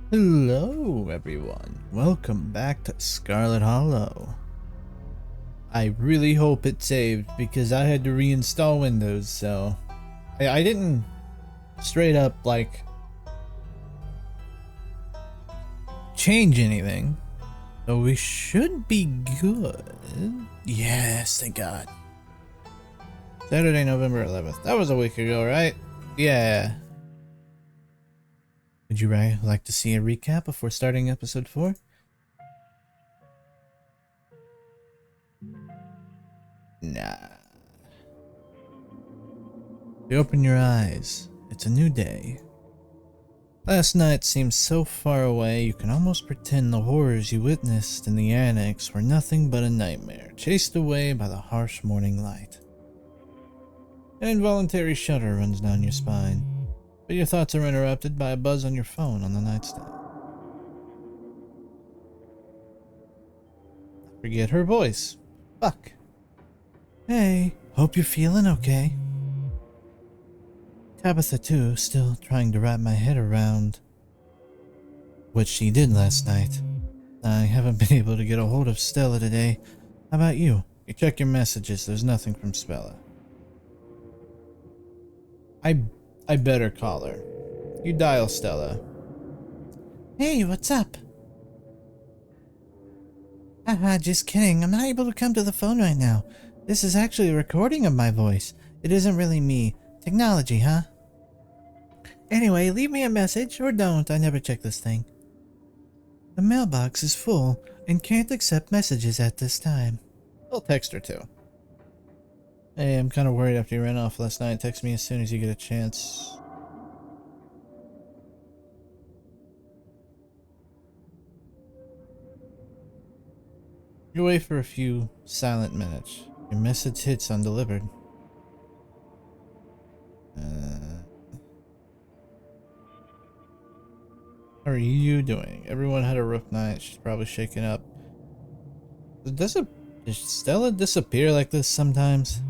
Hello everyone, welcome back to Scarlet Hollow. I really hope it saved because I had to reinstall Windows, so I didn't straight up like change anything, so we should be good. Yes, thank God. Saturday, November 11th. That was a week ago, right? Yeah. Would you like to see a recap before starting episode 4? Nah. You open your eyes. It's a new day. Last night seemed so far away you can almost pretend the horrors you witnessed in the annex were nothing but a nightmare, chased away by the harsh morning light. An involuntary shudder runs down your spine, but your thoughts are interrupted by a buzz on your phone on the nightstand. Forget her voice. Fuck. Hey, hope you're feeling okay. Tabitha too, still trying to wrap my head around what she did last night. I haven't been able to get a hold of Stella today. How about you? You check your messages, there's nothing from Stella. I better call her. You dial Stella. Hey, what's up? Haha, just kidding. I'm not able to come to the phone right now. This is actually a recording of my voice. It isn't really me. Technology, huh? Anyway, leave me a message, or don't. I never check this thing. The mailbox is full and can't accept messages at this time. I'll text her too. Hey, I'm kind of worried after you ran off last night. Text me as soon as you get a chance. You wait for a few silent minutes. Your message hits undelivered. How are you doing? Everyone had a rough night. She's probably shaken up. Does Stella disappear like this sometimes?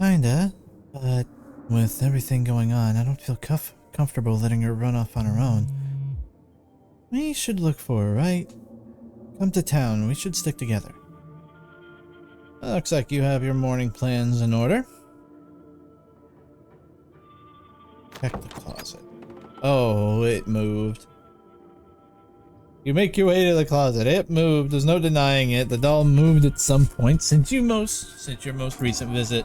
Kinda, but with everything going on, I don't feel comfortable letting her run off on her own. We should look for her, right? Come to town. We should stick together. Looks like you have your morning plans in order. Check the closet. Oh, it moved. You make your way to the closet. It moved. There's no denying it. The doll moved at some point since your most recent visit.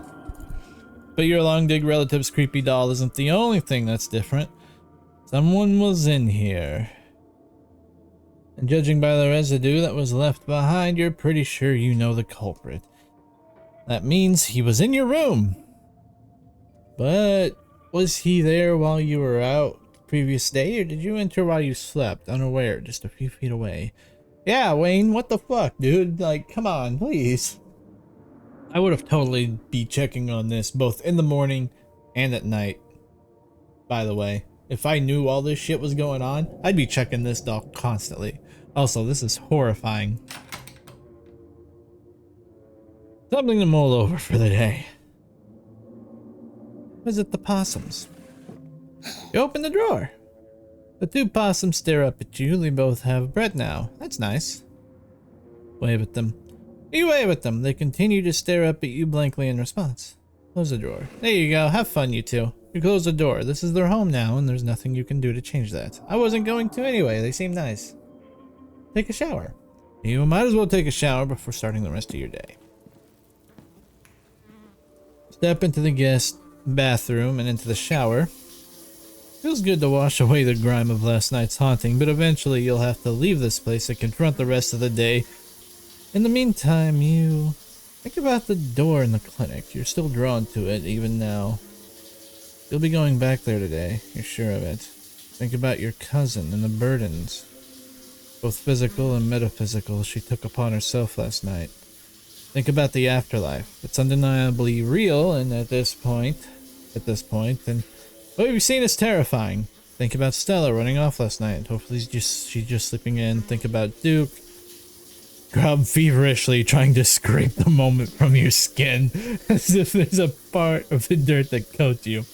But your long dig relative's creepy doll isn't the only thing that's different. Someone was in here. And judging by the residue that was left behind, you're pretty sure you know the culprit. That means he was in your room. But was he there while you were out the previous day, or did you enter while you slept, unaware, just a few feet away? Yeah, Wayne, what the fuck, dude? Like, come on, please. I would have totally be checking on this both in the morning and at night. By the way, if I knew all this shit was going on, I'd be checking this doll constantly. Also, this is horrifying. Something to mull over for the day. Visit the possums. You open the drawer. The two possums stare up at you. They both have bread now. That's nice. Wave at them. You wave at them. They continue to stare up at you blankly in response. Close the drawer. There you go. Have fun, you two. You close the door. This is their home now, and there's nothing you can do to change that. I wasn't going to anyway. They seem nice. Take a shower. You might as well take a shower before starting the rest of your day. Step into the guest bathroom and into the shower. Feels good to wash away the grime of last night's haunting, but eventually you'll have to leave this place and confront the rest of the day. In the meantime, you think about the door in the clinic. You're still drawn to it even now. You'll be going back there today, you're sure of it. Think about your cousin and the burdens, both physical and metaphysical, she took upon herself last night. Think about the afterlife. It's undeniably real, and at this point, and what we've seen is terrifying. Think about Stella running off last night. Hopefully she's just sleeping in. Think about Duke. Grub feverishly trying to scrape the moment from your skin as if there's a part of the dirt that coats you.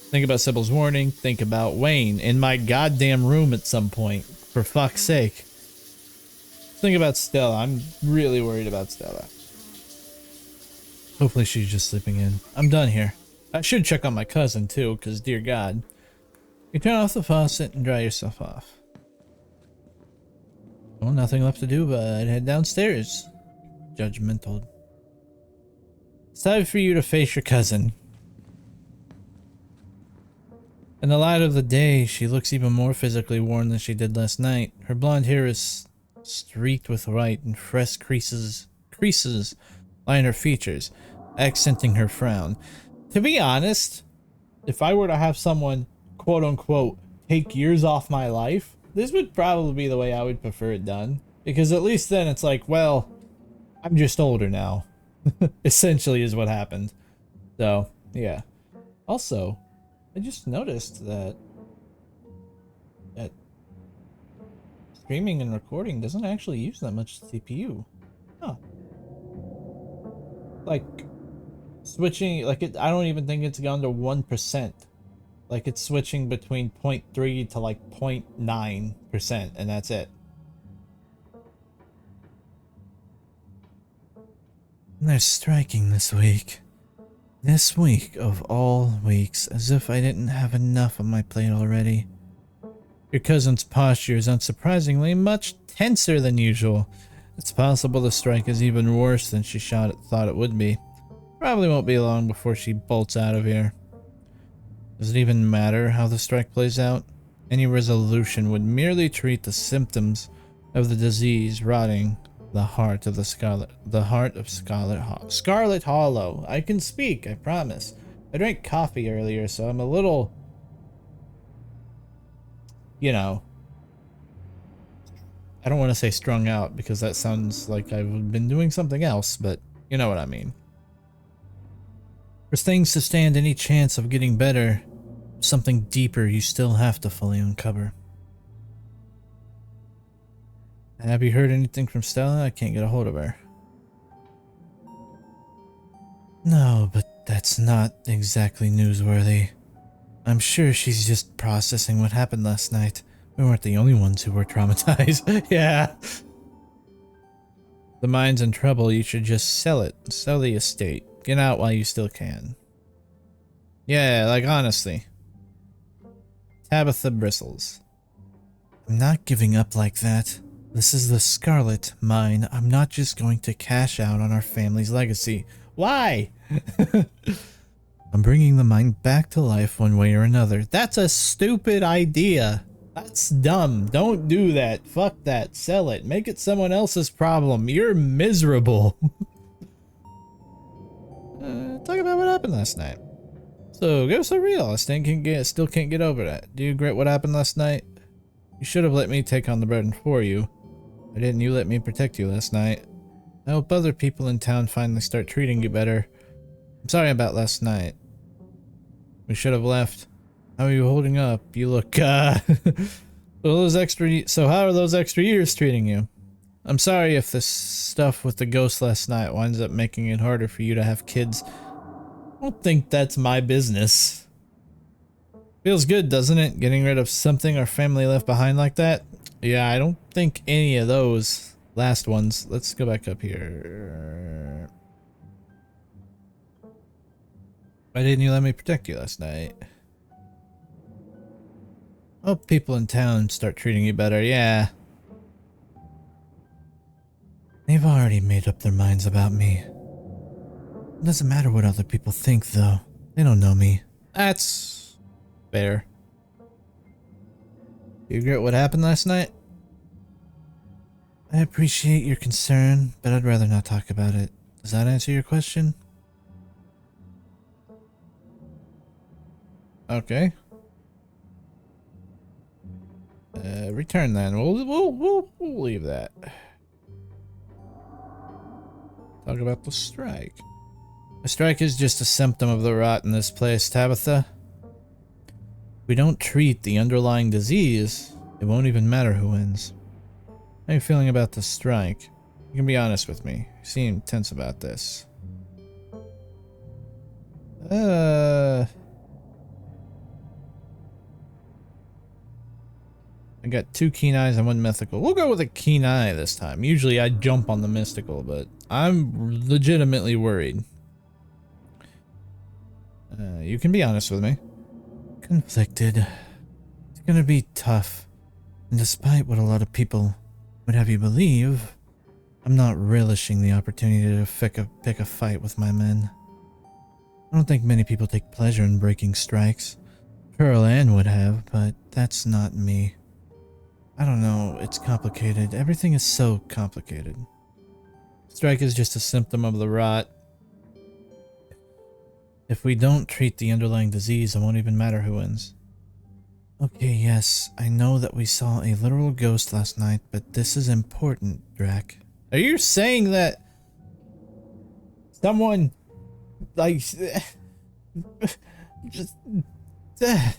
Think about Sybil's warning. Think about Wayne in my goddamn room at some point. For fuck's sake. Think about Stella. I'm really worried about Stella. Hopefully she's just sleeping in. I'm done here. I should check on my cousin too, because dear God. You turn off the faucet and dry yourself off. Well, nothing left to do but head downstairs. Judgmental. It's time for you to face your cousin. In the light of the day, she looks even more physically worn than she did last night. Her blonde hair is streaked with white and fresh creases line her features, accenting her frown. To be honest, if I were to have someone, quote unquote, take years off my life, this would probably be the way I would prefer it done. Because at least then it's like, well, I'm just older now. Essentially is what happened. So, yeah. Also, I just noticed that streaming and recording doesn't actually use that much CPU. Huh. Like, switching, like I don't even think it's gone to 1%. Like it's switching between 0.3 to like 0.9%, and that's it. They're striking this week. This week of all weeks, as if I didn't have enough on my plate already. Your cousin's posture is unsurprisingly much tenser than usual. It's possible the strike is even worse than she thought it would be. Probably won't be long before she bolts out of here. Does it even matter how the strike plays out? Any resolution would merely treat the symptoms of the disease rotting the heart of Scarlet Hollow. I can speak, I promise. I drank coffee earlier, so I'm a little, you know, I don't want to say strung out because that sounds like I've been doing something else, but you know what I mean. For things to stand any chance of getting better, something deeper you still have to fully uncover. Have you heard anything from Stella? I can't get a hold of her. No, but that's not exactly newsworthy. I'm sure she's just processing what happened last night. We weren't the only ones who were traumatized. Yeah. The mine's in trouble. You should just sell it. Sell the estate. Get out while you still can. Yeah, like honestly. Tabitha bristles. I'm not giving up like that. This is the Scarlet mine. I'm not just going to cash out on our family's legacy. Why? I'm bringing the mine back to life one way or another. That's a stupid idea. That's dumb. Don't do that. Fuck that. Sell it. Make it someone else's problem. You're miserable. Talk about what happened last night. So, go so real. I still can't get over that. Do you regret what happened last night? You should have let me take on the burden for you. Why didn't you let me protect you last night? I hope other people in town finally start treating you better. I'm sorry about last night. We should have left. How are you holding up? You look, so how are those extra years treating you? I'm sorry if this stuff with the ghost last night winds up making it harder for you to have kids. I don't think that's my business. Feels good, doesn't it? Getting rid of something our family left behind like that? Yeah, I don't think any of those last ones. Let's go back up here. Why didn't you let me protect you last night? Hope people in town start treating you better, yeah. They've already made up their minds about me. It doesn't matter what other people think, though. They don't know me. That's fair. You regret what happened last night? I appreciate your concern, but I'd rather not talk about it. Does that answer your question? Okay. Return then. We'll leave that. Talk about the strike. The strike is just a symptom of the rot in this place, Tabitha. If we don't treat the underlying disease, it won't even matter who wins. How are you feeling about the strike? You can be honest with me. You seem tense about this. I got 2 keen eyes and 1 mythical. We'll go with a keen eye this time. Usually I jump on the mystical, but I'm legitimately worried. You can be honest with me. Conflicted. It's gonna be tough. And despite what a lot of people would have you believe, I'm not relishing the opportunity to pick a fight with my men. I don't think many people take pleasure in breaking strikes. Pearl Ann would have, but that's not me. I don't know, it's complicated. Everything is so complicated. Strike is just a symptom of the rot. If we don't treat the underlying disease, it won't even matter who wins. Okay, yes, I know that we saw a literal ghost last night, but this is important, Drac. Are you saying that someone, like, just, this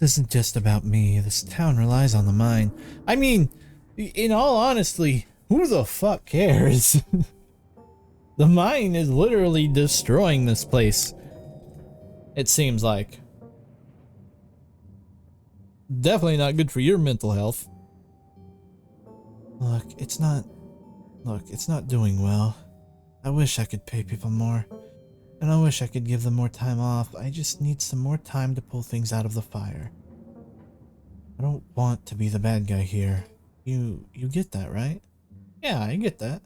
isn't just about me. This town relies on the mine. I mean, in all honesty, who the fuck cares? The mine is literally destroying this place. It seems like. Definitely not good for your mental health. Look, it's not doing well. I wish I could pay people more. And I wish I could give them more time off. I just need some more time to pull things out of the fire. I don't want to be the bad guy here. You get that, right? Yeah, I get that.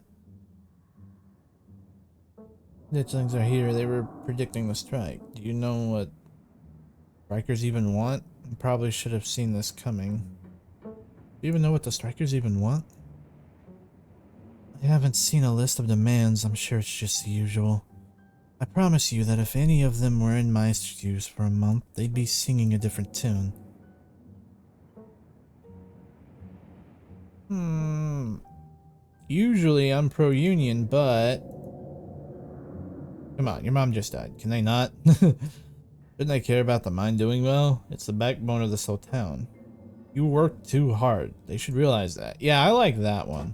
Ditchlings are here. They were predicting the strike. Do you know what strikers even want? I probably should have seen this coming. Do you even know what the strikers even want? I haven't seen a list of demands. I'm sure it's just the usual. I promise you that if any of them were in my shoes for a month, they'd be singing a different tune. Usually I'm pro-union, but... Come on, your mom just died. Can they not? Shouldn't they care about the mine doing well? It's the backbone of this whole town. You work too hard. They should realize that. Yeah, I like that one.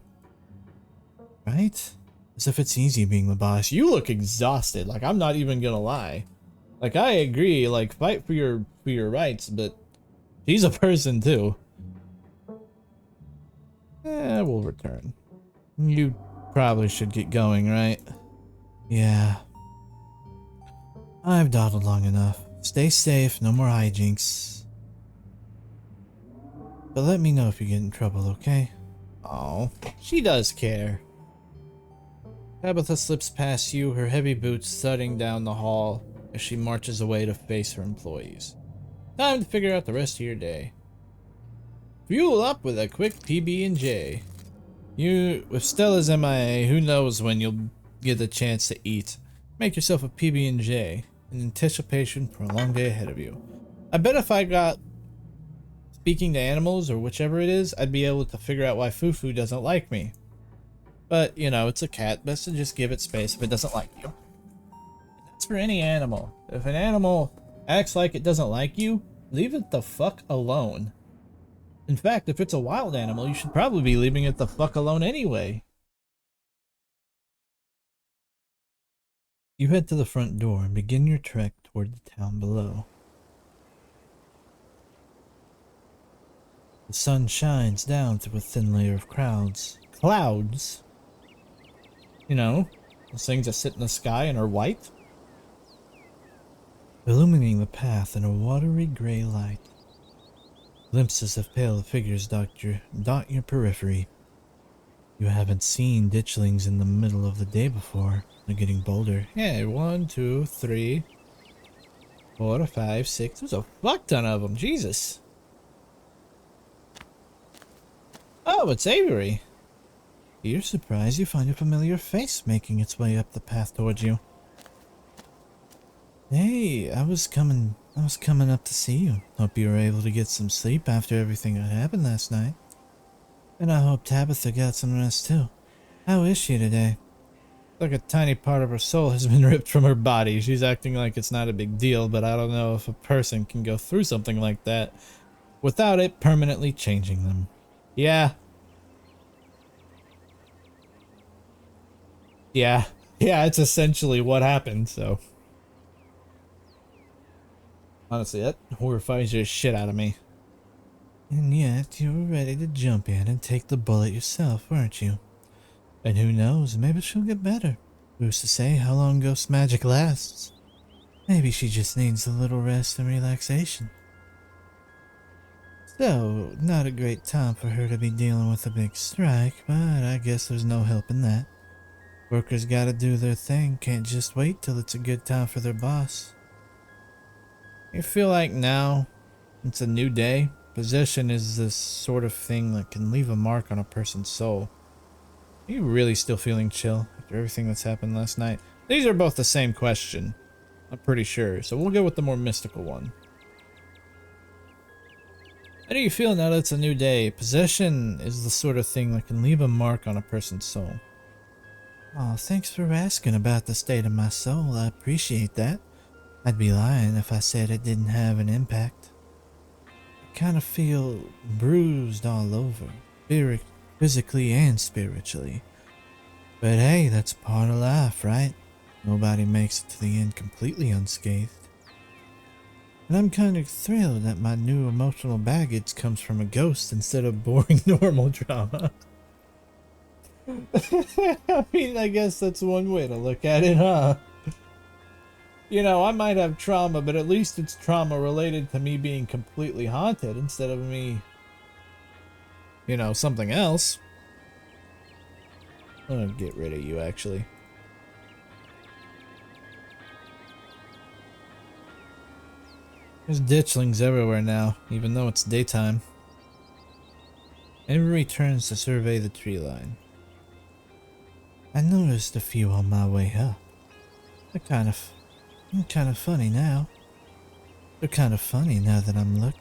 Right? As if it's easy being the boss. You look exhausted. Like, I'm not even gonna lie. Like, I agree. Like, fight for your rights, but she's a person too. We'll return. You probably should get going, right? Yeah. I've dawdled long enough. Stay safe, no more hijinks. But let me know if you get in trouble, okay? Oh, she does care. Tabitha slips past you, her heavy boots thudding down the hall as she marches away to face her employees. Time to figure out the rest of your day. Fuel up with a quick PB&J. With Stella's MIA, who knows when you'll get the chance to eat. Make yourself a PB&J in anticipation for a long day ahead of you. I bet if I got speaking to animals or whichever it is, I'd be able to figure out why Fufu doesn't like me. But, you know, it's a cat. Best to just give it space if it doesn't like you. And that's for any animal. If an animal acts like it doesn't like you, leave it the fuck alone. In fact, if it's a wild animal, you should probably be leaving it the fuck alone anyway. You head to the front door and begin your trek toward the town below. The sun shines down through a thin layer of clouds. Clouds? You know, those things that sit in the sky and are white? Illuminating the path in a watery gray light. Glimpses of pale figures dot your periphery. You haven't seen ditchlings in the middle of the day before. They're getting bolder. Yeah, 1, 2, 3, 4, 5, 6. There's a fuck ton of them. Jesus. Oh, it's Avery. To your surprise, you find a familiar face making its way up the path towards you. Hey, I was coming up to see you. Hope you were able to get some sleep after everything that happened last night. And I hope Tabitha got some rest too. How is she today? Like a tiny part of her soul has been ripped from her body. She's acting like it's not a big deal, but I don't know if a person can go through something like that without it permanently changing them. Yeah. Yeah, it's essentially what happened, so. Honestly, that horrifies the shit out of me. And yet you were ready to jump in and take the bullet yourself, weren't you? And who knows, maybe she'll get better. Who's to say how long ghost magic lasts? Maybe she just needs a little rest and relaxation. So, not a great time for her to be dealing with a big strike, but I guess there's no helping that. Workers gotta do their thing, can't just wait till it's a good time for their boss. I feel like now, it's a new day. Possession is this sort of thing that can leave a mark on a person's soul. Are you really still feeling chill after everything that's happened last night? These are both the same question, I'm pretty sure, so we'll go with the more mystical one. How do you feel now that it's a new day? Possession is the sort of thing that can leave a mark on a person's soul. Oh, thanks for asking about the state of my soul. I appreciate that. I'd be lying if I said it didn't have an impact. I kind of feel bruised all over, physically and spiritually. But hey, that's part of life, right? Nobody makes it to the end completely unscathed. And I'm kind of thrilled that my new emotional baggage comes from a ghost instead of boring normal drama. I mean, I guess that's one way to look at it, huh? You know, I might have trauma, but at least it's trauma related to me being completely haunted instead of me, you know, something else. I'm gonna get rid of you, actually. There's ditchlings everywhere now, even though it's daytime. Avery turns to survey the tree line. I noticed a few on my way up. They're kind of funny now. They're kind of funny now that I'm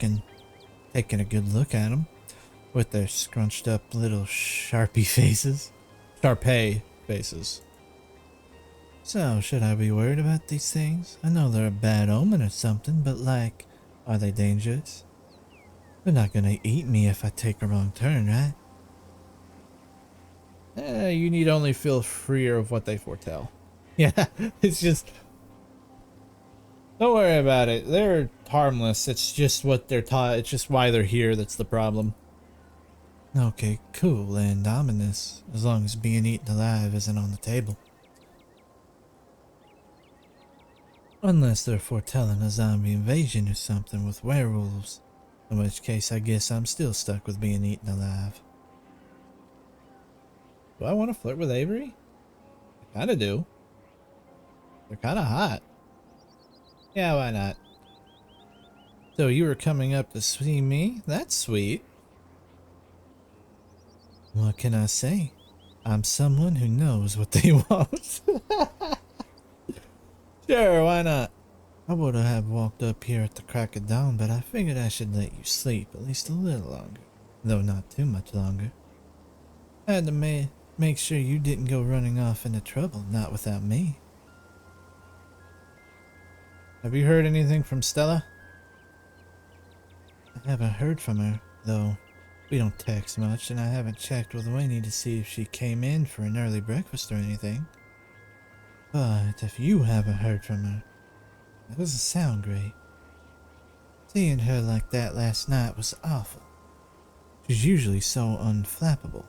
taking a good look at them, with their scrunched up little Sharpie faces. Sharpay faces. So, should I be worried about these things? I know they're a bad omen or something, but like, are they dangerous? They're not gonna eat me if I take a wrong turn, right? You need only feel freer of what they foretell. Yeah, it's just... Don't worry about it. They're harmless. It's just what they're taught. It's just why they're here that's the problem. Okay, cool and ominous. As long as being eaten alive isn't on the table. Unless they're foretelling a zombie invasion or something with werewolves. In which case, I guess I'm still stuck with being eaten alive. Do I want to flirt with Avery? I kinda do. They're kinda hot. Yeah, why not? So you were coming up to see me? That's sweet. What can I say? I'm someone who knows what they want. Sure, why not? I would have walked up here at the crack of dawn, but I figured I should let you sleep at least a little longer. Though not too much longer. I had to make sure you didn't go running off into trouble, not without me. Have you heard anything from Stella? I haven't heard from her, though. We don't text much, and I haven't checked with Winnie to see if she came in for an early breakfast or anything. But if you haven't heard from her, that doesn't sound great. Seeing her like that last night was awful. She's usually so unflappable.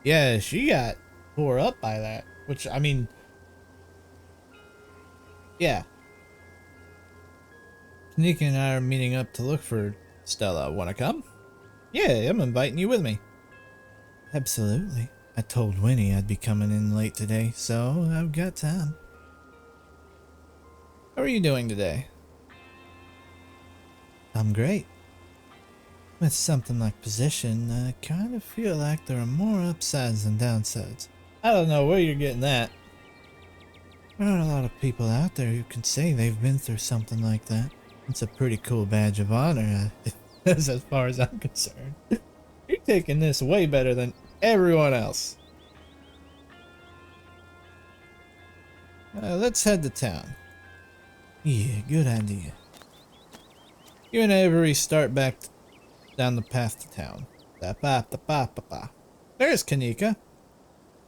Yeah, she got tore up by that, which, I mean, yeah. Kanika and I are meeting up to look for Stella. Wanna come? Yeah, I'm inviting you with me. Absolutely. I told Winnie I'd be coming in late today, so I've got time. How are you doing today? I'm great. With something like possession, I kind of feel like there are more upsides than downsides. I don't know where you're getting that. There are a lot of people out there who can say they've been through something like that. It's a pretty cool badge of honor, as far as I'm concerned. You're taking this way better than everyone else. Let's head to town. Yeah, good idea. You and Avery start back down the path to town. There's Kanika.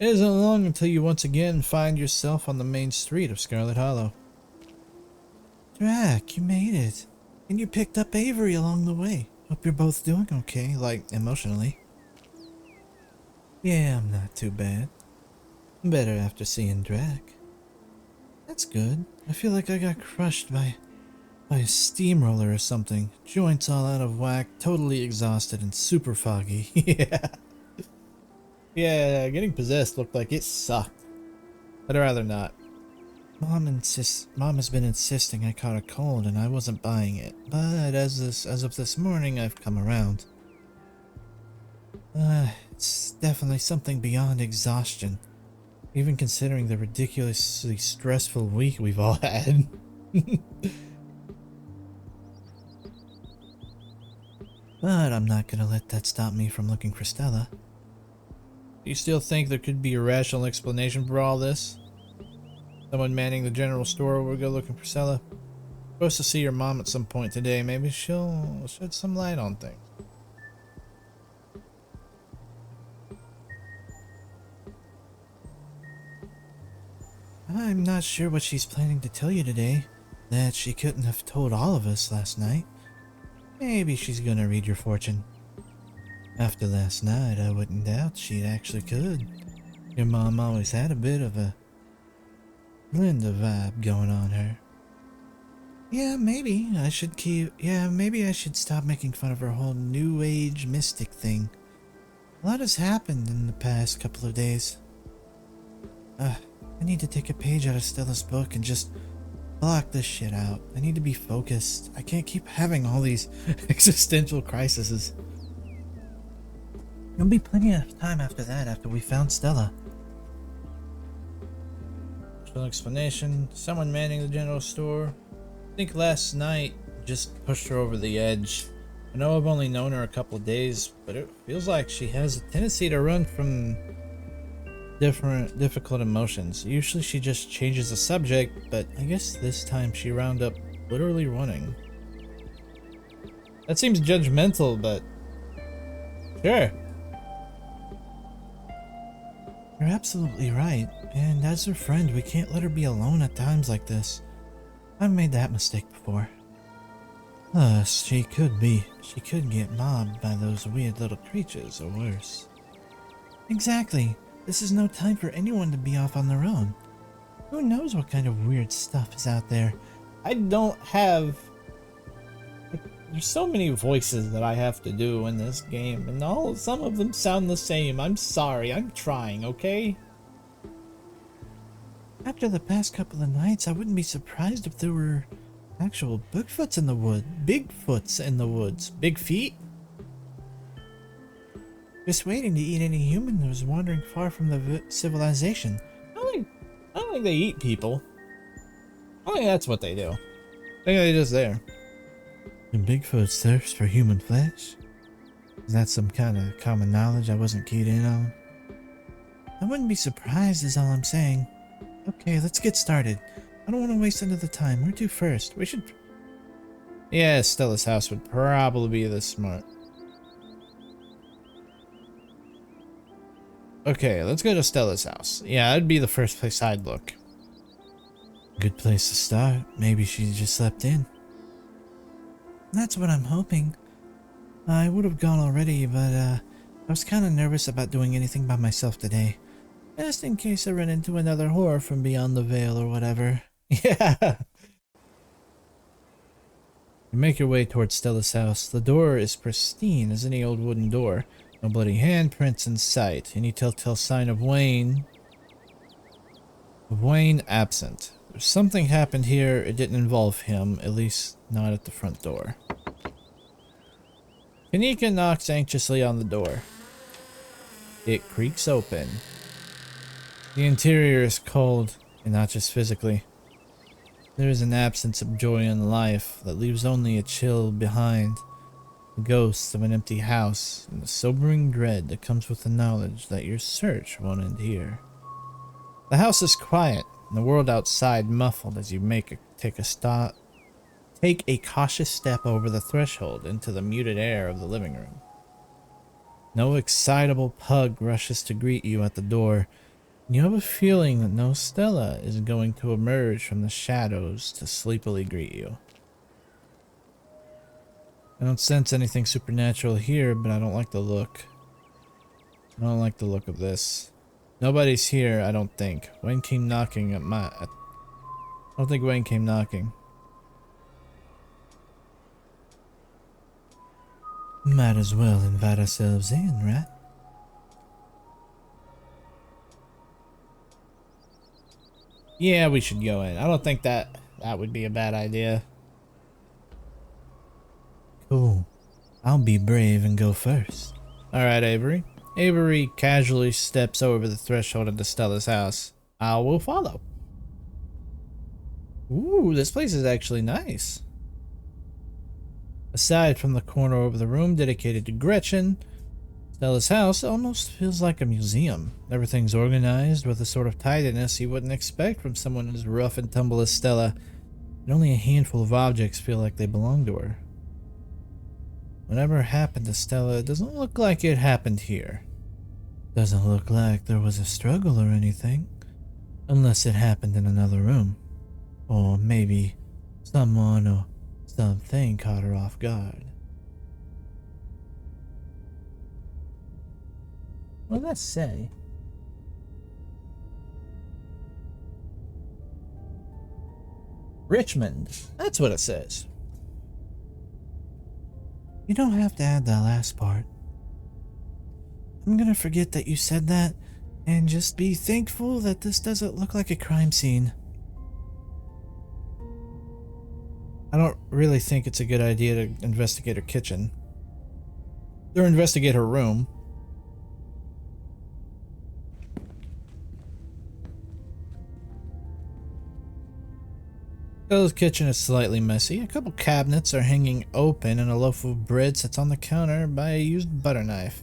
It isn't long until you once again find yourself on the main street of Scarlet Hollow. Drac, you made it. And you picked up Avery along the way. Hope you're both doing okay, like, emotionally. Yeah, I'm not too bad. Better after seeing Drac. That's good. I feel like I got crushed by a steamroller or something. Joints all out of whack, totally exhausted and super foggy. Yeah. Yeah, getting possessed looked like it sucked. I'd rather not. Mom has been insisting I caught a cold and I wasn't buying it. But as of this morning, I've come around. It's definitely something beyond exhaustion. Even considering the ridiculously stressful week we've all had. But I'm not gonna let that stop me from looking for Stella. Do you still think there could be a rational explanation for all this? Someone manning the general store will go looking for Stella. Supposed to see your mom at some point today. Maybe she'll shed some light on things. I'm not sure what she's planning to tell you today. That she couldn't have told all of us last night. Maybe she's gonna read your fortune. After last night, I wouldn't doubt she actually could. Your mom always had a bit of a Linda vibe going on her. Maybe I should stop making fun of her whole new age mystic thing. A lot has happened in the past couple of days. I need to take a page out of Stella's book and just block this shit out. I need to be focused. I can't keep having all these existential crises. There'll be plenty of time after that, after we found Stella. No explanation. Someone manning the general store. I think last night just pushed her over the edge. I know I've only known her a couple of days, but it feels like she has a tendency to run from difficult emotions. Usually she just changes the subject, but I guess this time she wound up literally running. That seems judgmental, but sure. You're absolutely right, and as her friend, we can't let her be alone at times like this. I've made that mistake before. Plus, she could get mobbed by those weird little creatures, or worse. Exactly. This is no time for anyone to be off on their own. Who knows what kind of weird stuff is out there? I don't have... There's so many voices that I have to do in this game, and some of them sound the same. I'm sorry, I'm trying, okay? After the past couple of nights, I wouldn't be surprised if there were actual Bigfoots in the woods. Bigfoots in the woods. Big feet? Just waiting to eat any human who was wandering far from the civilization. I don't think they eat people. I think that's what they do. I think they're just there. And Bigfoot thirst for human flesh? Is that some kind of common knowledge I wasn't keyed in on? I wouldn't be surprised is all I'm saying. Okay, let's get started. I don't want to waste another time. Where to first? We should... Yeah, Stella's house would probably be this smart. Okay, let's go to Stella's house. Yeah, that'd be the first place I'd look. Good place to start. Maybe she just slept in. That's what I'm hoping. I would have gone already, but I was kind of nervous about doing anything by myself today. Just in case I run into another horror from beyond the veil or whatever. Yeah. You make your way towards Stella's house. The door is pristine as any old wooden door. No bloody handprints in sight. Any telltale sign of Wayne? Absent. If something happened here, it didn't involve him, at least not at the front door. Kanika knocks anxiously on the door. It creaks open. The interior is cold, and not just physically. There is an absence of joy in life that leaves only a chill behind. The ghosts of an empty house, and the sobering dread that comes with the knowledge that your search won't end here. The house is quiet, and the world outside muffled as you take a cautious step over the threshold into the muted air of the living room. No excitable pug rushes to greet you at the door, and you have a feeling that no Stella is going to emerge from the shadows to sleepily greet you. I don't sense anything supernatural here, but I don't like the look. I don't like the look of this. Nobody's here, I don't think. Wayne came knocking at my... I don't think Wayne came knocking. Might as well invite ourselves in, right? Yeah, we should go in. I don't think that would be a bad idea. Cool. I'll be brave and go first. Alright, Avery. Avery casually steps over the threshold into Stella's house. I will follow. Ooh, this place is actually nice. Aside from the corner over the room dedicated to Gretchen, Stella's house almost feels like a museum. Everything's organized with a sort of tidiness you wouldn't expect from someone as rough and tumble as Stella, and only a handful of objects feel like they belong to her. Whatever happened to Stella, it doesn't look like it happened here. Doesn't look like there was a struggle or anything, unless it happened in another room. Or maybe someone or something caught her off guard. What did that say? Richmond. That's what it says. You don't have to add that last part. I'm gonna forget that you said that and just be thankful that this doesn't look like a crime scene. I don't really think it's a good idea to investigate her kitchen. Or investigate her room. Stella's kitchen is slightly messy. A couple cabinets are hanging open and a loaf of bread sits on the counter by a used butter knife.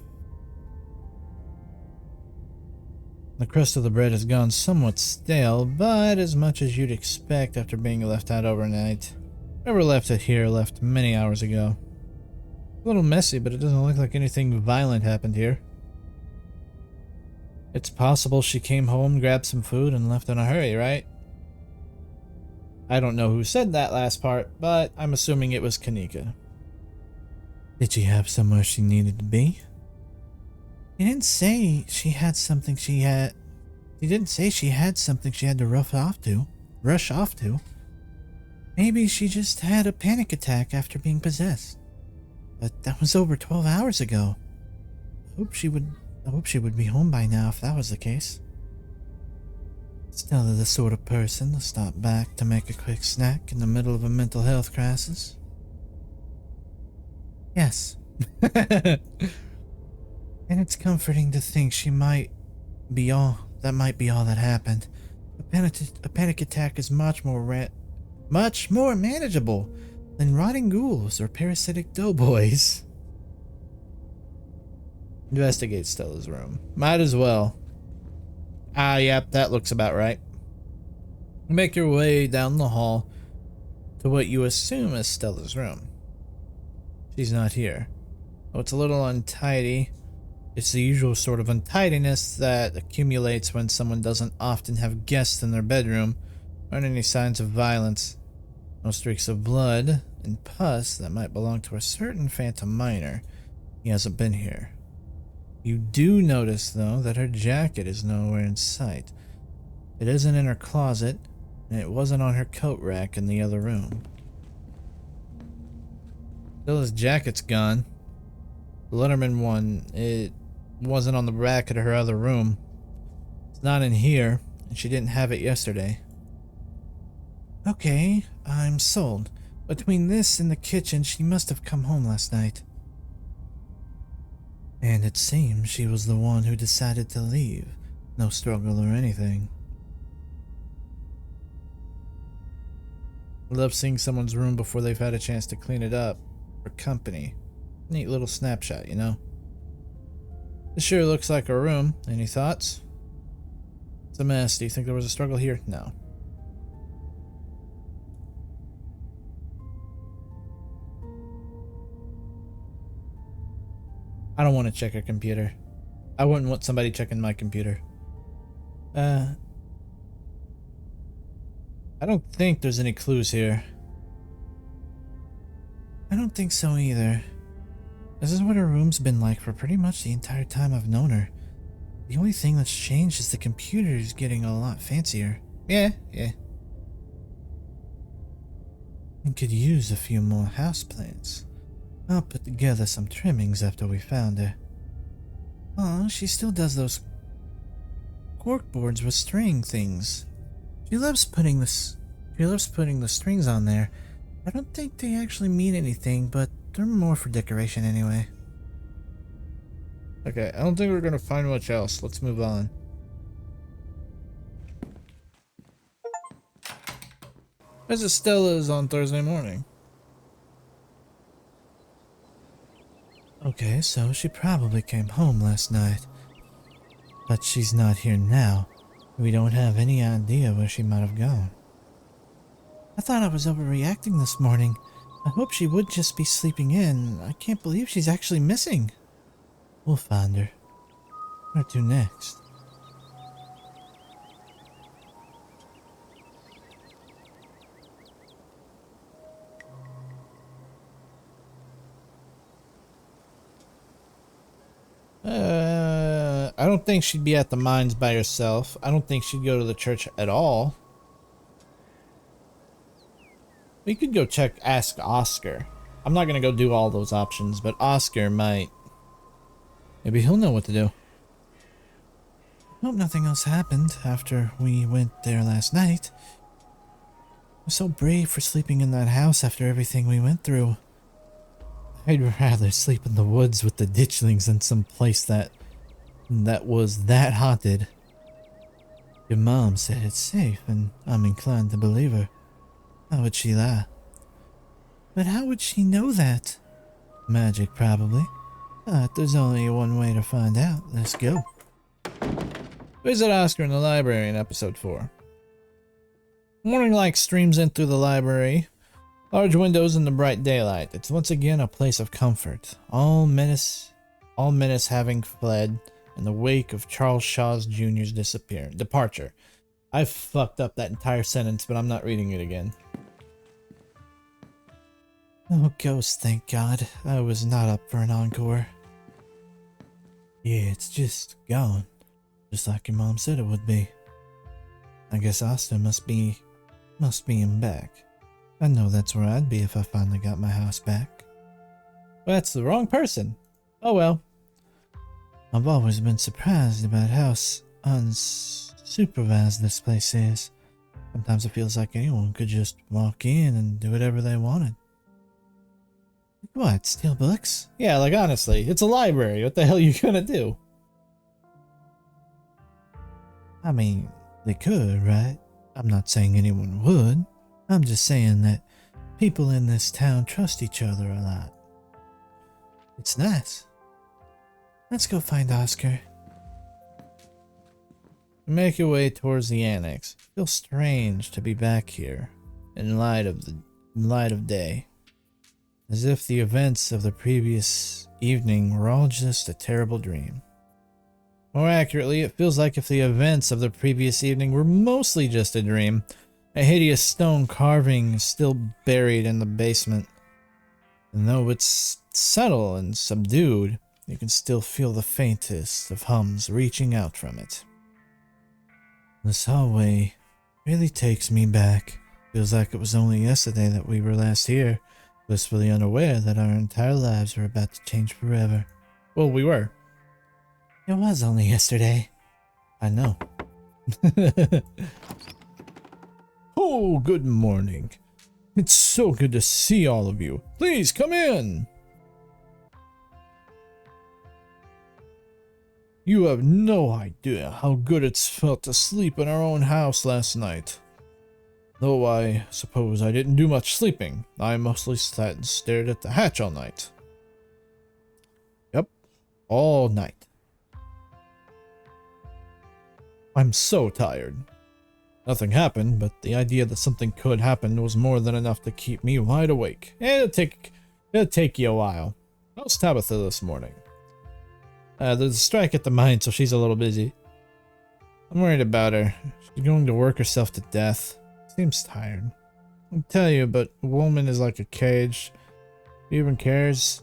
The crust of the bread has gone somewhat stale, but as much as you'd expect after being left out overnight. Whoever left it here left many hours ago. A little messy, but it doesn't look like anything violent happened here. It's possible she came home, grabbed some food, and left in a hurry, right? I don't know who said that last part, but I'm assuming it was Kanika. Did she have somewhere she needed to be? He didn't say she had something she had... He didn't say she had something she had to rush off to. Maybe she just had a panic attack after being possessed. But that was over 12 hours ago. I hope she would be home by now if that was the case. Stella the sort of person to stop back to make a quick snack in the middle of a mental health crisis? Yes. And it's comforting to think that might be all that happened. A panic attack is much more manageable than rotting ghouls or parasitic doughboys. Investigate Stella's room. Might as well. Ah, yep, that looks about right. Make your way down the hall to what you assume is Stella's room. She's not here. Oh, it's a little untidy. It's the usual sort of untidiness that accumulates when someone doesn't often have guests in their bedroom. Aren't any signs of violence. No streaks of blood and pus that might belong to a certain phantom miner. He hasn't been here. You do notice, though, that her jacket is nowhere in sight. It isn't in her closet, and it wasn't on her coat rack in the other room. Stella's jacket's gone. The Letterman one, it wasn't on the rack at her other room. It's not in here, and she didn't have it yesterday. Okay, I'm sold. Between this and the kitchen, she must have come home last night. And it seems she was the one who decided to leave. No struggle or anything. I love seeing someone's room before they've had a chance to clean it up. For company. Neat little snapshot, you know? This sure looks like a room. Any thoughts? It's a mess. Do you think there was a struggle here? No. I don't want to check her computer. I wouldn't want somebody checking my computer. I don't think there's any clues here. I don't think so either. This is what her room's been like for pretty much the entire time I've known her. The only thing that's changed is the computer's getting a lot fancier. Yeah. I could use a few more houseplants. I'll put together some trimmings after we found her. Oh, she still does those cork boards with string things. She loves putting the strings on there. I don't think they actually mean anything, but they're more for decoration anyway. Okay, I don't think we're gonna find much else. Let's move on. There's Stella's on Thursday morning. Okay, so she probably came home last night. But she's not here now. We don't have any idea where she might have gone. I thought I was overreacting this morning. I hope she would just be sleeping in. I can't believe she's actually missing. We'll find her. Where to next? I don't think she'd be at the mines by herself. I don't think she'd go to the church at all. We could go ask Oscar. I'm not gonna go do all those options, but Oscar might. Maybe he'll know what to do. I hope nothing else happened after we went there last night. I'm so brave for sleeping in that house after everything we went through. I'd rather sleep in the woods with the ditchlings than some place that was that haunted. Your mom said it's safe, and I'm inclined to believe her. How would she lie? But how would she know that? Magic, probably. But there's only one way to find out. Let's go. Visit Oscar in the library in episode 4. Morning light streams in through the library. Large windows in the bright daylight. It's once again a place of comfort. All menace having fled in the wake of Charles Shaw Jr.'s departure. I fucked up that entire sentence, but I'm not reading it again. Oh, ghost, thank God. I was not up for an encore. Yeah, it's just gone. Just like your mom said it would be. I guess Austin must be him back. I know that's where I'd be if I finally got my house back. Well, that's the wrong person. Oh well. I've always been surprised about how unsupervised this place is. Sometimes it feels like anyone could just walk in and do whatever they wanted. What, steal books? Yeah, like honestly, it's a library. What the hell are you gonna do? I mean, they could, right? I'm not saying anyone would. I'm just saying that people in this town trust each other a lot. It's nice. Let's go find Oscar. Make your way towards the annex. Feels strange to be back here in light of day. As if the events of the previous evening were all just a terrible dream. More accurately, it feels like if the events of the previous evening were mostly just a dream. A hideous stone carving is still buried in the basement. And though it's subtle and subdued, you can still feel the faintest of hums reaching out from it. This hallway really takes me back. Feels like it was only yesterday that we were last here, blissfully unaware that our entire lives were about to change forever. Well, we were. It was only yesterday. I know. Oh, good morning. It's so good to see all of you. Please come in. You have no idea how good it's felt to sleep in our own house last night. Though I suppose I didn't do much sleeping. I mostly sat and stared at the hatch all night. Yep, all night. I'm so tired. Nothing happened, but the idea that something could happen was more than enough to keep me wide awake. It'll take you a while. How's Tabitha this morning? There's a strike at the mine, so she's a little busy. I'm worried about her. She's going to work herself to death. Seems tired. I'll tell you, but a woman is like a cage. Who even cares?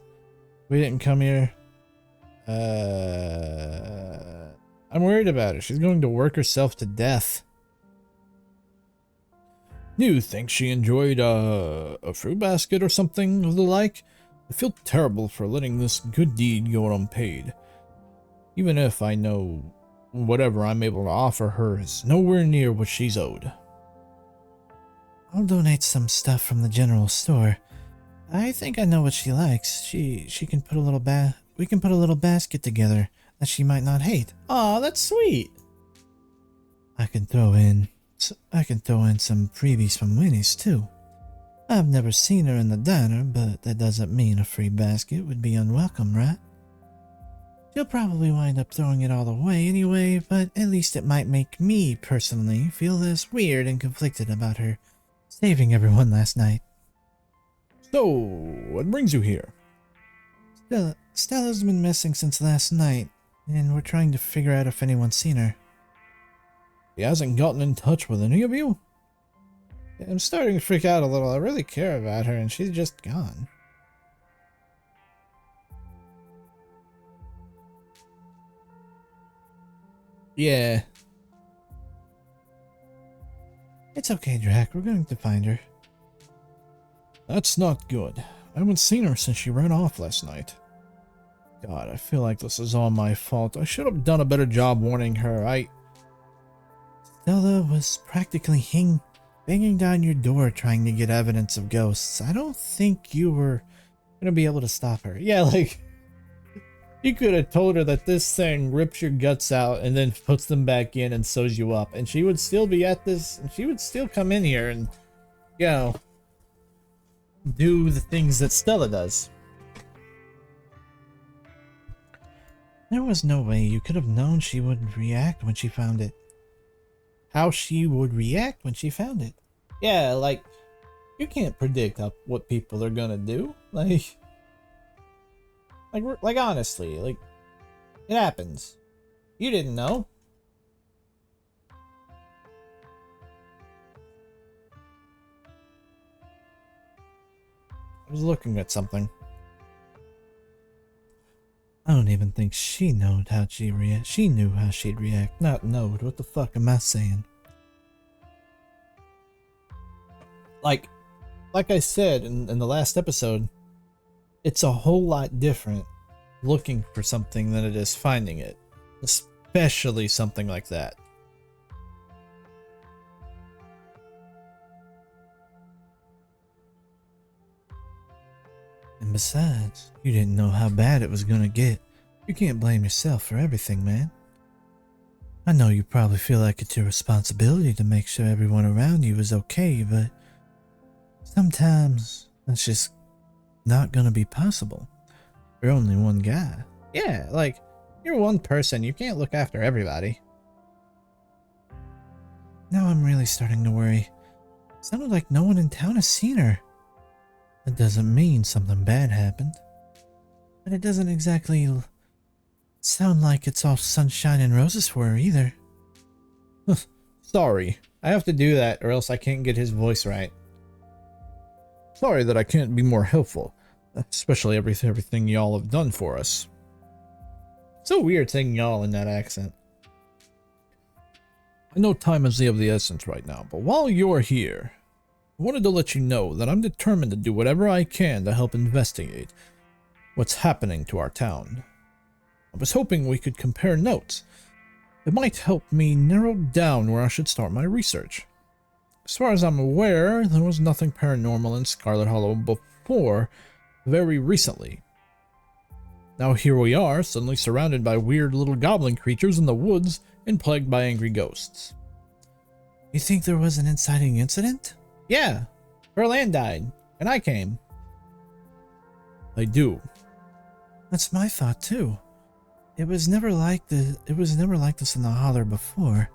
We didn't come here. I'm worried about her. She's going to work herself to death. Do you think she enjoyed a fruit basket or something of the like? I feel terrible for letting this good deed go unpaid. Even if I know whatever I'm able to offer her is nowhere near what she's owed. I'll donate some stuff from the general store. I think I know what she likes. She can put a little we can put a little basket together that she might not hate. Aw, that's sweet. I can throw in some freebies from Winnie's too. I've never seen her in the diner, but that doesn't mean a free basket would be unwelcome, right? She'll probably wind up throwing it all away anyway, but at least it might make me, personally, feel less weird and conflicted about her saving everyone last night. So, what brings you here? Stella's been missing since last night, and we're trying to figure out if anyone's seen her. He hasn't gotten in touch with any of you? I'm starting to freak out a little. I really care about her, and she's just gone. Yeah. It's okay, Drac. We're going to find her. That's not good. I haven't seen her since she ran off last night. God, I feel like this is all my fault. I should have done a better job warning her. Stella was practically banging down your door trying to get evidence of ghosts. I don't think you were gonna be able to stop her. Yeah, like, you could have told her that this thing rips your guts out and then puts them back in and sews you up, and she would still be at this, and she would still come in here and, you know, do the things that Stella does. There was no way you could have known she would react when she found it. How she would react when she found it. Yeah, like, you can't predict what people are gonna do. Like honestly, like, it happens. You didn't know. I was looking at something. I don't even think she knew how she'd react. She knew how she'd react. Not knowed. What the fuck am I saying? Like I said in the last episode, it's a whole lot different looking for something than it is finding it. Especially something like that. And besides, you didn't know how bad it was gonna get. You can't blame yourself for everything, man. I know you probably feel like it's your responsibility to make sure everyone around you is okay, but sometimes that's just not gonna be possible. You're only one guy. Yeah, like, you're one person. You can't look after everybody. Now I'm really starting to worry. It sounded like no one in town has seen her. That doesn't mean something bad happened. But it doesn't exactly sound like it's all sunshine and roses for her either. Sorry. I have to do that or else I can't get his voice right. Sorry that I can't be more helpful. Especially everything y'all have done for us. So weird saying y'all in that accent. I know time is of the essence right now, but while you're here, I wanted to let you know that I'm determined to do whatever I can to help investigate what's happening to our town. I was hoping we could compare notes. It might help me narrow down where I should start my research. As far as I'm aware, there was nothing paranormal in Scarlet Hollow before very recently. Now here we are, suddenly surrounded by weird little goblin creatures in the woods and plagued by angry ghosts. You think there was an inciting incident? Yeah, her land died, and I came. I do. That's my thought too. It was never like this in the holler before.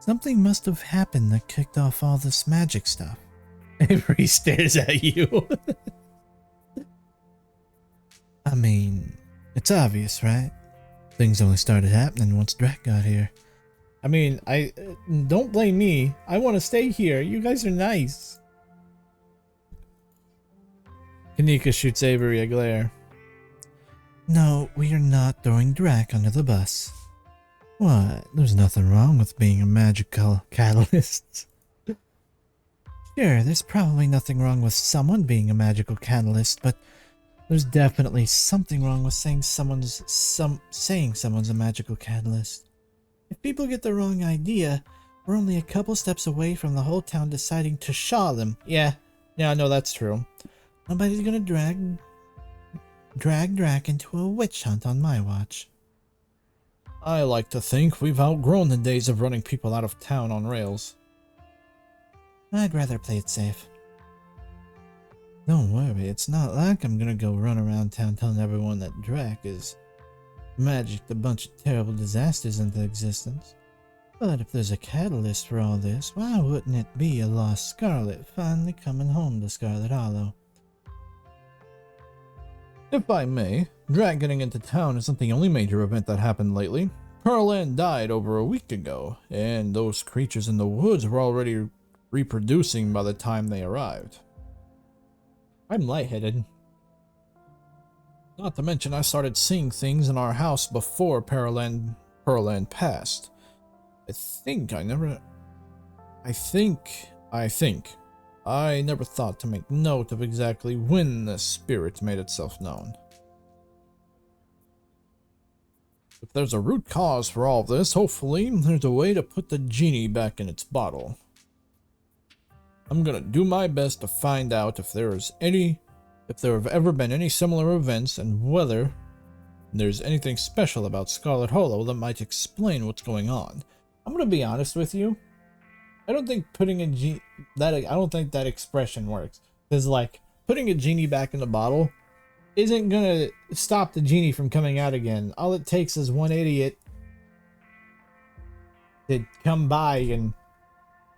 Something must have happened that kicked off all this magic stuff. Avery stares at you. I mean, it's obvious, right? Things only started happening once Drac got here. I mean, don't blame me. I want to stay here. You guys are nice. Kanika shoots Avery a glare. No, we are not throwing Drac under the bus. What? There's nothing wrong with being a magical catalyst. Sure, there's probably nothing wrong with someone being a magical catalyst, but there's definitely something wrong with saying someone's a magical catalyst. If people get the wrong idea, we're only a couple steps away from the whole town deciding to shaw them. Yeah, I know that's true. Nobody's gonna drag Drac into a witch hunt on my watch. I like to think we've outgrown the days of running people out of town on rails. I'd rather play it safe. Don't worry, it's not like I'm gonna go run around town telling everyone that Drac is magicked a bunch of terrible disasters into existence. But if there's a catalyst for all this, why wouldn't it be a lost Scarlet finally coming home to Scarlet Hollow? If I may, Drac getting into town isn't the only major event that happened lately. Pearland died over a week ago, and those creatures in the woods were already reproducing by the time they arrived. I'm lightheaded. Not to mention I started seeing things in our house before Pearland passed. I never thought to make note of exactly when the spirit made itself known. If there's a root cause for all this, hopefully there's a way to put the genie back in its bottle. I'm gonna do my best to find out if there have ever been any similar events and whether there's anything special about Scarlet Hollow that might explain what's going on. I'm gonna be honest with you. I don't think that expression works. Because, like, putting a genie back in the bottle isn't gonna stop the genie from coming out again. All it takes is one idiot to come by and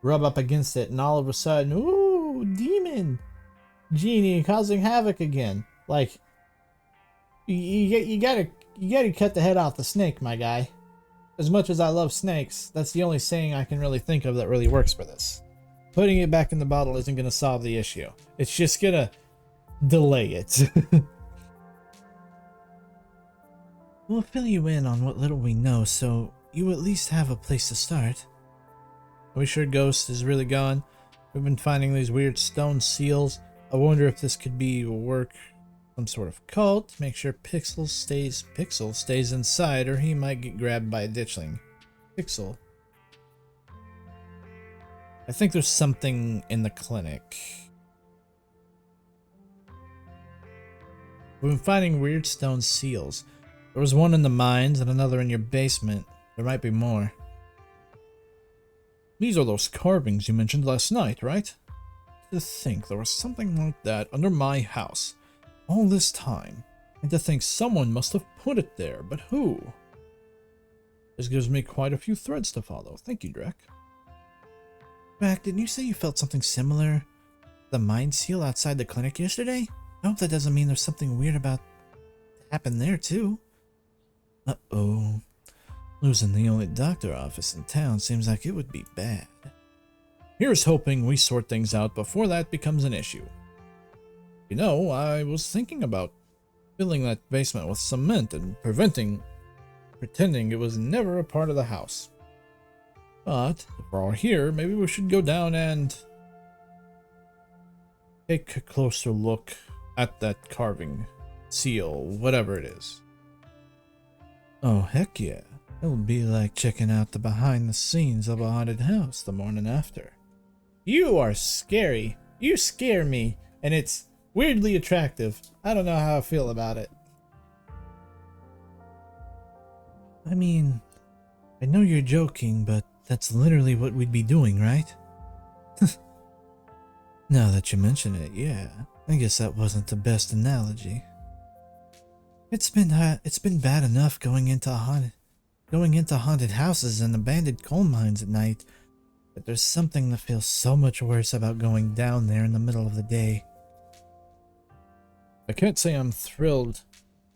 rub up against it, and all of a sudden, ooh, demon genie causing havoc again. Like, you gotta cut the head off the snake, my guy. As much as I love snakes, that's the only saying I can really think of that really works for this. Putting it back in the bottle isn't gonna solve the issue. It's just gonna delay it. We'll fill you in on what little we know, so you at least have a place to start. Are we sure Ghost is really gone? We've been finding these weird stone seals. I wonder if this could be some sort of cult. Make sure Pixel stays inside, or he might get grabbed by a ditchling. Pixel. I think there's something in the clinic. We've been finding weird stone seals. There was one in the mines and another in your basement. There might be more. These are those carvings you mentioned last night, right? To think there was something like that under my house all this time, and to think someone must have put it there, but who? This gives me quite a few threads to follow. Thank you, Drac. Drac, didn't you say you felt something similar? The mine seal outside the clinic yesterday? I hope that doesn't mean there's something weird about to happen there too. Uh-oh. Losing the only doctor office in town seems like it would be bad. Here's hoping we sort things out before that becomes an issue. You know, I was thinking about filling that basement with cement and pretending it was never a part of the house. But if we're all here, maybe we should go down and take a closer look at that carving, seal, whatever it is. Oh, heck yeah. It'll be like checking out the behind the scenes of a haunted house the morning after. You are scary. You scare me, and it's weirdly attractive. I don't know how I feel about it. I mean, I know you're joking, but that's literally what we'd be doing, right? Now that you mention it, yeah. I guess that wasn't the best analogy. It's been bad enough going into haunted houses and abandoned coal mines at night, but there's something that feels so much worse about going down there in the middle of the day. I can't say I'm thrilled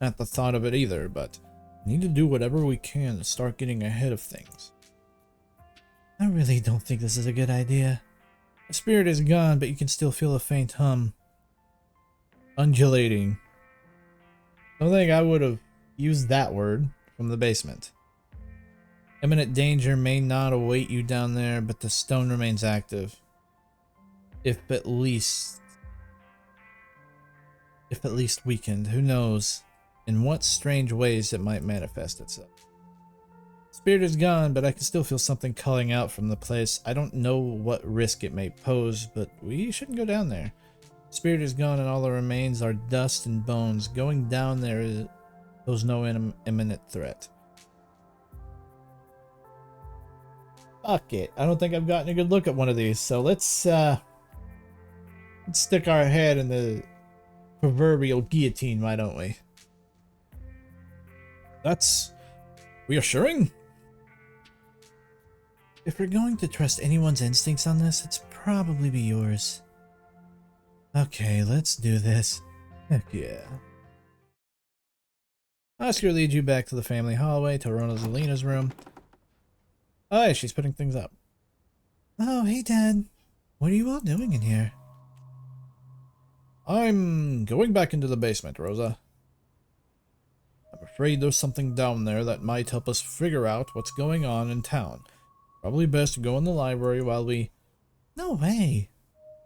at the thought of it either, but we need to do whatever we can to start getting ahead of things. I really don't think this is a good idea. The spirit is gone, but you can still feel a faint hum. Undulating. I don't think I would have used that word from the basement. Imminent danger may not await you down there, but the stone remains active. If at least weakened, who knows in what strange ways it might manifest itself. Spirit is gone, but I can still feel something calling out from the place. I don't know what risk it may pose, but we shouldn't go down there. Spirit is gone and all that remains are dust and bones. Going down there poses no imminent threat. Fuck it. I don't think I've gotten a good look at one of these, so let's stick our head in the proverbial guillotine, why don't we? That's reassuring. If we're going to trust anyone's instincts on this, it's probably be yours. Okay, let's do this. Heck yeah. Oscar leads you back to the family hallway to Rosalina's room. Oh, yeah, she's putting things up. Oh, hey, Dad. What are you all doing in here? I'm going back into the basement, Rosa. I'm afraid there's something down there that might help us figure out what's going on in town. Probably best to go in the library while we... No way.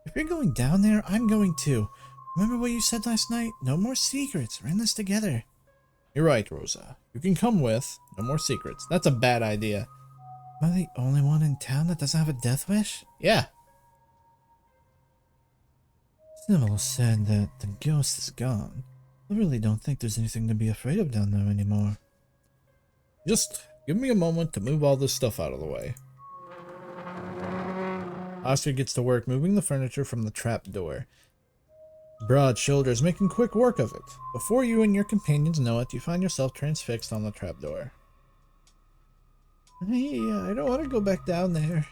If you're going down there, I'm going too. Remember what you said last night? No more secrets. We're in this together. You're right, Rosa. You can come with. No more secrets. That's a bad idea. Am I the only one in town that doesn't have a death wish? Yeah. Sybil said that the ghost is gone. I really don't think there's anything to be afraid of down there anymore. Just give me a moment to move all this stuff out of the way. Oscar gets to work moving the furniture from the trap door. Broad shoulders making quick work of it. Before you and your companions know it, you find yourself transfixed on the trapdoor. Hey, I don't want to go back down there.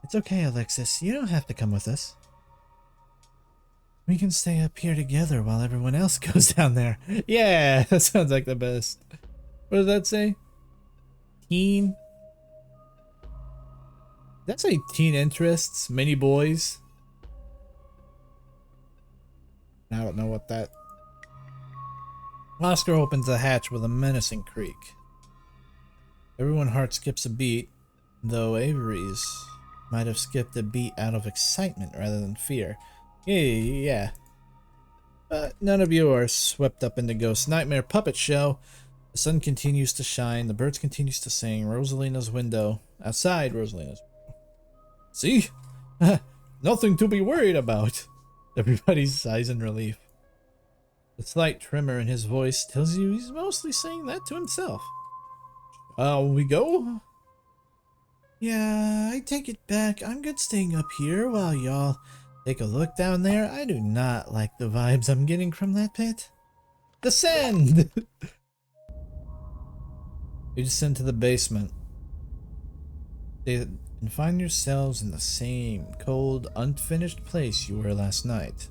It's okay, Alexis. You don't have to come with us. We can stay up here together while everyone else goes down there. Yeah, that sounds like the best. What does that say? Teen? Did that say teen interests? Many boys? I don't know what that... Oscar opens the hatch with a menacing creak. Everyone's heart skips a beat, though Avery's might have skipped a beat out of excitement rather than fear. Yeah. But none of you are swept up into Ghost Nightmare Puppet Show. The sun continues to shine, the birds continues to sing. Rosalina's window, outside Rosalina's window. See? Nothing to be worried about. Everybody sighs in relief. The slight tremor in his voice tells you he's mostly saying that to himself. We go? Yeah, I take it back. I'm good staying up here while y'all take a look down there. I do not like the vibes I'm getting from that pit. Descend! You descend to the basement. And find yourselves in the same cold, unfinished place you were last night.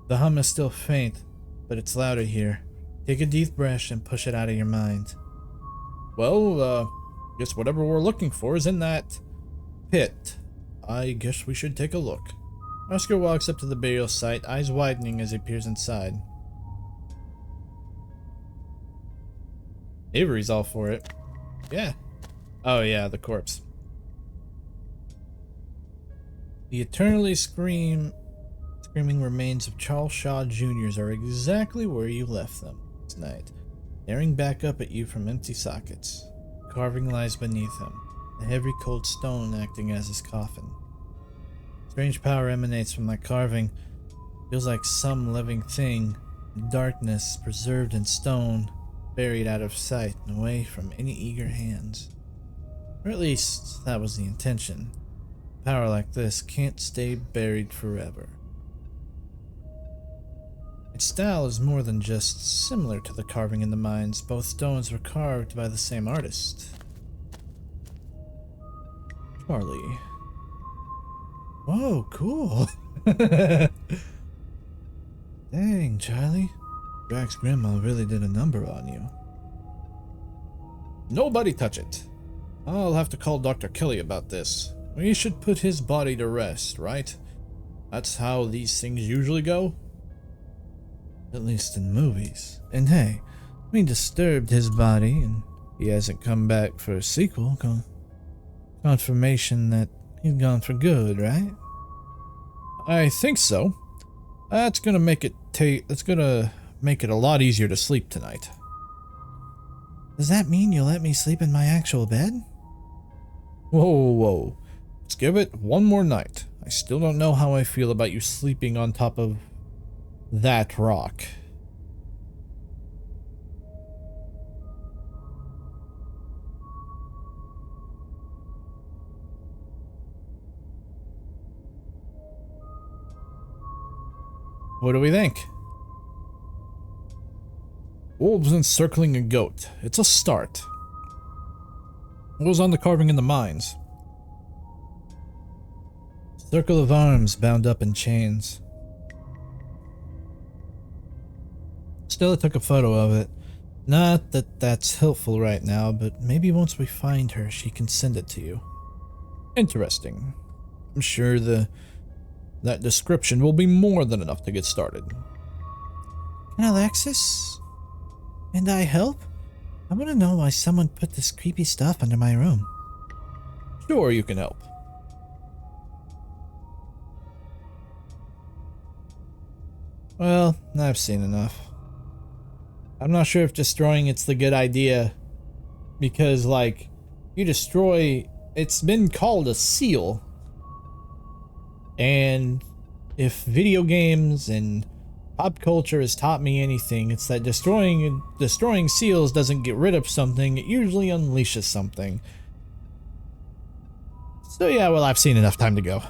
The hum is still faint, but it's louder here. Take a deep breath and push it out of your mind. Well, guess whatever we're looking for is in that pit. I guess we should take a look. Oscar walks up to the burial site, eyes widening as he peers inside. Avery's all for it. Yeah. Oh yeah, the corpse. The eternally screaming remains of Charles Shaw Jr.'s are exactly where you left them last night, staring back up at you from empty sockets. Carving lies beneath him, a heavy cold stone acting as his coffin. Strange power emanates from that carving. Feels like some living thing, darkness preserved in stone, buried out of sight and away from any eager hands. Or at least, that was the intention. Power like this can't stay buried forever. Its style is more than just similar to the carving in the mines. Both stones were carved by the same artist. Charlie. Whoa, cool. Dang, Charlie. Drax's grandma really did a number on you. Nobody touch it. I'll have to call Dr. Kelly about this. We should put his body to rest, right? That's how these things usually go? At least in movies. And hey, we disturbed his body and he hasn't come back for a sequel. Confirmation that he's gone for good, right? I think so. That's gonna make it a lot easier to sleep tonight. Does that mean you'll let me sleep in my actual bed? Whoa, whoa, whoa. Let's give it one more night. I still don't know how I feel about you sleeping on top of that rock. What do we think? Wolves encircling a goat. It's a start. What was on the carving in the mines? Circle of arms bound up in chains. Stella took a photo of it. Not that that's helpful right now, but maybe once we find her, she can send it to you. Interesting. I'm sure that description will be more than enough to get started. Can Alexis and I help? I want to know why someone put this creepy stuff under my room. Sure, you can help. Well, I've seen enough. I'm not sure if destroying it's the good idea. Because, like, you destroy... It's been called a seal. And if video games and pop culture has taught me anything, it's that destroying seals doesn't get rid of something, it usually unleashes something. So yeah, well, I've seen enough time to go.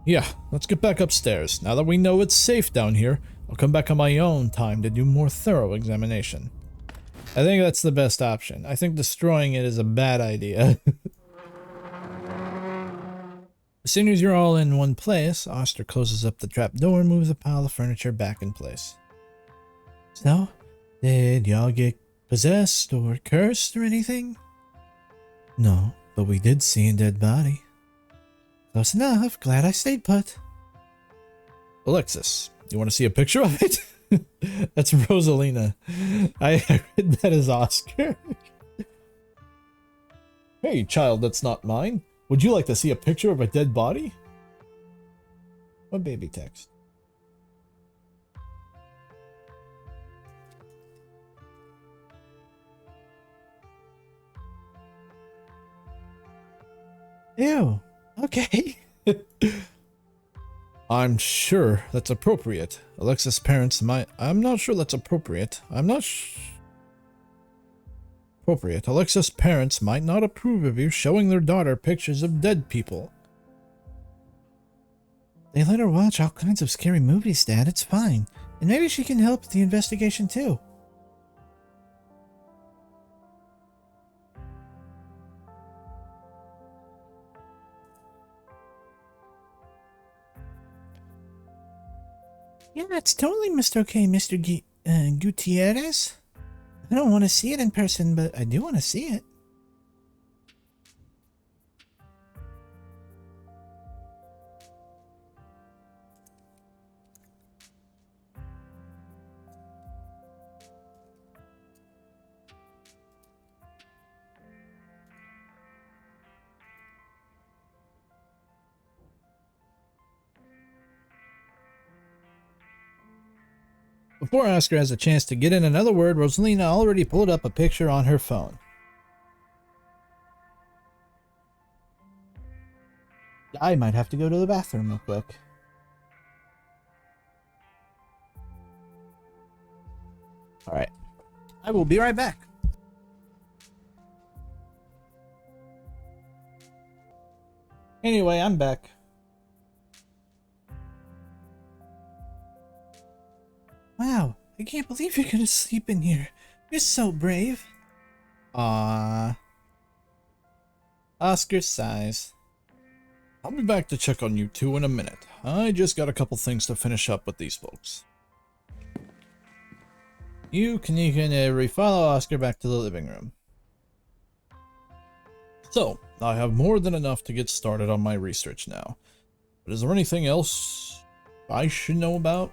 Yeah, let's get back upstairs. Now that we know it's safe down here, I'll come back on my own time to do more thorough examination. I think that's the best option. I think destroying it is a bad idea. As soon as you're all in one place, Oster closes up the trapdoor and moves a pile of furniture back in place. So, did y'all get possessed or cursed or anything? No, but we did see a dead body. Close enough. Glad I stayed put. Alexis, you want to see a picture of it? That's Rosalina. I read that as Oscar. Hey, child, that's not mine. Would you like to see a picture of a dead body? What baby text? Ew. Okay. I'm sure that's appropriate. Alexis' parents might... I'm not sure that's appropriate. Appropriate. Alexis' parents might not approve of you showing their daughter pictures of dead people. They let her watch all kinds of scary movies, Dad. It's fine. And maybe she can help with the investigation, too. Yeah, it's totally Mr. Okay, Mr. Gutierrez. I don't want to see it in person, but I do want to see it. Before Oscar has a chance to get in another word, Rosalina already pulled up a picture on her phone. I might have to go to the bathroom real quick. Alright. I will be right back. Anyway, I'm back. Wow, I can't believe you're gonna sleep in here. You're so brave. Aww. Oscar sighs. I'll be back to check on you two in a minute. I just got a couple things to finish up with these folks. You can follow Oscar back to the living room. So, I have more than enough to get started on my research now. But is there anything else I should know about?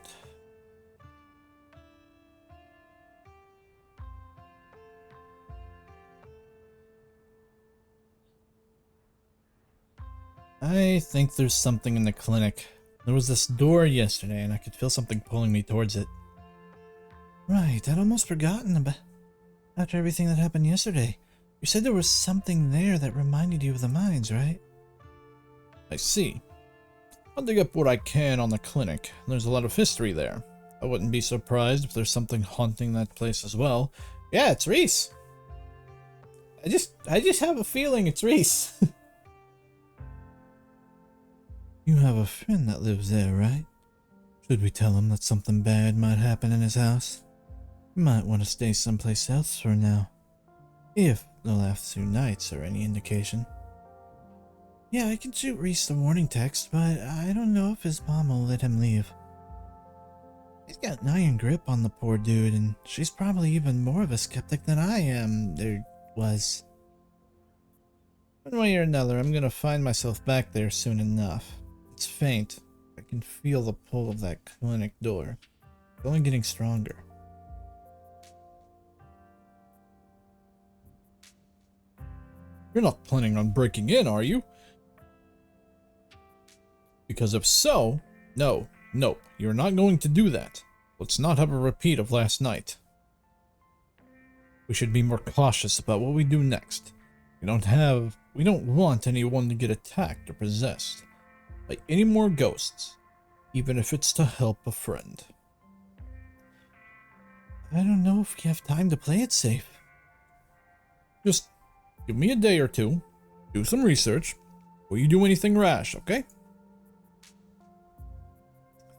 I think there's something in the clinic. There was this door yesterday and I could feel something pulling me towards it. Right, I'd almost forgotten about after everything that happened yesterday. You said there was something there that reminded you of the mines, right? I see. I'll dig up what I can on the clinic. There's a lot of history there. I wouldn't be surprised if there's something haunting that place as well. Yeah, it's Reese. I just have a feeling it's Reese. You have a friend that lives there, right? Should we tell him that something bad might happen in his house? You might want to stay someplace else for now. If the last 2 nights are any indication. Yeah, I can shoot Reese a warning text, but I don't know if his mom will let him leave. He's got an iron grip on the poor dude, and she's probably even more of a skeptic than I am, or was. One way or another, I'm gonna find myself back there soon enough. It's faint. I can feel the pull of that clinic door. It's only getting stronger. You're not planning on breaking in, are you? Because if so, no, you're not going to do that. Let's not have a repeat of last night. We should be more cautious about what we do next. We don't want anyone to get attacked or possessed by any more ghosts, even if it's to help a friend. I don't know if we have time to play it safe. Just give me a day or two, do some research, before you do anything rash, okay?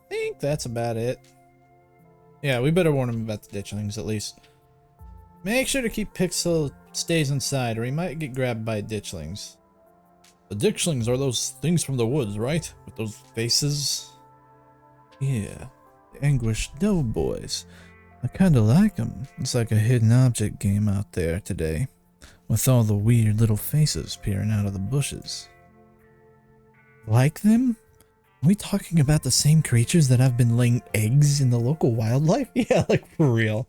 I think that's about it. Yeah, we better warn him about the ditchlings at least. Make sure to keep Pixel stays inside or he might get grabbed by ditchlings. The ditchlings are those things from the woods, right? With those faces? Yeah, the anguished doughboys. I kinda like them. It's like a hidden object game out there today, with all the weird little faces peering out of the bushes. Like them? Are we talking about the same creatures that have been laying eggs in the local wildlife? Yeah, like for real.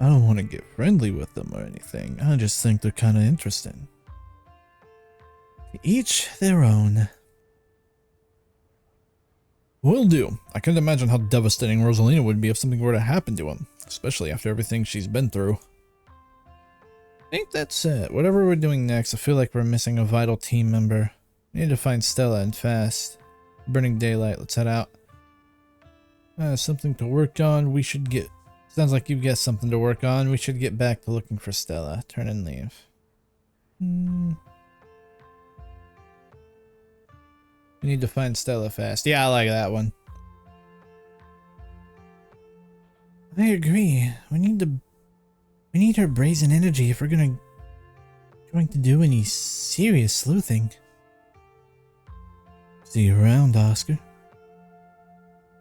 I don't want to get friendly with them or anything. I just think they're kind of interesting. Each their own. Will do. I can't imagine how devastating Rosalina would be if something were to happen to him, especially after everything she's been through. I think that's it. Whatever we're doing next, I feel like we're missing a vital team member. We need to find Stella and fast. Burning daylight. Let's head out. Something to work on. We should get... Sounds like you've got something to work on. We should get back to looking for Stella. Turn and leave. We need to find Stella fast. Yeah, I like that one. I agree. We need her brazen energy if we're going to do any serious sleuthing. See you around, Oscar.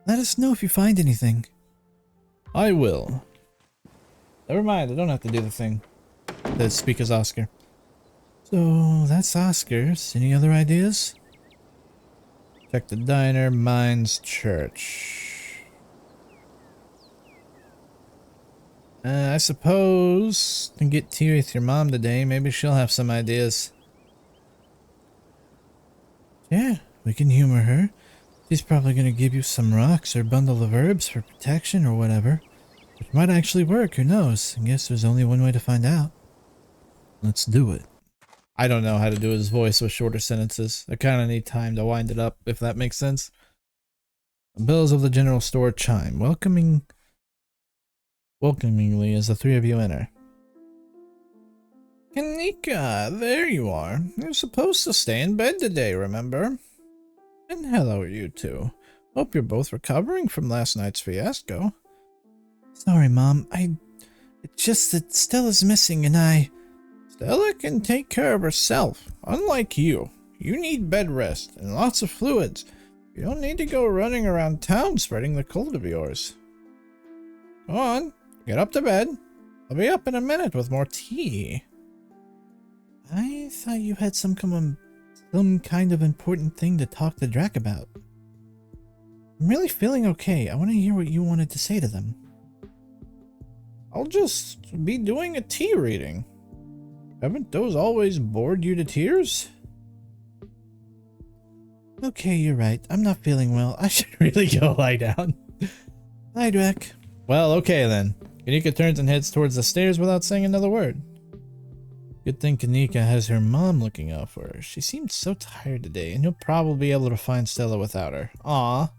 Let us know if you find anything. I will. Never mind, I don't have to do the thing. Let's speak as Oscar. So, that's Oscar's. Any other ideas? Check the diner, mines, church. I suppose can get tea with your mom today. Maybe she'll have some ideas. Yeah, we can humor her. She's probably gonna give you some rocks or bundle of herbs for protection or whatever. Which might actually work, who knows? I guess there's only one way to find out. Let's do it. I don't know how to do his voice with shorter sentences. I kind of need time to wind it up, if that makes sense. The bells of the general store chime, welcomingly as the three of you enter. Kanika, there you are. You're supposed to stay in bed today, remember? And hello, you two. Hope you're both recovering from last night's fiasco. Sorry, Mom. It's just that Stella's missing and Stella can take care of herself, unlike you. You need bed rest and lots of fluids. You don't need to go running around town spreading the cold of yours. Go on, get up to bed. I'll be up in a minute with more tea. I thought you had some some kind of important thing to talk to Drac about. I'm really feeling okay. I want to hear what you wanted to say to them. I'll just be doing a tea reading. Haven't those always bored you to tears? Okay, you're right. I'm not feeling well. I should really go lie down. Bye, Drac. Well, okay then. Kanika turns and heads towards the stairs without saying another word. Good thing Kanika has her mom looking out for her. She seemed so tired today, and you'll probably be able to find Stella without her. Aw.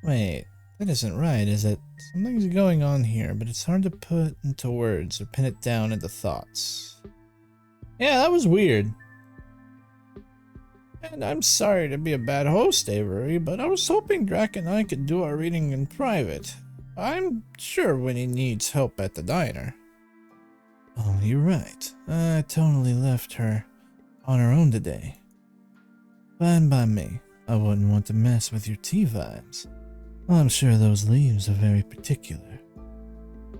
Wait, that isn't right, is it? Something's going on here, but it's hard to put into words or pin it down into thoughts. Yeah, that was weird. And I'm sorry to be a bad host, Avery, but I was hoping Drac and I could do our reading in private. I'm sure Winnie needs help at the diner. Oh, you're right. I totally left her on her own today. Fine by me. I wouldn't want to mess with your tea vibes. I'm sure those leaves are very particular.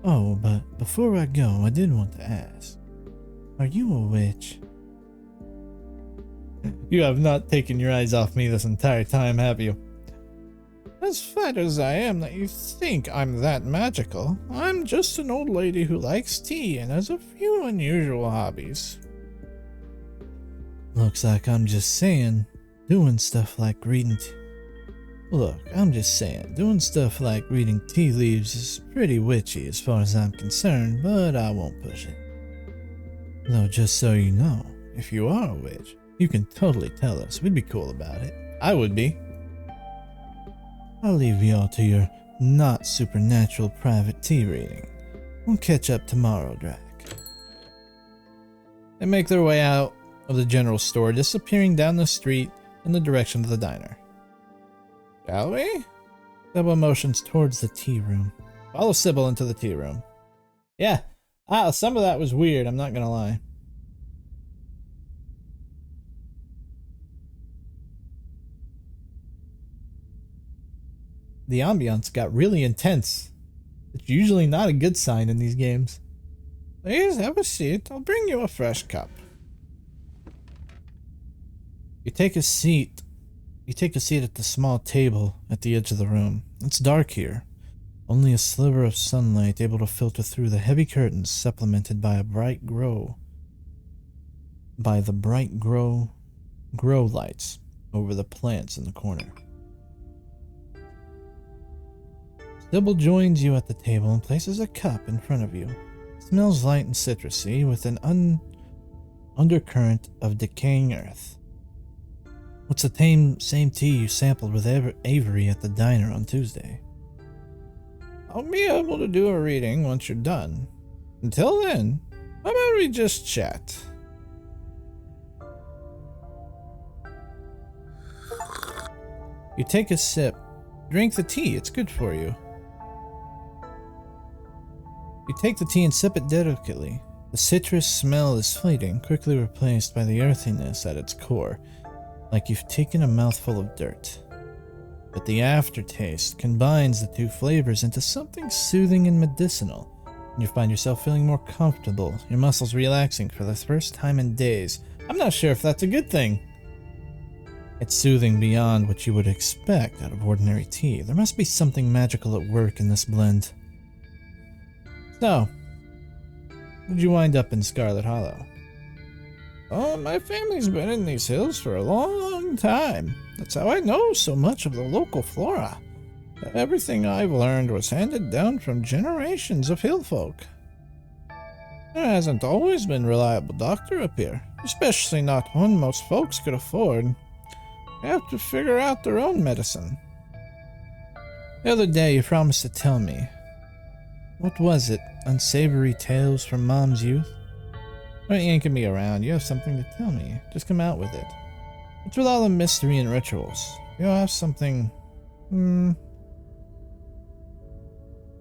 Oh, but before I go, I did want to ask. Are you a witch? You have not taken your eyes off me this entire time, have you? As fat as I am that you think I'm that magical, I'm just an old lady who likes tea and has a few unusual hobbies. Looks like I'm just saying, doing stuff like reading tea leaves is pretty witchy as far as I'm concerned, but I won't push it. Though just so you know, if you are a witch, you can totally tell us. We'd be cool about it. I would be. I'll leave y'all to your not supernatural private tea reading. We'll catch up tomorrow, Drac. They make their way out of the general store, disappearing down the street in the direction of the diner. Shall we? Sybil motions towards the tea room. Follow Sybil into the tea room. Yeah, some of that was weird, I'm not gonna lie. The ambiance got really intense. It's usually not a good sign in these games. Please have a seat. I'll bring you a fresh cup. You take a seat at the small table at the edge of the room. It's dark here. Only a sliver of sunlight able to filter through the heavy curtains, supplemented by the bright grow lights over the plants in the corner. Sybil joins you at the table and places a cup in front of you. It smells light and citrusy with an undercurrent of decaying earth. What's the same tea you sampled with Avery at the diner on Tuesday? I'll be able to do a reading once you're done. Until then, how about we just chat? You take a sip. Drink the tea, it's good for you. You take the tea and sip it delicately. The citrus smell is fleeting, quickly replaced by the earthiness at its core, like you've taken a mouthful of dirt. But the aftertaste combines the two flavors into something soothing and medicinal, and you find yourself feeling more comfortable, your muscles relaxing for the first time in days. I'm not sure if that's a good thing. It's soothing beyond what you would expect out of ordinary tea. There must be something magical at work in this blend. So, how'd you wind up in Scarlet Hollow? Oh, my family's been in these hills for a long time. That's how I know so much of the local flora. Everything I've learned was handed down from generations of hill folk. There hasn't always been a reliable doctor up here, especially not one most folks could afford. They have to figure out their own medicine. The other day you promised to tell me. What was it? Unsavory tales from Mom's youth? Don't yanking me around. You have something to tell me. Just come out with it. What's with all the mystery and rituals? You have something...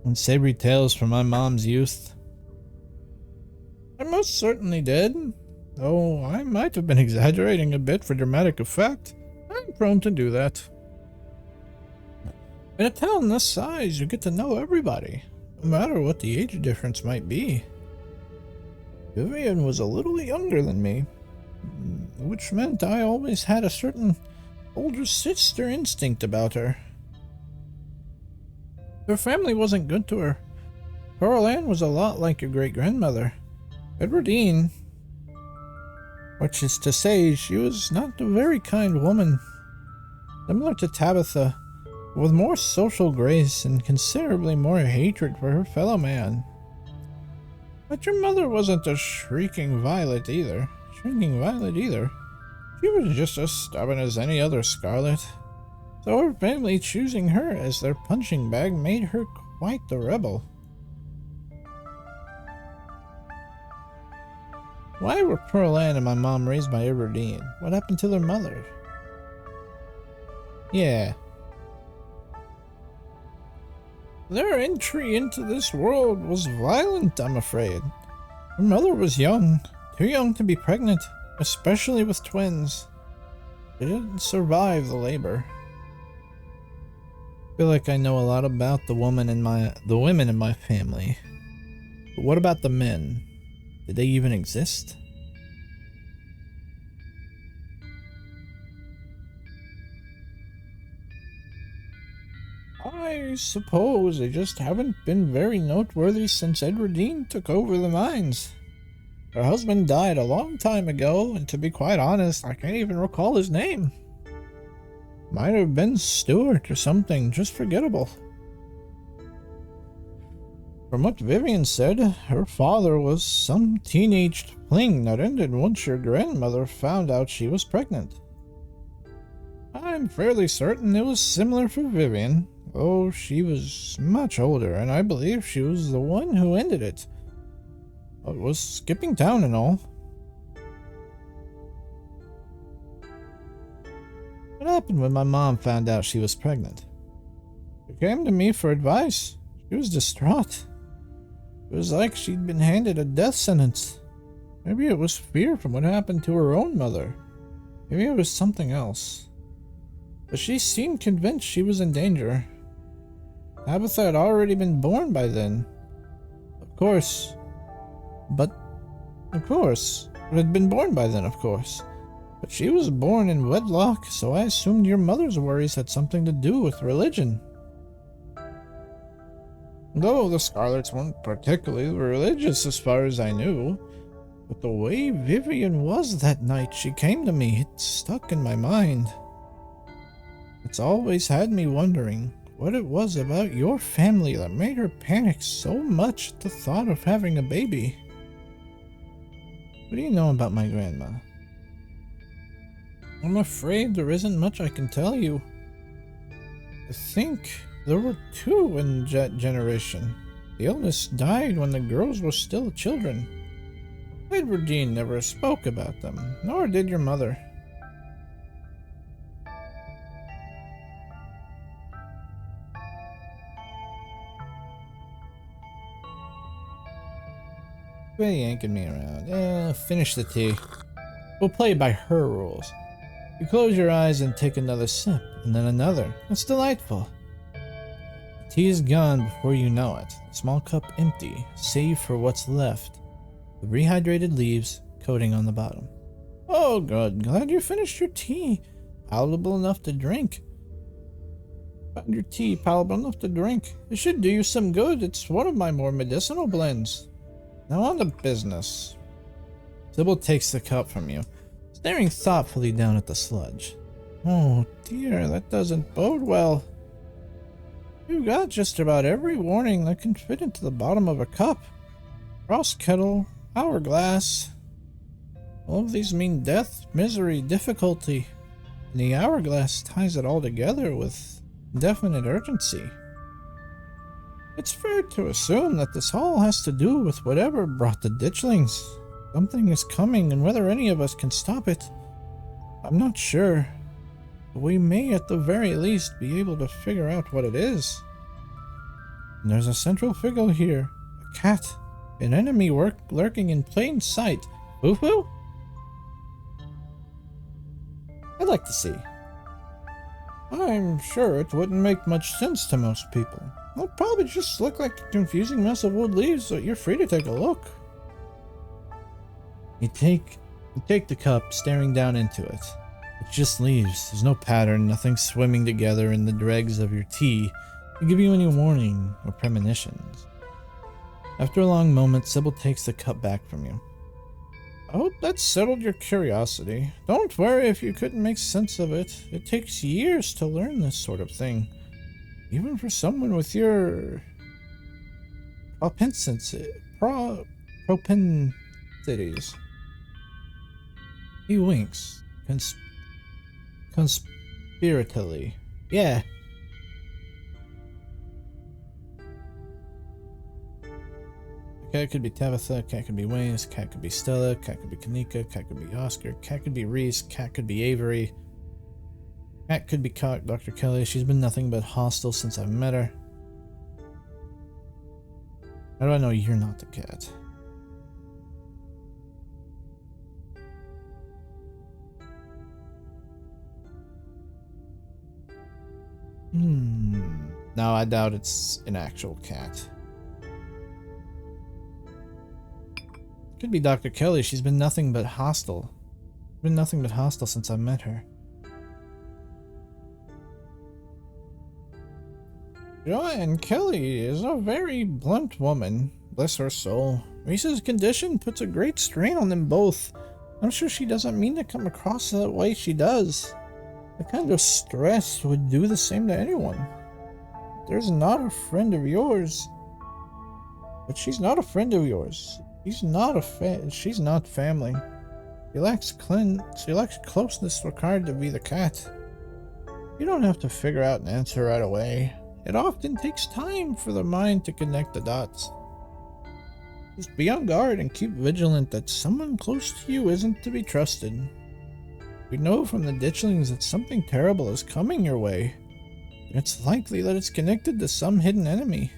Unsavory tales from my mom's youth? I most certainly did. Though I might have been exaggerating a bit for dramatic effect. I'm prone to do that. In a town this size, you get to know everybody, no matter what the age difference might be. Vivian was a little younger than me. which meant I always had a certain older sister instinct about her. Her family wasn't good to her. Pearl Ann was a lot like your great-grandmother, Edwardine, which is to say she was not a very kind woman. Similar to Tabitha, with more social grace and considerably more hatred for her fellow man. But your mother wasn't a shrinking violet either. She was just as stubborn as any other Scarlet. So her family choosing her as their punching bag made her quite the rebel. Why were Pearl Ann and my mom raised by Everdeen? What happened to their mother? Yeah. Their entry into this world was violent, I'm afraid. Her mother was young, too young to be pregnant, especially with twins. She didn't survive the labor. I feel like I know a lot about the women in my family. But what about the men? Did they even exist? I suppose they just haven't been very noteworthy since Edwardine took over the mines. Her husband died a long time ago, and to be quite honest, I can't even recall his name. Might have been Stuart or something, just forgettable. From what Vivian said, her father was some teenage fling that ended once your grandmother found out she was pregnant. I'm fairly certain it was similar for Vivian. Oh, she was much older, and I believe she was the one who ended it. It was skipping town and all. What happened when my mom found out she was pregnant? She came to me for advice. She was distraught. It was like she'd been handed a death sentence. Maybe it was fear from what happened to her own mother. Maybe it was something else. But she seemed convinced she was in danger. Tabitha had already been born by then. Of course. Had been born by then, of course. But she was born in wedlock, so I assumed your mother's worries had something to do with religion. Though the Scarlets weren't particularly religious as far as I knew. But the way Vivian was that night she came to me, it stuck in my mind. It's always had me wondering what it was about your family that made her panic so much at the thought of having a baby. What do you know about my grandma? I'm afraid there isn't much I can tell you. I think there were two in that generation. The eldest died when the girls were still children. Edwardine never spoke about them, nor did your mother. Quit yanking me around. Finish the tea. We'll play by her rules. You close your eyes and take another sip, and then another. It's delightful. The tea is gone before you know it. The small cup empty, save for what's left. The rehydrated leaves coating on the bottom. Oh, good. Glad you finished your tea. Palatable enough to drink. Found your tea palatable enough to drink. It should do you some good. It's one of my more medicinal blends. Now on to business. Sybil takes the cup from you, staring thoughtfully down at the sludge. Oh dear, that doesn't bode well. You got just about every warning that can fit into the bottom of a cup. Frost kettle, hourglass. All of these mean death, misery, difficulty. And the hourglass ties it all together with definite urgency. It's fair to assume that this all has to do with whatever brought the ditchlings. Something is coming, and whether any of us can stop it, I'm not sure. But we may at the very least be able to figure out what it is. And there's a central figure here. A cat. An enemy lurking in plain sight. Foo-foo? I'd like to see. I'm sure it wouldn't make much sense to most people. It'll probably just look like a confusing mess of wood leaves, so you're free to take a look. You take You take the cup, staring down into it. It just leaves. There's no pattern, nothing swimming together in the dregs of your tea to give you any warning or premonitions. After a long moment, Sybil takes the cup back from you. I hope that settled your curiosity. Don't worry if you couldn't make sense of it. It takes years to learn this sort of thing. Even for someone with your propensities. He winks. Conspiratively. Yeah. Cat could be Tabitha, cat could be Wayne, cat could be Stella, cat could be Kanika, cat could be Oscar, cat could be Reese, cat could be Avery. Cat could be Dr. Kelly. She's been nothing but hostile since I've met her. How do I know you're not the cat? No, I doubt it's an actual cat. Could be Dr. Kelly. She's been nothing but hostile. Been nothing but hostile since I met her. Joanne Kelly is a very blunt woman. Bless her soul. Reese's condition puts a great strain on them both. I'm sure she doesn't mean to come across that way she does. The kind of stress would do the same to anyone. There's not a friend of yours. But she's not a friend of yours. She's not family. She lacks closeness required to be the cat. You don't have to figure out an answer right away. It often takes time for the mind to connect the dots. Just be on guard and keep vigilant that someone close to you isn't to be trusted. We know from the ditchlings that something terrible is coming your way. It's likely that it's connected to some hidden enemy.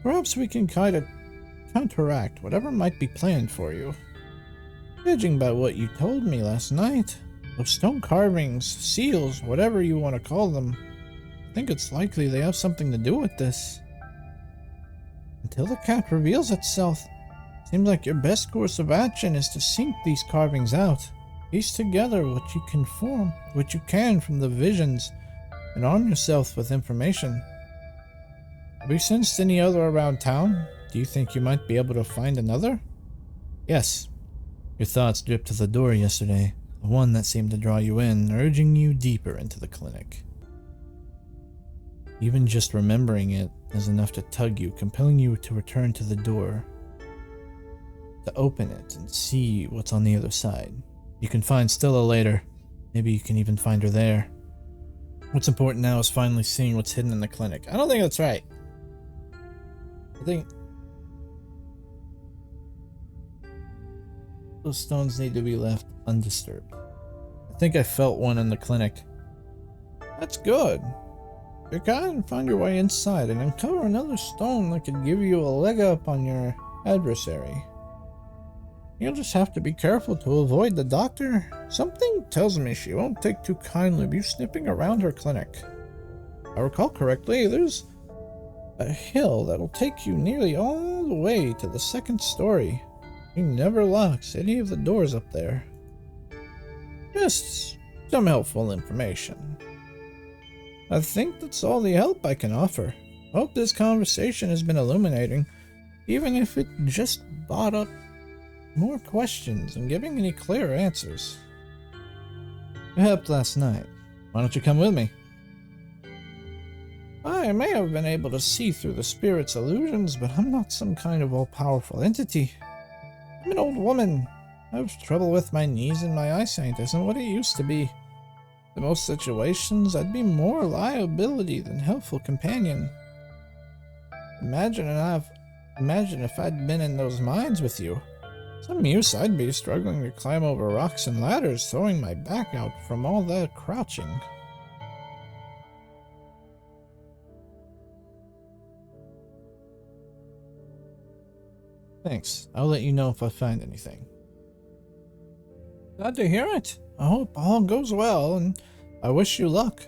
Perhaps we can counteract whatever might be planned for you. Judging by what you told me last night, those stone carvings, seals, whatever you want to call them, I think it's likely they have something to do with this. Until the cat reveals itself, it seems like your best course of action is to seek these carvings out, piece together what you can from the visions, and arm yourself with information. Have you sensed any other around town? Do you think you might be able to find another? Yes. Your thoughts dripped to the door yesterday, the one that seemed to draw you in, urging you deeper into the clinic. Even just remembering it is enough to tug you, compelling you to return to the door, to open it and see what's on the other side. You can find Stella later. Maybe you can even find her there. What's important now is finally seeing what's hidden in the clinic. I don't think that's right. I think those stones need to be left undisturbed. I think I felt one in the clinic. That's good. You can find your way inside and uncover another stone that could give you a leg up on your adversary. You'll just have to be careful to avoid the doctor. Something tells me she won't take too kindly to you sniffing around her clinic. If I recall correctly, there's a hill that'll take you nearly all the way to the second story. He never locks any of the doors up there. Just some helpful information. I think that's all the help I can offer. Hope this conversation has been illuminating, even if it just brought up more questions and giving any clear answers. You helped last night. Why don't you come with me? I may have been able to see through the spirit's illusions, but I'm not some kind of all-powerful entity. I'm an old woman. I have trouble with my knees and my eyesight isn't what it used to be. In most situations, I'd be more liability than helpful companion. Imagine if I'd been in those mines with you. Some use I'd be struggling to climb over rocks and ladders, throwing my back out from all that crouching. Thanks. I'll let you know if I find anything. Glad to hear it. I hope all goes well, and I wish you luck.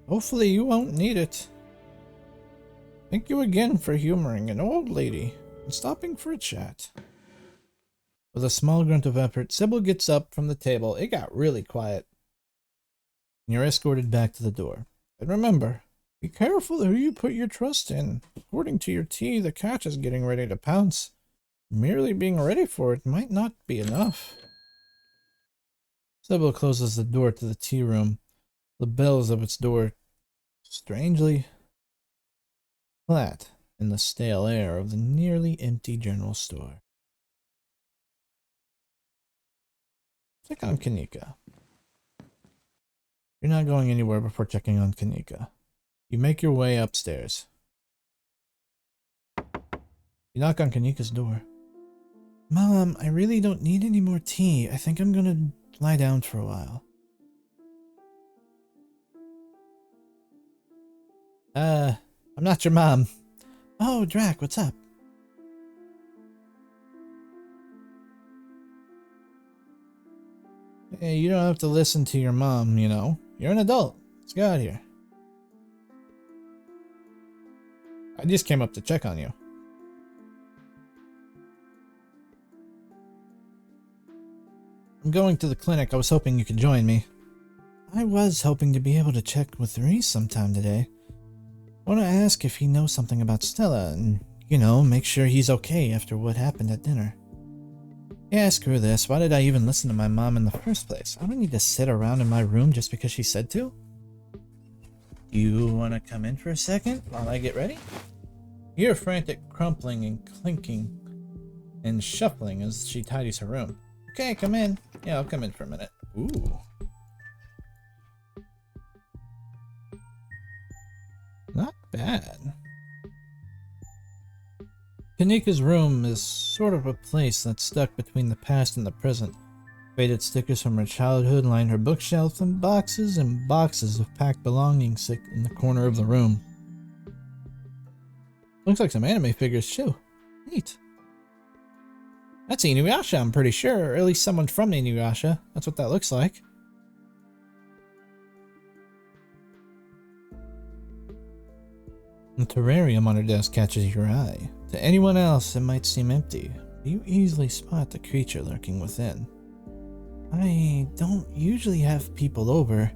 Hopefully you won't need it. Thank you again for humoring an old lady and stopping for a chat. With a small grunt of effort, Sybil gets up from the table. It got really quiet. And you're escorted back to the door. And remember, be careful who you put your trust in. According to your tea, the cat is getting ready to pounce. Merely being ready for it might not be enough. Sybil closes the door to the tea room. The bells of its door strangely flat in the stale air of the nearly empty general store. Check on Kanika. You're not going anywhere before checking on Kanika. You make your way upstairs. You knock on Kanika's door. Mom, I really don't need any more tea. I think I'm gonna lie down for a while. I'm not your mom. Oh, Drac, what's up? Hey, you don't have to listen to your mom, you know. You're an adult. Let's get out of here. I just came up to check on you. I'm going to the clinic. I was hoping you could join me. I was hoping to be able to check with Reese sometime today. I want to ask if he knows something about Stella and, you know, make sure he's okay after what happened at dinner. Yeah, screw this. Why did I even listen to my mom in the first place? I don't need to sit around in my room just because she said to. You want to come in for a second while I get ready? You hear frantic crumpling and clinking and shuffling as she tidies her room. Okay, come in. Yeah, I'll come in for a minute. Ooh. Not bad. Kanika's room is sort of a place that's stuck between the past and the present. Faded stickers from her childhood line her bookshelf, and boxes of packed belongings sit in the corner of the room. Looks like some anime figures too. Neat. That's Inuyasha, I'm pretty sure, or at least someone from Inuyasha. That's what that looks like. The terrarium on her desk catches your eye. To anyone else, it might seem empty, but you easily spot the creature lurking within. I don't usually have people over.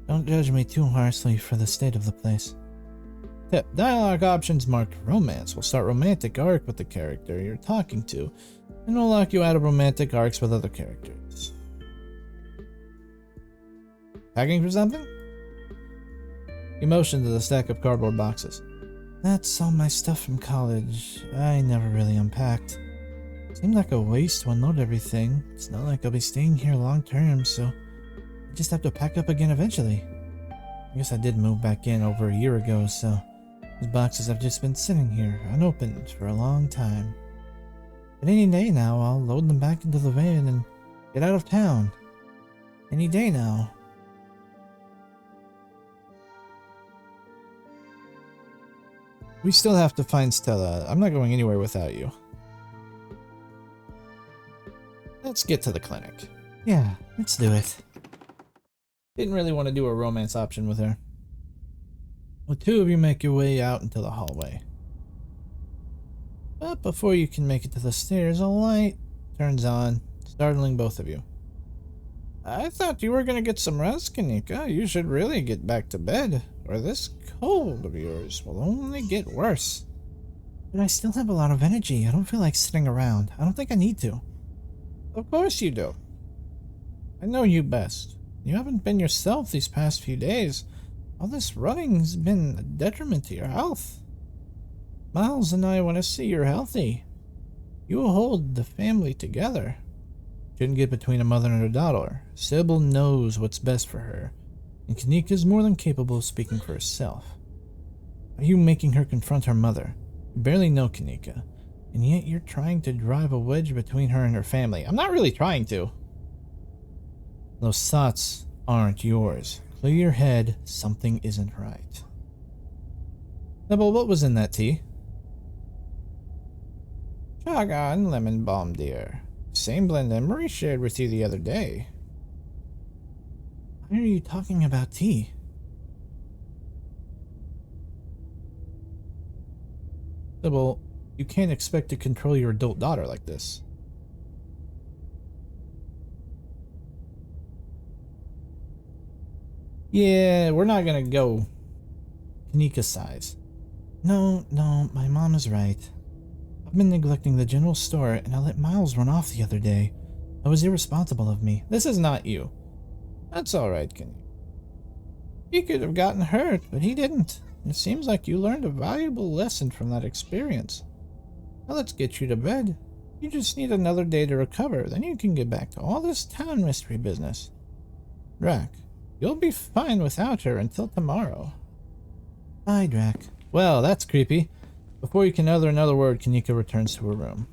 Don't judge me too harshly for the state of the place. Tip: dialogue options marked romance will start romantic arc with the character you're talking to, and will lock you out of romantic arcs with other characters. Packing for something? You motion to the stack of cardboard boxes. That's all my stuff from college. I never really unpacked. Seemed like a waste to unload everything. It's not like I'll be staying here long term, so I just have to pack up again eventually. I guess I did move back in over a year ago, so these boxes have just been sitting here, unopened, for a long time. But any day now, I'll load them back into the van and get out of town. Any day now. We still have to find Stella. I'm not going anywhere without you. Let's get to the clinic. Yeah, let's do it. Didn't really want to do a romance option with her. The two of you make your way out into the hallway. But before you can make it to the stairs, a light turns on, startling both of you. I thought you were going to get some rest, Kanika. You should really get back to bed, or this cold of yours will only get worse. But I still have a lot of energy. I don't feel like sitting around. I don't think I need to. Of course you do. I know you best. You haven't been yourself these past few days. All this running's been a detriment to your health. Miles and I want to see you're healthy. You will hold the family together. Shouldn't get between a mother and her daughter. Sybil knows what's best for her, and Kanika is more than capable of speaking for herself. Are you making her confront her mother? You barely know Kanika, and yet you're trying to drive a wedge between her and her family. I'm not really trying to. Those thoughts aren't yours. Clear your head, something isn't right. Sybil, what was in that tea? Chaga and lemon balm, dear. Same blend Emery shared with you the other day. Why are you talking about tea? Sybil, you can't expect to control your adult daughter like this. Yeah, we're not gonna go. Kanika sighs. No, my mom is right. I've been neglecting the general store and I let Miles run off the other day. That was irresponsible of me. This is not you. That's alright, Kanika. He could have gotten hurt, but he didn't. It seems like you learned a valuable lesson from that experience. Now let's get you to bed. You just need another day to recover, then you can get back to all this town mystery business. Drac, you'll be fine without her until tomorrow. Bye, Drac. Well, that's creepy. Before you can utter another word, Kanika returns to her room.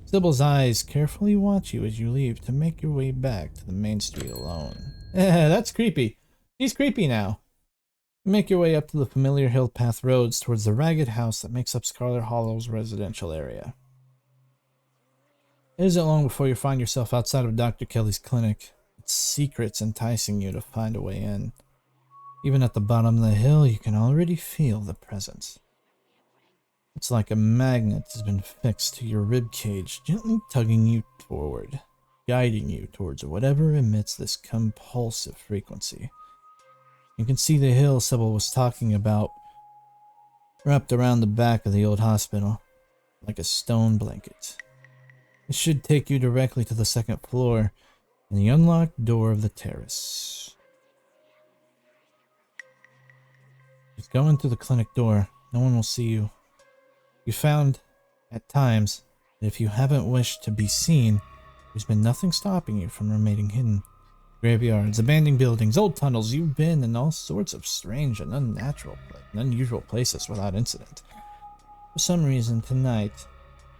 Sybil's eyes carefully watch you as you leave to make your way back to the main street alone. That's creepy. She's creepy now. You make your way up to the familiar hill path roads towards the ragged house that makes up Scarlet Hollow's residential area. It isn't long before you find yourself outside of Dr. Kelly's clinic, its secrets enticing you to find a way in. Even at the bottom of the hill, you can already feel the presence. It's like a magnet has been fixed to your ribcage, gently tugging you forward, guiding you towards whatever emits this compulsive frequency. You can see the hill Sybil was talking about, wrapped around the back of the old hospital, like a stone blanket. It should take you directly to the second floor and the unlocked door of the terrace. Just go in through the clinic door. No one will see you. You found, at times, that if you haven't wished to be seen, there's been nothing stopping you from remaining hidden. Graveyards, abandoned buildings, old tunnels, you've been in all sorts of strange and unusual places without incident. For some reason, tonight,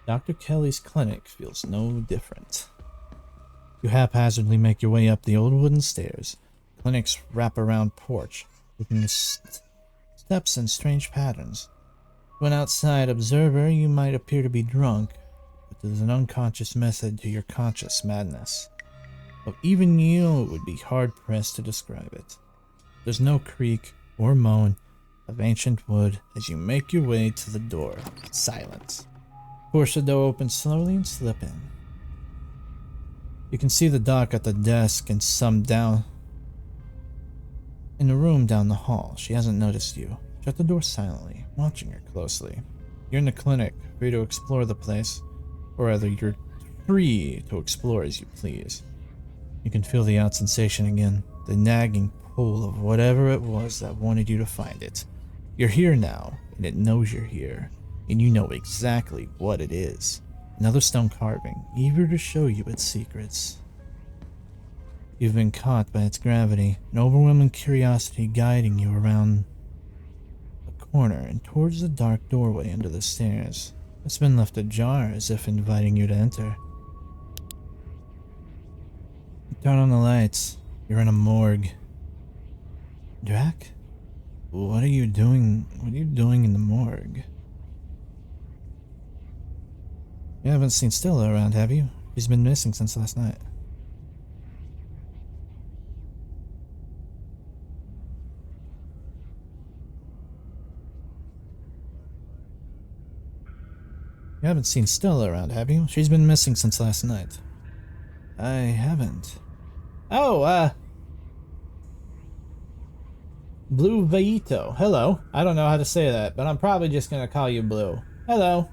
Dr. Kelly's clinic feels no different. You haphazardly make your way up the old wooden stairs, clinic's wrap-around porch, looking at steps in strange patterns. To an outside observer, you might appear to be drunk, but there's an unconscious method to your conscious madness. But even you would be hard-pressed to describe it. There's no creak or moan of ancient wood as you make your way to the door. Silence. Force the door open slowly and slip in. You can see the doc at the desk and some down in the room down the hall. She hasn't noticed you. Shut the door silently, watching her closely. You're in the clinic, free to explore the place, or rather, you're free to explore as you please. You can feel the out sensation again, the nagging pull of whatever it was that wanted you to find it. You're here now, and it knows you're here, and you know exactly what it is. Another stone carving, eager to show you its secrets. You've been caught by its gravity, an overwhelming curiosity guiding you around the corner and towards the dark doorway under the stairs. It's been left ajar as if inviting you to enter. You turn on the lights. You're in a morgue. Drac? What are you doing? What are you doing in the morgue? You haven't seen Stella around, have you? She's been missing since last night. You haven't seen Stella around, have you? She's been missing since last night. I haven't. Oh, Blue Vaito. Hello. I don't know how to say that, but I'm probably just gonna call you Blue. Hello.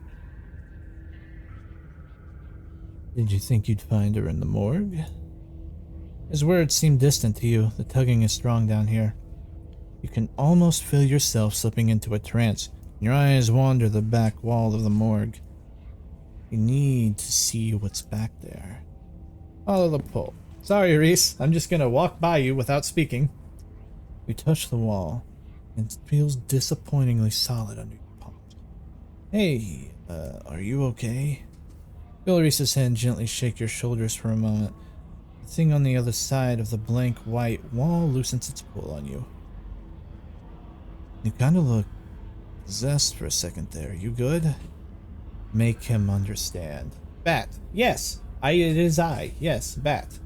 Did you think you'd find her in the morgue? His words seem distant to you. The tugging is strong down here. You can almost feel yourself slipping into a trance. Your eyes wander the back wall of the morgue. You need to see what's back there. Follow the pull. Sorry, Reese. I'm just gonna walk by you without speaking. You touch the wall, and it feels disappointingly solid under your palms. Hey, are you okay? Feel Reese's hand gently shake your shoulders for a moment. The thing on the other side of the blank white wall loosens its pull on you. You kind of look possessed for a second there. You good? Make him understand. Bat. Yes. It is I. Yes, Bat.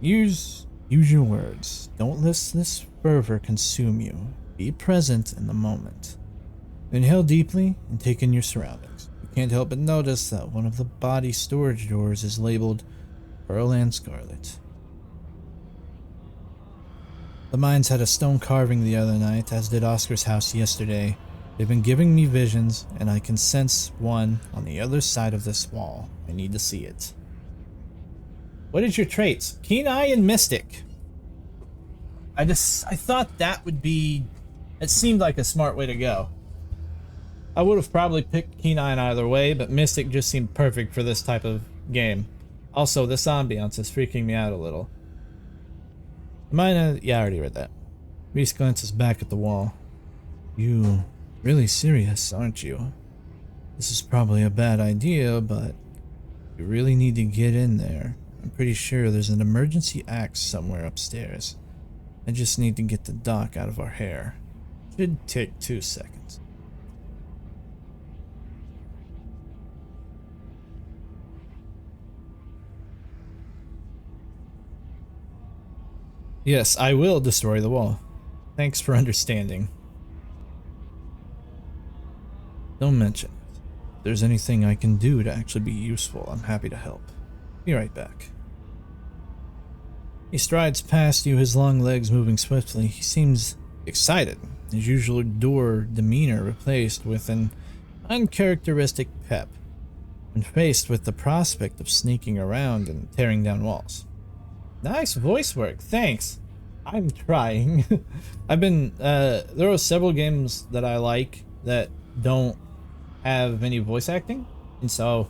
Use your words. Don't let this fervor consume you. Be present in the moment. Inhale deeply and take in your surroundings. You can't help but notice that one of the body storage doors is labeled Pearl and Scarlet. The mines had a stone carving the other night, as did Oscar's house yesterday. They've been giving me visions, and I can sense one on the other side of this wall. I need to see it. What is your traits? Keen Eye and Mystic. I thought that would be... It seemed like a smart way to go. I would have probably picked Keen Eye in either way, but Mystic just seemed perfect for this type of game. Also, this ambiance is freaking me out a little. Yeah, I already read that. Reese glances back at the wall. You really serious, aren't you? This is probably a bad idea, but you really need to get in there. I'm pretty sure there's an emergency axe somewhere upstairs. I just need to get the dock out of our hair. Should take 2 seconds. Yes, I will destroy the wall. Thanks for understanding. Don't mention it. If there's anything I can do to actually be useful, I'm happy to help. Be right back. He strides past you, his long legs moving swiftly. He seems excited, his usual dour demeanor replaced with an uncharacteristic pep when faced with the prospect of sneaking around and tearing down walls. Nice voice work, thanks. I'm trying. There are several games that I like that don't have any voice acting, and so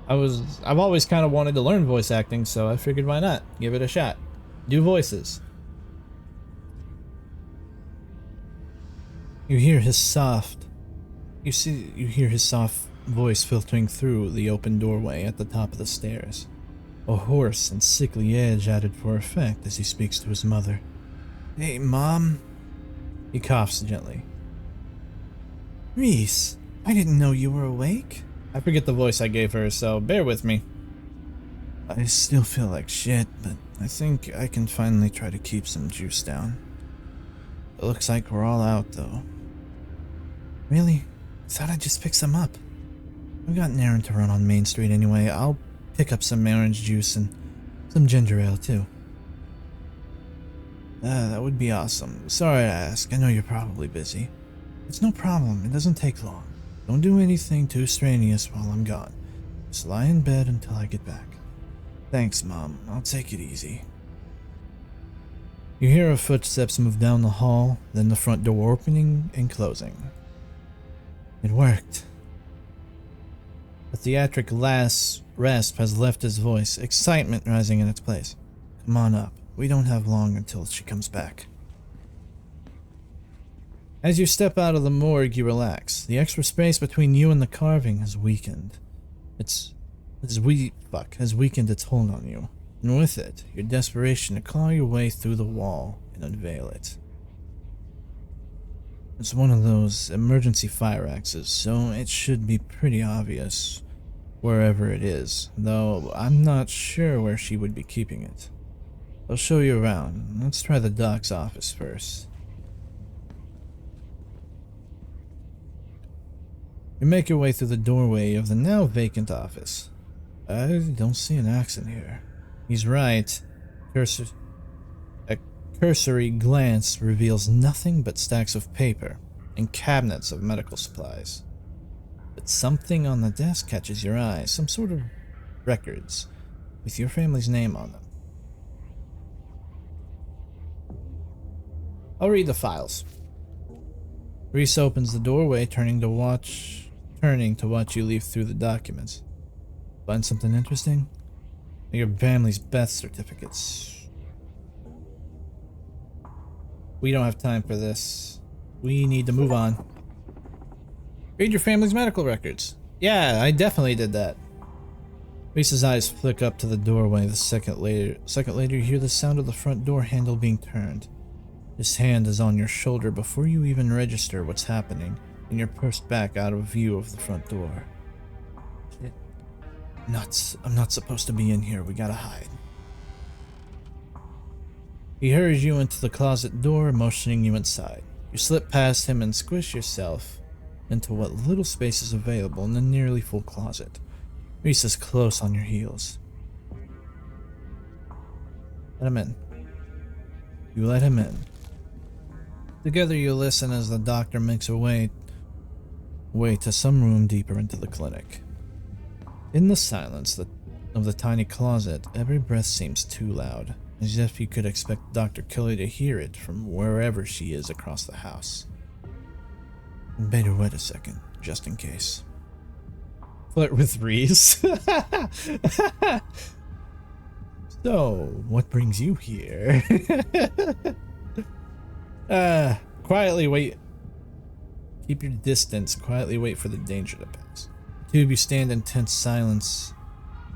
I've always kind of wanted to learn voice acting, so I figured why not give it a shot. Do voices. You hear his soft voice filtering through the open doorway at the top of the stairs. A hoarse and sickly edge added for effect as he speaks to his mother. Hey, Mom. He coughs gently. Reese, I didn't know you were awake. I forget the voice I gave her, so bear with me. I still feel like shit, but I think I can finally try to keep some juice down. It looks like we're all out, though. Really? I thought I'd just pick some up. I've got an errand to run on Main Street anyway. I'll pick up some orange juice and some ginger ale, too. That would be awesome. Sorry to ask. I know you're probably busy. It's no problem. It doesn't take long. Don't do anything too strenuous while I'm gone. Just lie in bed until I get back. Thanks, Mom. I'll take it easy. You hear her footsteps move down the hall, then the front door opening and closing. It worked. A theatric rasp has left his voice, excitement rising in its place. Come on up. We don't have long until she comes back. As you step out of the morgue, you relax. The extra space between you and the carving has weakened. Has weakened its hold on you, and with it, your desperation to claw your way through the wall and unveil it. It's one of those emergency fire axes, so it should be pretty obvious wherever it is, though I'm not sure where she would be keeping it. I'll show you around. Let's try the doc's office first. You make your way through the doorway of the now vacant office. I don't see an axe in here. He's right. A cursory glance reveals nothing but stacks of paper and cabinets of medical supplies. But something on the desk catches your eye, some sort of records with your family's name on them. I'll read the files. Reese opens the doorway, turning to watch you leaf through the documents. Find something interesting? Your family's birth certificates. We don't have time for this. We need to move on. Read your family's medical records. Yeah, I definitely did that. Reese's eyes flick up to the doorway. A second later, you hear the sound of the front door handle being turned. His hand is on your shoulder before you even register what's happening, and you're pushed back out of view of the front door. Shit. Nuts. I'm not supposed to be in here. We gotta hide. He hurries you into the closet door, motioning you inside. You slip past him and squish yourself into what little space is available in the nearly full closet. Reese is close on your heels. Let him in. You let him in. Together you listen as the doctor makes her way to some room deeper into the clinic. In the silence of the tiny closet, every breath seems too loud, as if you could expect Dr. Kelly to hear it from wherever she is across the house. Better wait a second, just in case. Flirt with Reese. So, what brings you here? Quietly wait. Keep your distance. Quietly wait for the danger to pass. The two of you stand in tense silence,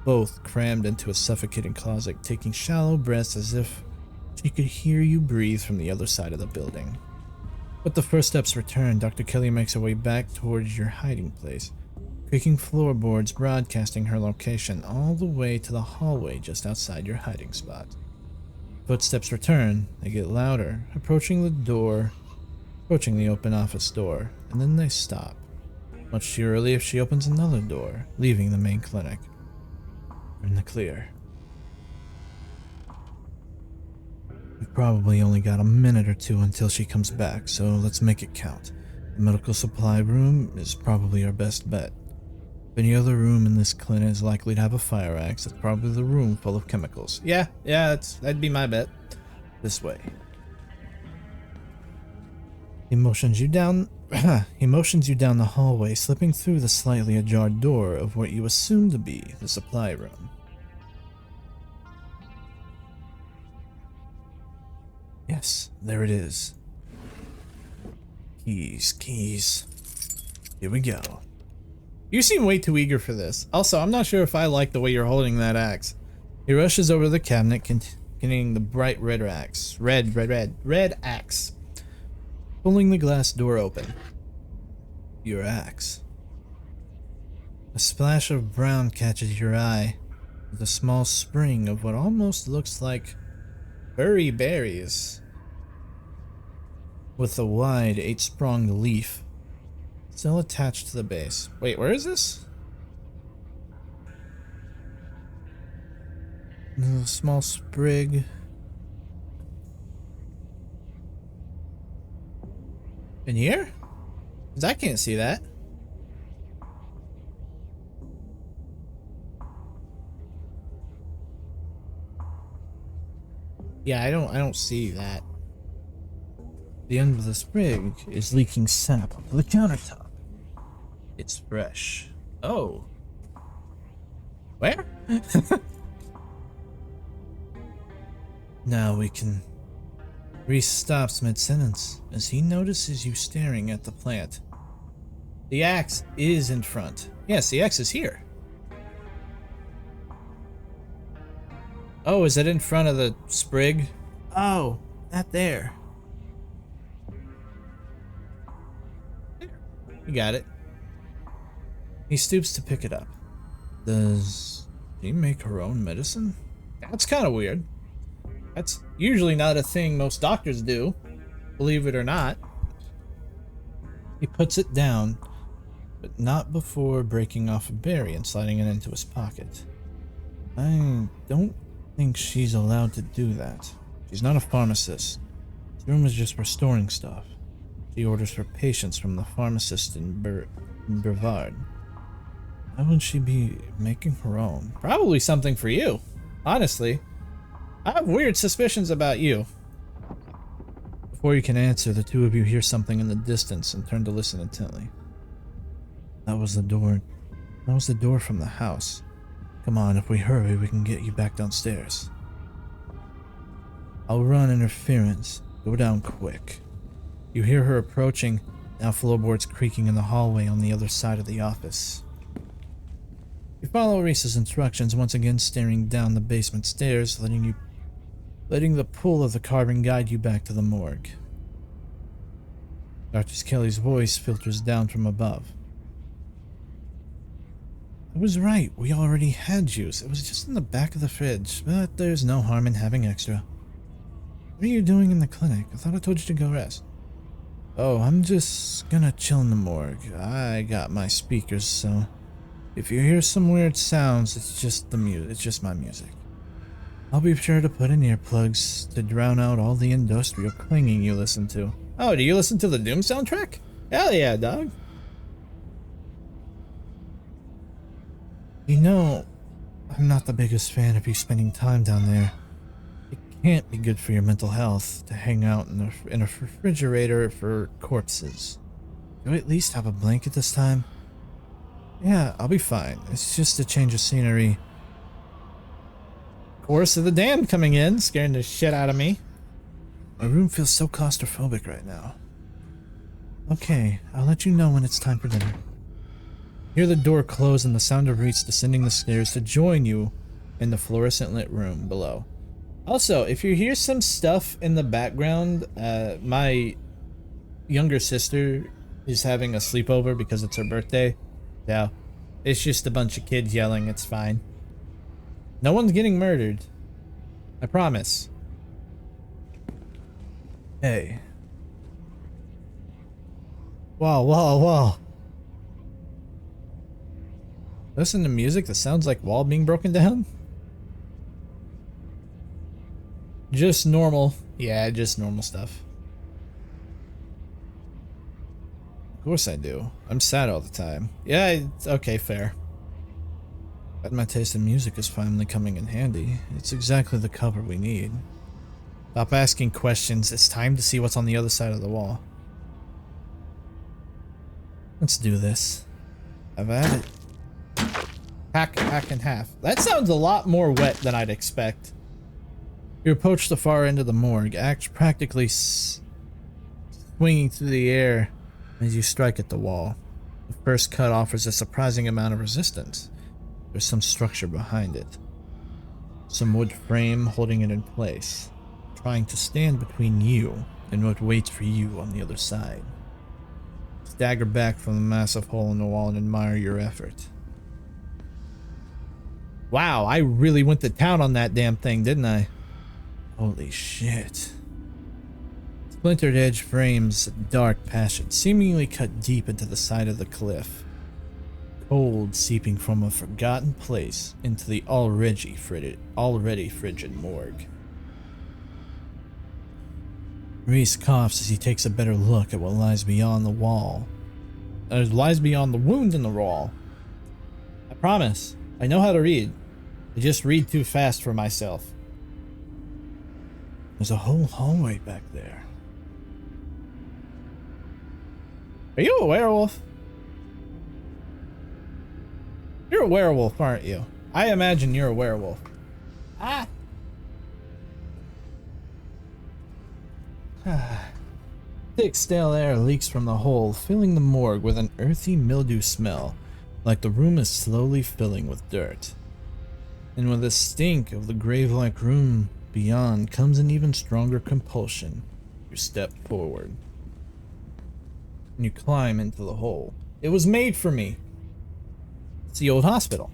both crammed into a suffocating closet, taking shallow breaths as if she could hear you breathe from the other side of the building. With the first steps returned, Dr. Kelly makes her way back towards your hiding place, creaking floorboards broadcasting her location all the way to the hallway just outside your hiding spot. Footsteps return, they get louder, approaching the open office door, and then they stop. Much to your relief, she opens another door, leaving the main clinic. You're in the clear. We've probably only got a minute or two until she comes back, so let's make it count. The medical supply room is probably our best bet. If any other room in this clinic is likely to have a fire axe, it's probably the room full of chemicals. Yeah, that'd be my bet. This way. He motions you down the hallway, slipping through the slightly ajar door of what you assume to be the supply room. Yes, there it is. Keys. Here we go. You seem way too eager for this. Also, I'm not sure if I like the way you're holding that axe. He rushes over the cabinet containing the bright red axe. Red axe. Pulling the glass door open. Your axe. A splash of brown catches your eye, with a small spring of what almost looks like furry berries, with a wide 8-pronged leaf still attached to the base. Wait, where is this? A small sprig. In here? 'Cause I can't see that. Yeah, I don't see that. The end of the sprig is leaking sap onto the countertop. It's fresh. Oh. Where? Now we can... Reese stops mid-sentence as he notices you staring at the plant. The axe is in front. Yes, the axe is here. Oh, is it in front of the sprig? Oh, that there. There. You got it. He stoops to pick it up. Does she make her own medicine? That's kind of weird. That's usually not a thing most doctors do, believe it or not. He puts it down, but not before breaking off a berry and sliding it into his pocket. I don't think she's allowed to do that. She's not a pharmacist. This room is just for storing stuff. She orders for patients from the pharmacist in Brevard. Why would she be making her own? Probably something for you, honestly. I have weird suspicions about you. Before you can answer, the two of you hear something in the distance and turn to listen intently. That was the door. That was the door from the house. Come on, if we hurry, we can get you back downstairs. I'll run interference. Go down quick. You hear her approaching, now floorboards creaking in the hallway on the other side of the office. You follow Reese's instructions, once again staring down the basement stairs, letting the pull of the carving guide you back to the morgue. Dr. Kelly's voice filters down from above. I was right, we already had juice. It was just in the back of the fridge, but there's no harm in having extra. What are you doing in the clinic? I thought I told you to go rest. Oh, I'm just gonna chill in the morgue. I got my speakers, so if you hear some weird sounds, it's just my music. I'll be sure to put in earplugs to drown out all the industrial clanging you listen to. Oh, do you listen to the Doom soundtrack? Hell yeah, dog. You know, I'm not the biggest fan of you spending time down there. It can't be good for your mental health to hang out in a refrigerator for corpses. Do we at least have a blanket this time? Yeah, I'll be fine. It's just a change of scenery. Chorus of the Damned coming in, scaring the shit out of me. My room feels so claustrophobic right now. Okay, I'll let you know when it's time for dinner. Hear the door close and the sound of Reese descending the stairs to join you in the fluorescent lit room below. Also, if you hear some stuff in the background, my younger sister is having a sleepover because it's her birthday. Yeah, it's just a bunch of kids yelling, it's fine. No one's getting murdered. I promise. Hey. Wow, wow, wow. Listen to music that sounds like wall being broken down? Just normal. Yeah, just normal stuff. Of course I do. I'm sad all the time. Yeah, it's okay, fair. But my taste in music is finally coming in handy. It's exactly the cover we need. Stop asking questions. It's time to see what's on the other side of the wall. Let's do this. I've had it. Hack in half. That sounds a lot more wet than I'd expect. You approach the far end of the morgue, axe practically swinging through the air as you strike at the wall. The first cut offers a surprising amount of resistance. There's some structure behind it. Some wood frame holding it in place, trying to stand between you and what waits for you on the other side. Stagger back from the massive hole in the wall and admire your effort. Wow, I really went to town on that damn thing, didn't I? Holy shit. Splintered edge frames dark passage, seemingly cut deep into the side of the cliff. Cold seeping from a forgotten place into the already frigid morgue. Reese coughs as he takes a better look at what lies beyond the wall. Lies beyond the wound in the wall. I promise, I know how to read. I just read too fast for myself. There's a whole hallway back there. Are you a werewolf? You're a werewolf, aren't you? I imagine you're a werewolf. Ah! Thick, stale air leaks from the hole, filling the morgue with an earthy mildew smell, like the room is slowly filling with dirt. And with the stink of the grave-like room beyond comes an even stronger compulsion. You step forward. And you climb into the hole. It was made for me. It's the old hospital.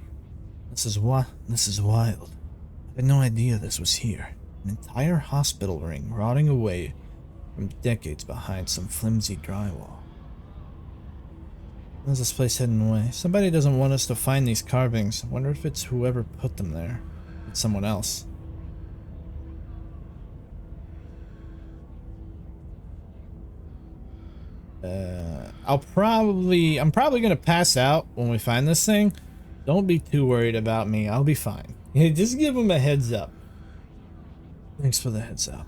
This is wild. I had no idea this was here. An entire hospital ring rotting away from decades behind some flimsy drywall. How's this place hidden away? Somebody doesn't want us to find these carvings. I wonder if it's whoever put them there. It's someone else. I'm probably gonna pass out when we find this thing. Don't be too worried about me. I'll be fine. Just give him a heads up. Thanks for the heads up.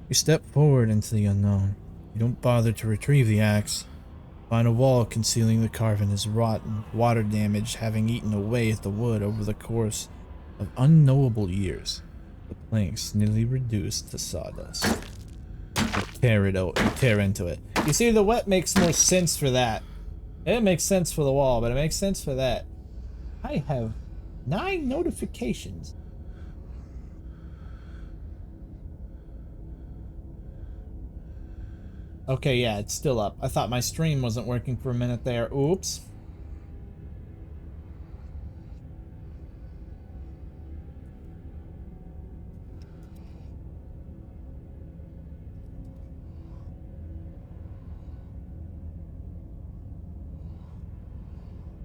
You step forward into the unknown. You don't bother to retrieve the axe. Find a wall concealing the carving is rotten, water damage having eaten away at the wood over the course of unknowable years. The planks nearly reduced to sawdust. Tear into it. You see, the wet makes more sense for that. It makes sense for the wall, but it makes sense for that. I have 9 notifications. Okay, yeah, it's still up. I thought my stream wasn't working for a minute there. Oops.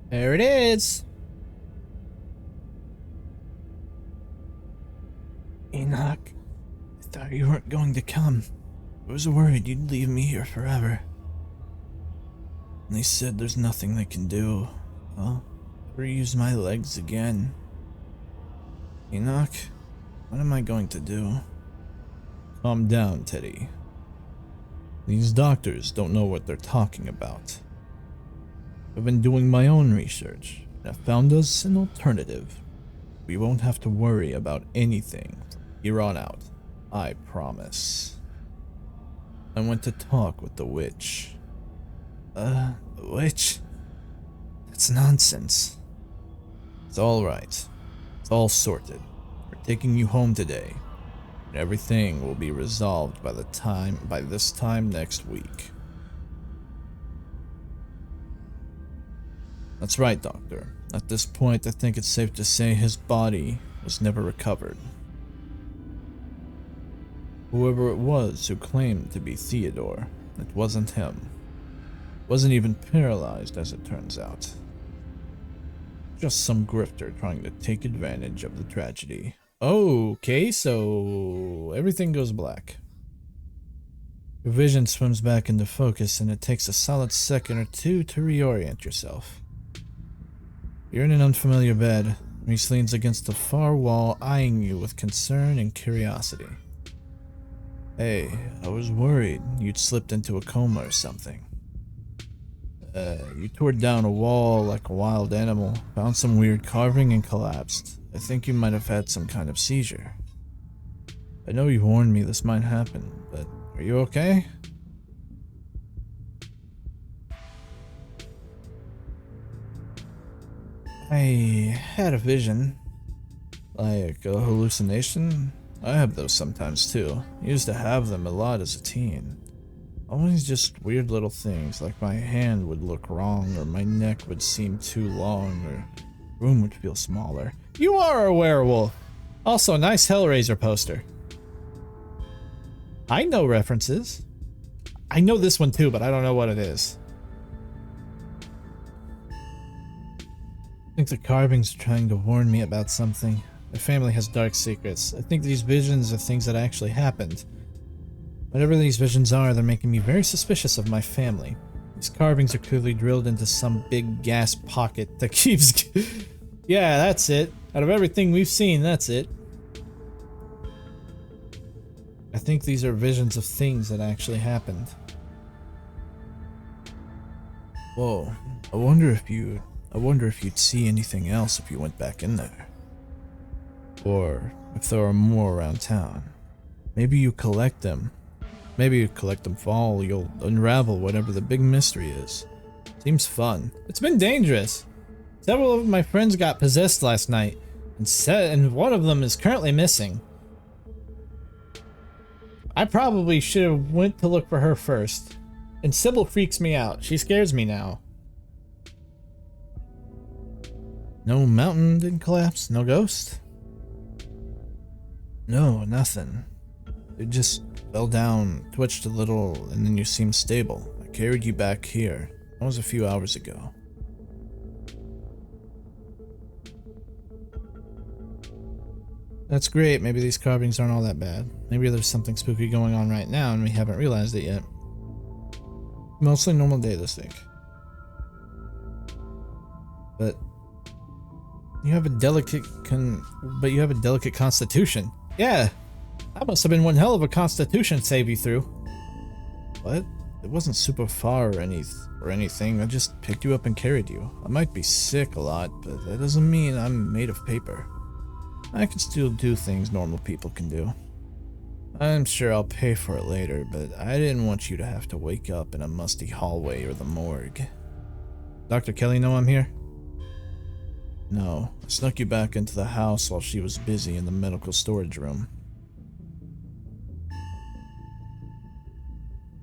There it is. you weren't going to come. I was worried you'd leave me here forever. And they said there's nothing they can do. Well, I'll never use my legs again. Enoch, what am I going to do? Calm down, Teddy. These doctors don't know what they're talking about. I've been doing my own research, and I've found us an alternative. We won't have to worry about anything from here on out. I promise. I went to talk with the witch. The witch? That's nonsense. It's alright. It's all sorted. We're taking you home today. And everything will be resolved by this time next week. That's right, Doctor. At this point, I think it's safe to say his body was never recovered. Whoever it was who claimed to be Theodore, it wasn't him. Wasn't even paralyzed, as it turns out. Just some grifter trying to take advantage of the tragedy. Okay, so everything goes black. Your vision swims back into focus, and it takes a solid second or two to reorient yourself. You're in an unfamiliar bed. Reese leans against the far wall, eyeing you with concern and curiosity. Hey, I was worried you'd slipped into a coma or something. You tore down a wall like a wild animal, found some weird carving and collapsed. I think you might have had some kind of seizure. I know you warned me this might happen, but are you okay? I had a vision. Like a hallucination? I have those sometimes too. I used to have them a lot as a teen. Always just weird little things, like my hand would look wrong, or my neck would seem too long, or the room would feel smaller. You are a werewolf! Also, nice Hellraiser poster. I know references. I know this one too, but I don't know what it is. I think the carvings are trying to warn me about something. My family has dark secrets. I think these visions are things that actually happened. Whatever these visions are, they're making me very suspicious of my family. These carvings are clearly drilled into some big gas pocket that keeps... Yeah, that's it. Out of everything we've seen, that's it. I think these are visions of things that actually happened. Whoa, I wonder if you'd see anything else if you went back in there. Or if there are more around town. Maybe you collect them. Maybe you collect them all, you'll unravel whatever the big mystery is. Seems fun. It's been dangerous. Several of my friends got possessed last night, and one of them is currently missing. I probably should have went to look for her first. And Sybil freaks me out. She scares me now. No mountain didn't collapse? No ghost? No, nothing. It just fell down, twitched a little, and then you seemed stable. I carried you back here. That was a few hours ago. That's great. Maybe these carvings aren't all that bad. Maybe there's something spooky going on right now and we haven't realized it yet. Mostly normal day this week. But you have a delicate constitution. Yeah. That must have been one hell of a constitution save you through. What? It wasn't super far or anything. I just picked you up and carried you. I might be sick a lot, but that doesn't mean I'm made of paper. I can still do things normal people can do. I'm sure I'll pay for it later, but I didn't want you to have to wake up in a musty hallway or the morgue. Dr. Kelly know I'm here? No, I snuck you back into the house while she was busy in the medical storage room.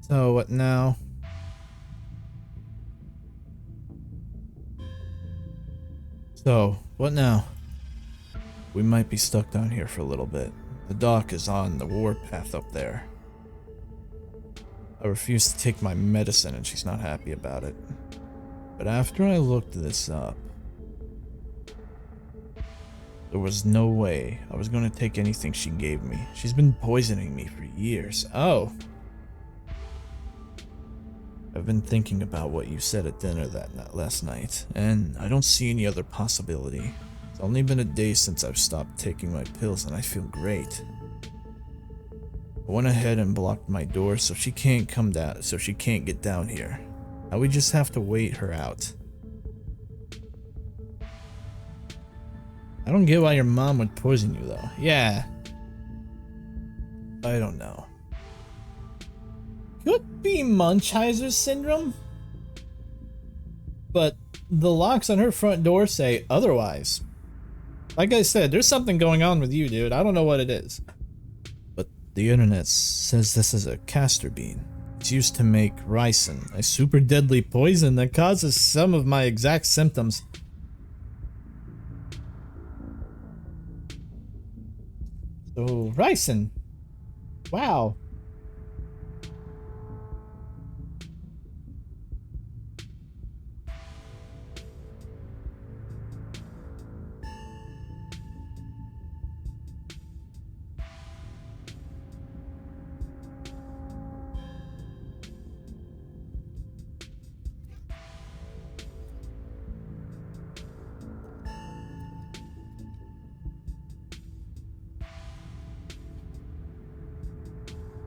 So, what now? We might be stuck down here for a little bit. The doc is on the warpath up there. I refuse to take my medicine and she's not happy about it. But after I looked this up, There was no way I was going to take anything she gave me. She's been poisoning me for years. Oh. I've been thinking about what you said at dinner last night, and I don't see any other possibility. It's only been a day since I've stopped taking my pills and I feel great. I went ahead and blocked my door so she can't get down here. Now we just have to wait her out. I don't get why your mom would poison you though. Yeah. I don't know. Could be Munchausen's syndrome? But the locks on her front door say otherwise. Like I said, there's something going on with you, dude. I don't know what it is. But the internet says this is a castor bean. It's used to make ricin, a super deadly poison that causes some of my exact symptoms. So, ricin. Wow.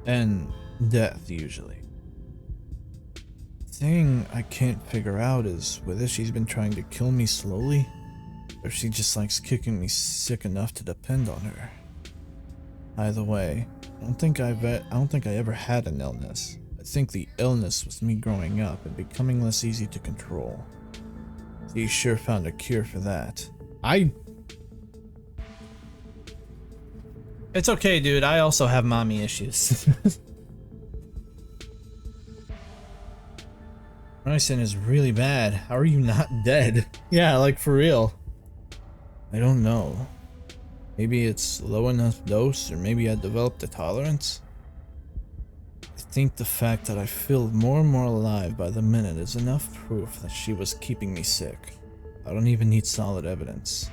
And death, usually. The thing I can't figure out is whether she's been trying to kill me slowly, or she just likes kicking me sick enough to depend on her. Either way, I don't think I ever had an illness. I think the illness was me growing up and becoming less easy to control. She sure found a cure for that. It's okay, dude. I also have mommy issues. Ricin is really bad. How are you not dead? Yeah, like for real. I don't know. Maybe it's low enough dose, or maybe I developed a tolerance. I think the fact that I feel more and more alive by the minute is enough proof that she was keeping me sick. I don't even need solid evidence.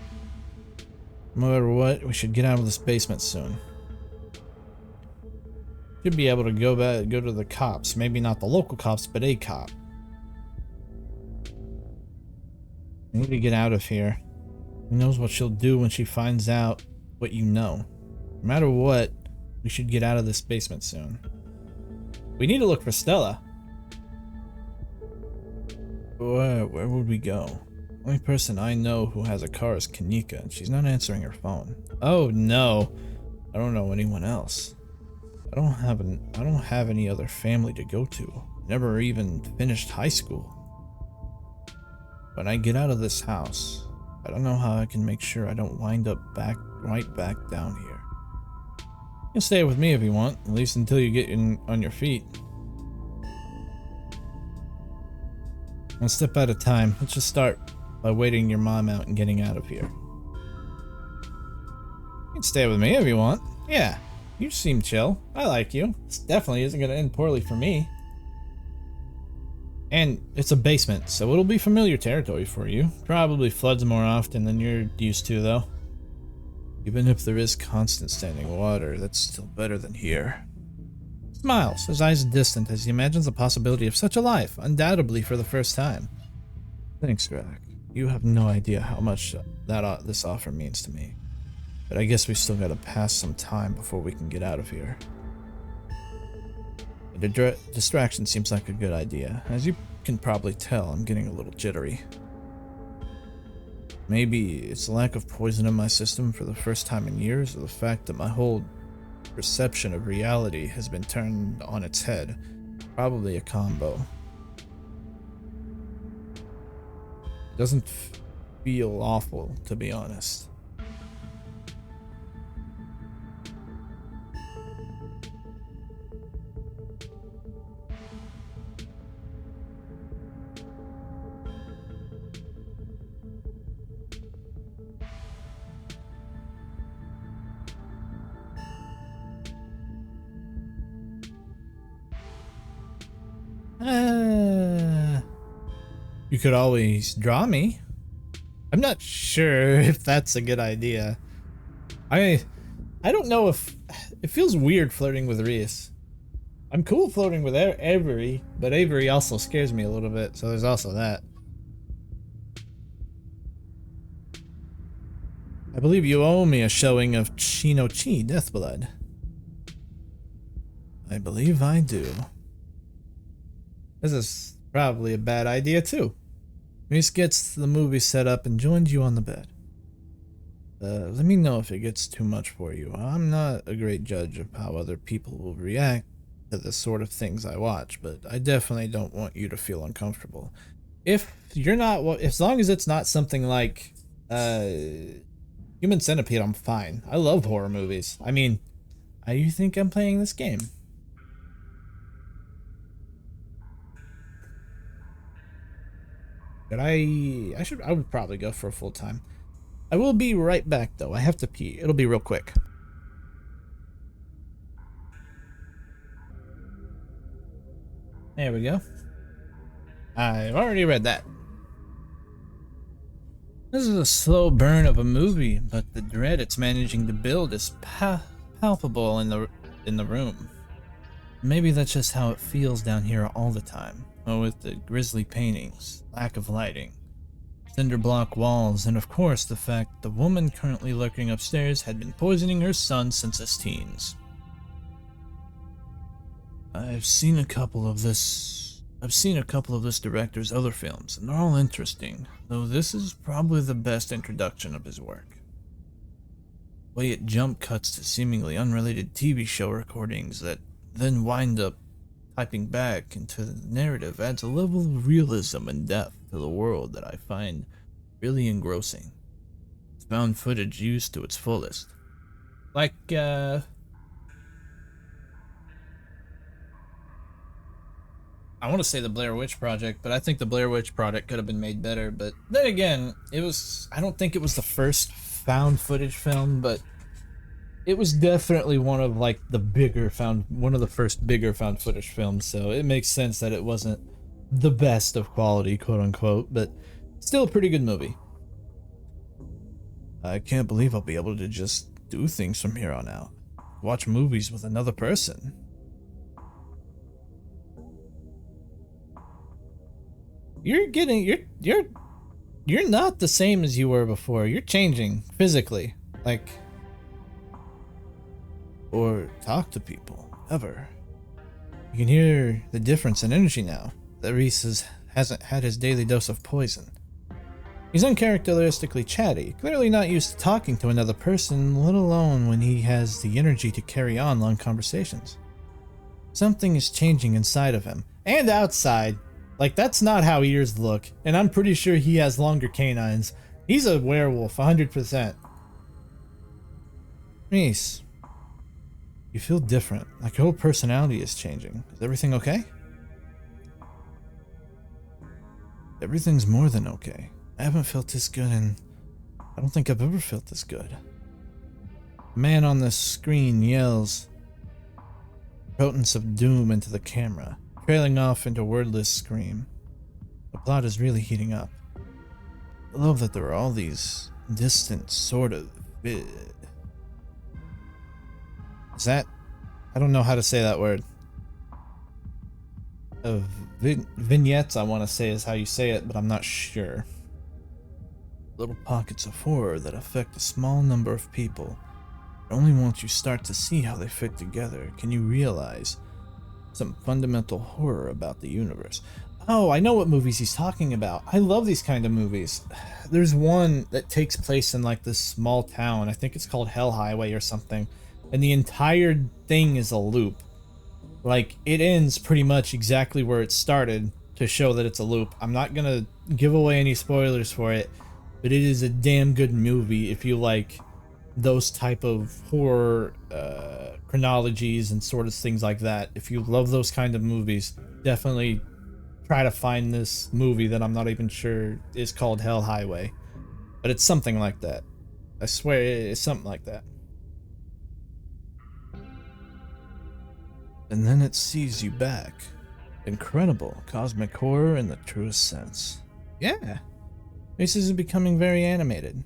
No matter what, we should get out of this basement soon. Should be able to go to the cops. Maybe not the local cops, but a cop. I need to get out of here. Who knows what she'll do when she finds out what you know. No matter what, we should get out of this basement soon. We need to look for Stella. Where would we go? The only person I know who has a car is Kanika, and she's not answering her phone. Oh no, I don't know anyone else. I don't have any other family to go to. Never even finished high school. When I get out of this house, I don't know how I can make sure I don't wind up right back down here. You can stay with me if you want, at least until you get on your feet. One step at a time. Let's just start by waiting your mom out and getting out of here. You can stay with me if you want. Yeah, you seem chill. I like you. This definitely isn't going to end poorly for me. And it's a basement, so it'll be familiar territory for you. Probably floods more often than you're used to, though. Even if there is constant standing water, that's still better than here. Smiles, his eyes distant as he imagines the possibility of such a life, undoubtedly for the first time. Thanks, Greg. You have no idea how much this offer means to me. But I guess we still gotta pass some time before we can get out of here. The distraction seems like a good idea. As you can probably tell, I'm getting a little jittery. Maybe it's the lack of poison in my system for the first time in years, or the fact that my whole perception of reality has been turned on its head. Probably a combo. It doesn't feel awful, to be honest. You could always draw me. I'm not sure if that's a good idea. I don't know if it feels weird flirting with Reese. I'm cool flirting with Avery, but Avery also scares me a little bit, so there's also that. I believe you owe me a showing of Chi Deathblood. I believe I do. This is probably a bad idea too. Reese gets the movie set up and joins you on the bed. Let me know if it gets too much for you. I'm not a great judge of how other people will react to the sort of things I watch, but I definitely don't want you to feel uncomfortable. If you're not, as long as it's not something like Human Centipede, I'm fine. I love horror movies. I mean, how do you think I'm playing this game? But I would probably go for a full time. I will be right back though. I have to pee. It'll be real quick. There we go. I've already read that. This is a slow burn of a movie, but the dread it's managing to build is palpable in the room. Maybe that's just how it feels down here all the time. With the grisly paintings, lack of lighting, cinder block walls, and of course the fact the woman currently lurking upstairs had been poisoning her son since his teens. I've seen a couple of this director's other films, and they're all interesting, though this is probably the best introduction of his work. The way it jump cuts to seemingly unrelated TV show recordings that then wind up typing back into the narrative adds a level of realism and depth to the world that I find really engrossing. It's found footage used to its fullest. Like, I want to say the Blair Witch Project, but I think the Blair Witch Project could have been made better. But then again, I don't think it was the first found footage film, but it was definitely one of the first bigger found footage films, so it makes sense that it wasn't the best of quality, quote unquote, but still a pretty good movie. I can't believe I'll be able to just do things from here on out. Watch movies with another person. You're not the same as you were before. You're changing physically. Like, or talk to people, ever. You can hear the difference in energy now that Reese hasn't had his daily dose of poison. He's uncharacteristically chatty, clearly not used to talking to another person, let alone when he has the energy to carry on long conversations. Something is changing inside of him, and outside. Like, that's not how ears look, and I'm pretty sure he has longer canines. He's a werewolf, 100%. Reese. You feel different, like your whole personality is changing. Is everything okay? Everything's more than okay. I haven't felt this good and I don't think I've ever felt this good. The man on the screen yells potence of doom into the camera, trailing off into wordless scream. The plot is really heating up. I love that there are all these distant sort of Is that? I don't know how to say that word. Vignettes, I want to say is how you say it, but I'm not sure. Little pockets of horror that affect a small number of people. But only once you start to see how they fit together can you realize some fundamental horror about the universe. Oh, I know what movies he's talking about. I love these kind of movies. There's one that takes place in like this small town. I think it's called Hell Highway or something. And the entire thing is a loop. Like, it ends pretty much exactly where it started to show that it's a loop. I'm not gonna give away any spoilers for it, but it is a damn good movie if you like those type of horror chronologies and sort of things like that. If you love those kind of movies, definitely try to find this movie that I'm not even sure is called Hell Highway. But it's something like that. I swear it's something like that. And then it sees you back. Incredible cosmic horror in the truest sense. Yeah. Reese is becoming very animated.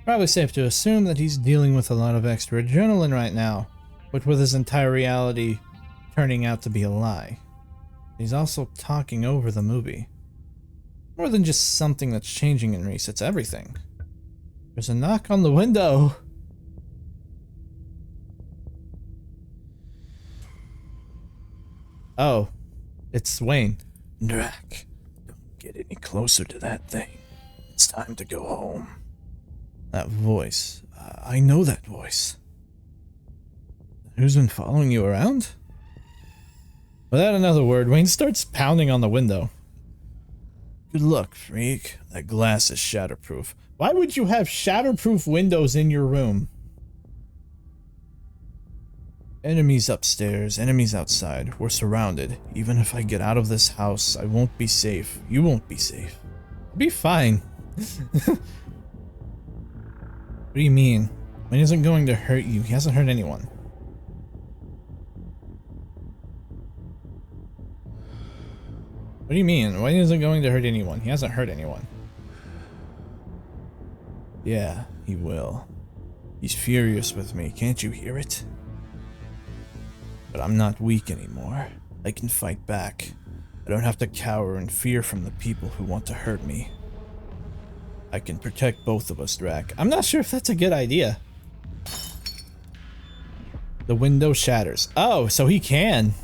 Probably safe to assume that he's dealing with a lot of extra adrenaline right now, but with his entire reality turning out to be a lie. He's also talking over the movie. More than just something that's changing in Reese, it's everything. There's a knock on the window. Oh, it's Wayne. Drac, don't get any closer to that thing. It's time to go home. That voice. I know that voice. Who's been following you around? Without another word, Wayne starts pounding on the window. Good luck, freak. That glass is shatterproof. Why would you have shatterproof windows in your room? Enemies upstairs, enemies outside. We're surrounded. Even if I get out of this house, I won't be safe. You won't be safe. I'll be fine. What do you mean? Wayne isn't going to hurt you. He hasn't hurt anyone. What do you mean? Wayne isn't going to hurt anyone. He hasn't hurt anyone. Yeah, he will. He's furious with me. Can't you hear it? But I'm not weak anymore. I can fight back. I don't have to cower in fear from the people who want to hurt me. I can protect both of us, Drac. I'm not sure if that's a good idea. The window shatters. Oh, so he can.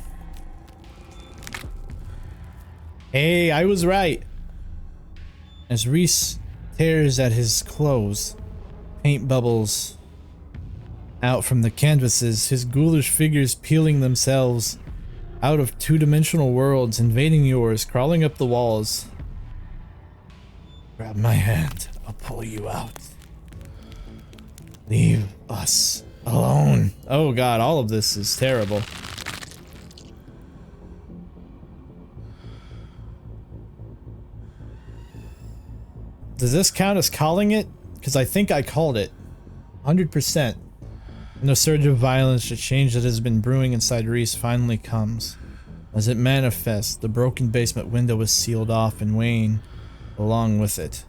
Hey, I was right. As Reese tears at his clothes, paint bubbles out from the canvases, his ghoulish figures peeling themselves out of two-dimensional worlds, invading yours, crawling up the walls. Grab my hand. I'll pull you out. Leave us alone. Oh god, all of this is terrible. Does this count as calling it? Because I think I called it. 100%. And the surge of violence, the change that has been brewing inside Reese finally comes. As it manifests, the broken basement window is sealed off and Wayne along with it.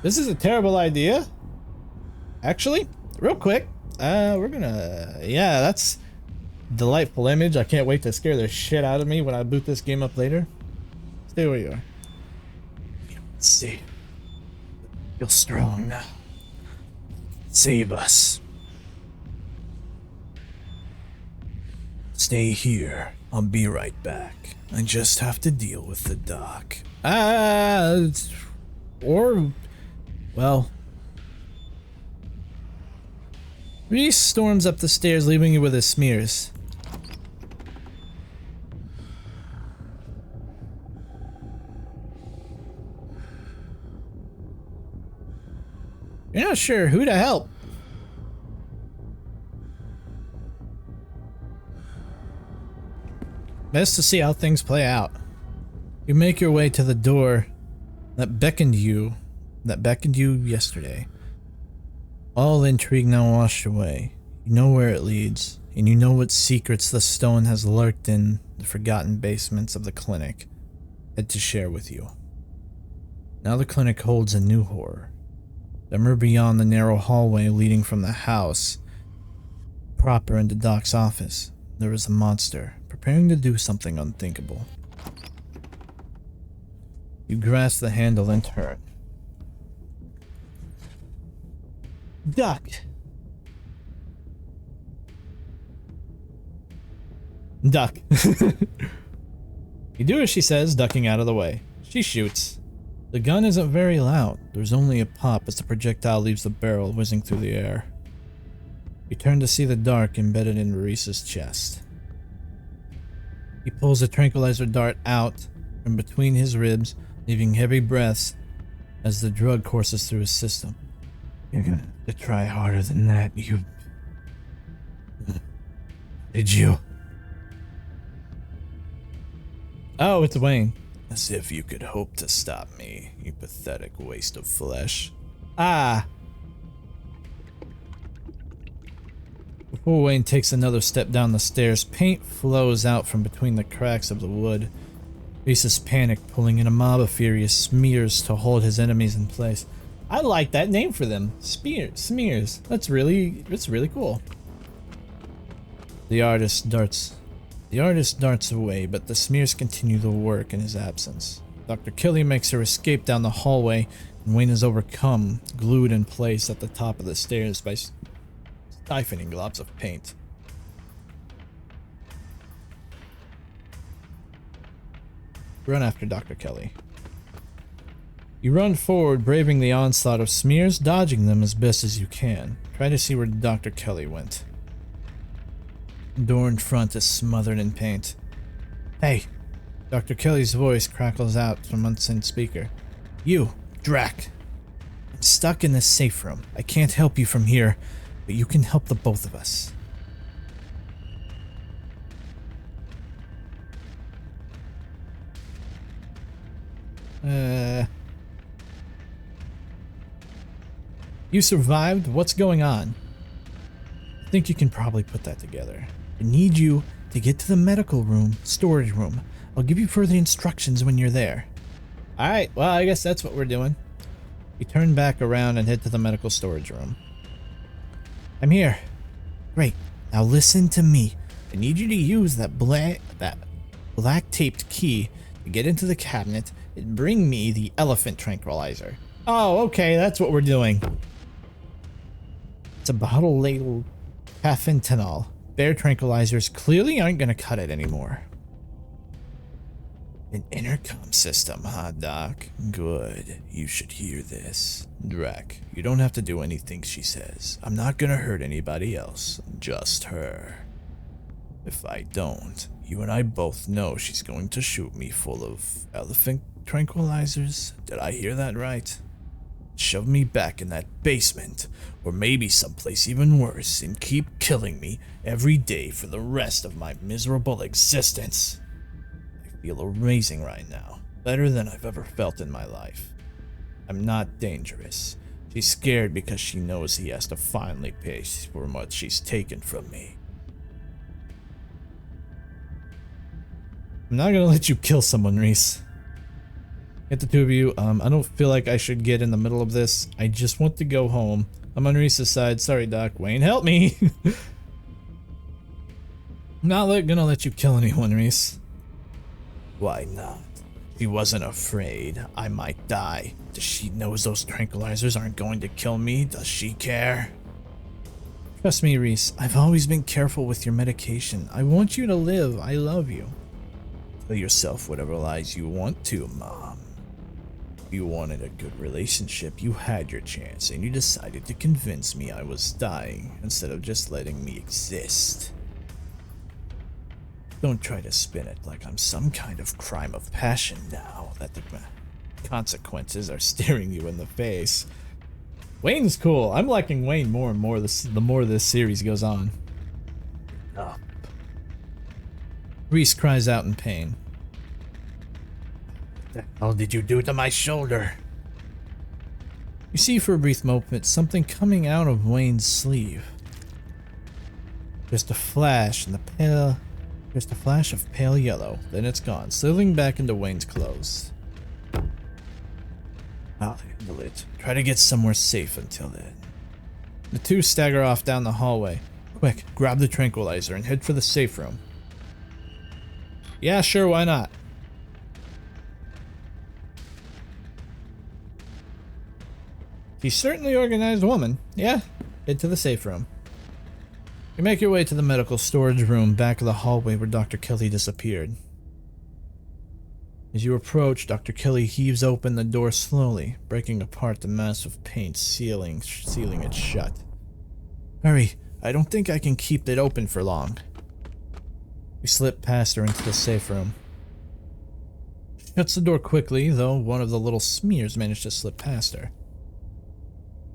This is a terrible idea. Actually, real quick, we're gonna... Yeah, that's a delightful image. I can't wait to scare the shit out of me when I boot this game up later. Stay where you are. See, feel strong now. Save us. Stay here. I'll be right back. I just have to deal with the doc. Or, well, Reese storms up the stairs, leaving you with his smears. You're not sure who to help. Best to see how things play out. You make your way to the door that beckoned you yesterday. All intrigue now washed away. You know where it leads, and you know what secrets the stone has lurked in the forgotten basements of the clinic had to share with you. Now the clinic holds a new horror. Somewhere beyond the narrow hallway leading from the house proper into Doc's office, there is a monster preparing to do something unthinkable. You grasp the handle and turn. Duck! Duck. You do as she says, ducking out of the way. She shoots. The gun isn't very loud. There's only a pop as the projectile leaves the barrel, whizzing through the air. You turn to see the dark embedded in Reese's chest. He pulls a tranquilizer dart out from between his ribs, leaving heavy breaths as the drug courses through his system. You're gonna have to try harder than that, you... Did you? Oh, it's Wayne. As if you could hope to stop me, you pathetic waste of flesh. Ah! Before Wayne takes another step down the stairs, paint flows out from between the cracks of the wood. Reese is panicked, pulling in a mob of furious smears to hold his enemies in place. I like that name for them. Smears. That's really cool. The artist darts away, but the smears continue the work in his absence. Dr. Kelly makes her escape down the hallway, and Wayne is overcome, glued in place at the top of the stairs by siphoning globs of paint. Run after Dr. Kelly. You run forward, braving the onslaught of smears, dodging them as best as you can. Try to see where Dr. Kelly went. The door in front is smothered in paint. Hey! Dr. Kelly's voice crackles out from unseen speaker. You, Drac. I'm stuck in this safe room. I can't help you from here, but you can help the both of us. You survived? What's going on? I think you can probably put that together. I need you to get to the medical room, storage room. I'll give you further instructions when you're there. Alright, well, I guess that's what we're doing. We turn back around and head to the medical storage room. I'm here. Great. Now listen to me. I need you to use that black taped key to get into the cabinet and bring me the elephant tranquilizer. Oh, okay, that's what we're doing. It's a bottle labeled fentanyl. Bear tranquilizers clearly aren't going to cut it anymore. An intercom system, huh, Doc? Good. You should hear this. Drac, you don't have to do anything she says. I'm not gonna hurt anybody else. Just her. If I don't, you and I both know she's going to shoot me full of elephant tranquilizers. Did I hear that right? Shove me back in that basement, or maybe someplace even worse, and keep killing me every day for the rest of my miserable existence. I feel amazing right now, better than I've ever felt in my life. I'm not dangerous. She's scared because she knows he has to finally pay for what she's taken from me. I'm not gonna let you kill someone, Reese. Get the two of you. I don't feel like I should get in the middle of this. I just want to go home. I'm on Reese's side. Sorry, Doc. Wayne, help me. I'm not gonna let you kill anyone, Reese. Why not? She wasn't afraid I might die. Does she know those tranquilizers aren't going to kill me? Does she care? Trust me, Reese. I've always been careful with your medication. I want you to live. I love you. Tell yourself whatever lies you want to, Mom. If you wanted a good relationship, you had your chance, and you decided to convince me I was dying instead of just letting me exist. Don't try to spin it like I'm some kind of crime of passion now that the consequences are staring you in the face. Wayne's cool. I'm liking Wayne more and more the more this series goes on. Up. Reese cries out in pain. What the hell did you do to my shoulder? You see for a brief moment something coming out of Wayne's sleeve. Just a flash of pale yellow, then it's gone, slithering back into Wayne's clothes. I'll handle it. Try to get somewhere safe until then. The two stagger off down the hallway. Quick, grab the tranquilizer and head for the safe room. Yeah, sure, why not? She's certainly an organized woman. Yeah, head to the safe room. You make your way to the medical storage room back of the hallway where Dr. Kelly disappeared. As you approach, Dr. Kelly heaves open the door slowly, breaking apart the mass of paint sealing it shut. Hurry, I don't think I can keep it open for long. You slip past her into the safe room. She shuts the door quickly, though one of the little smears managed to slip past her.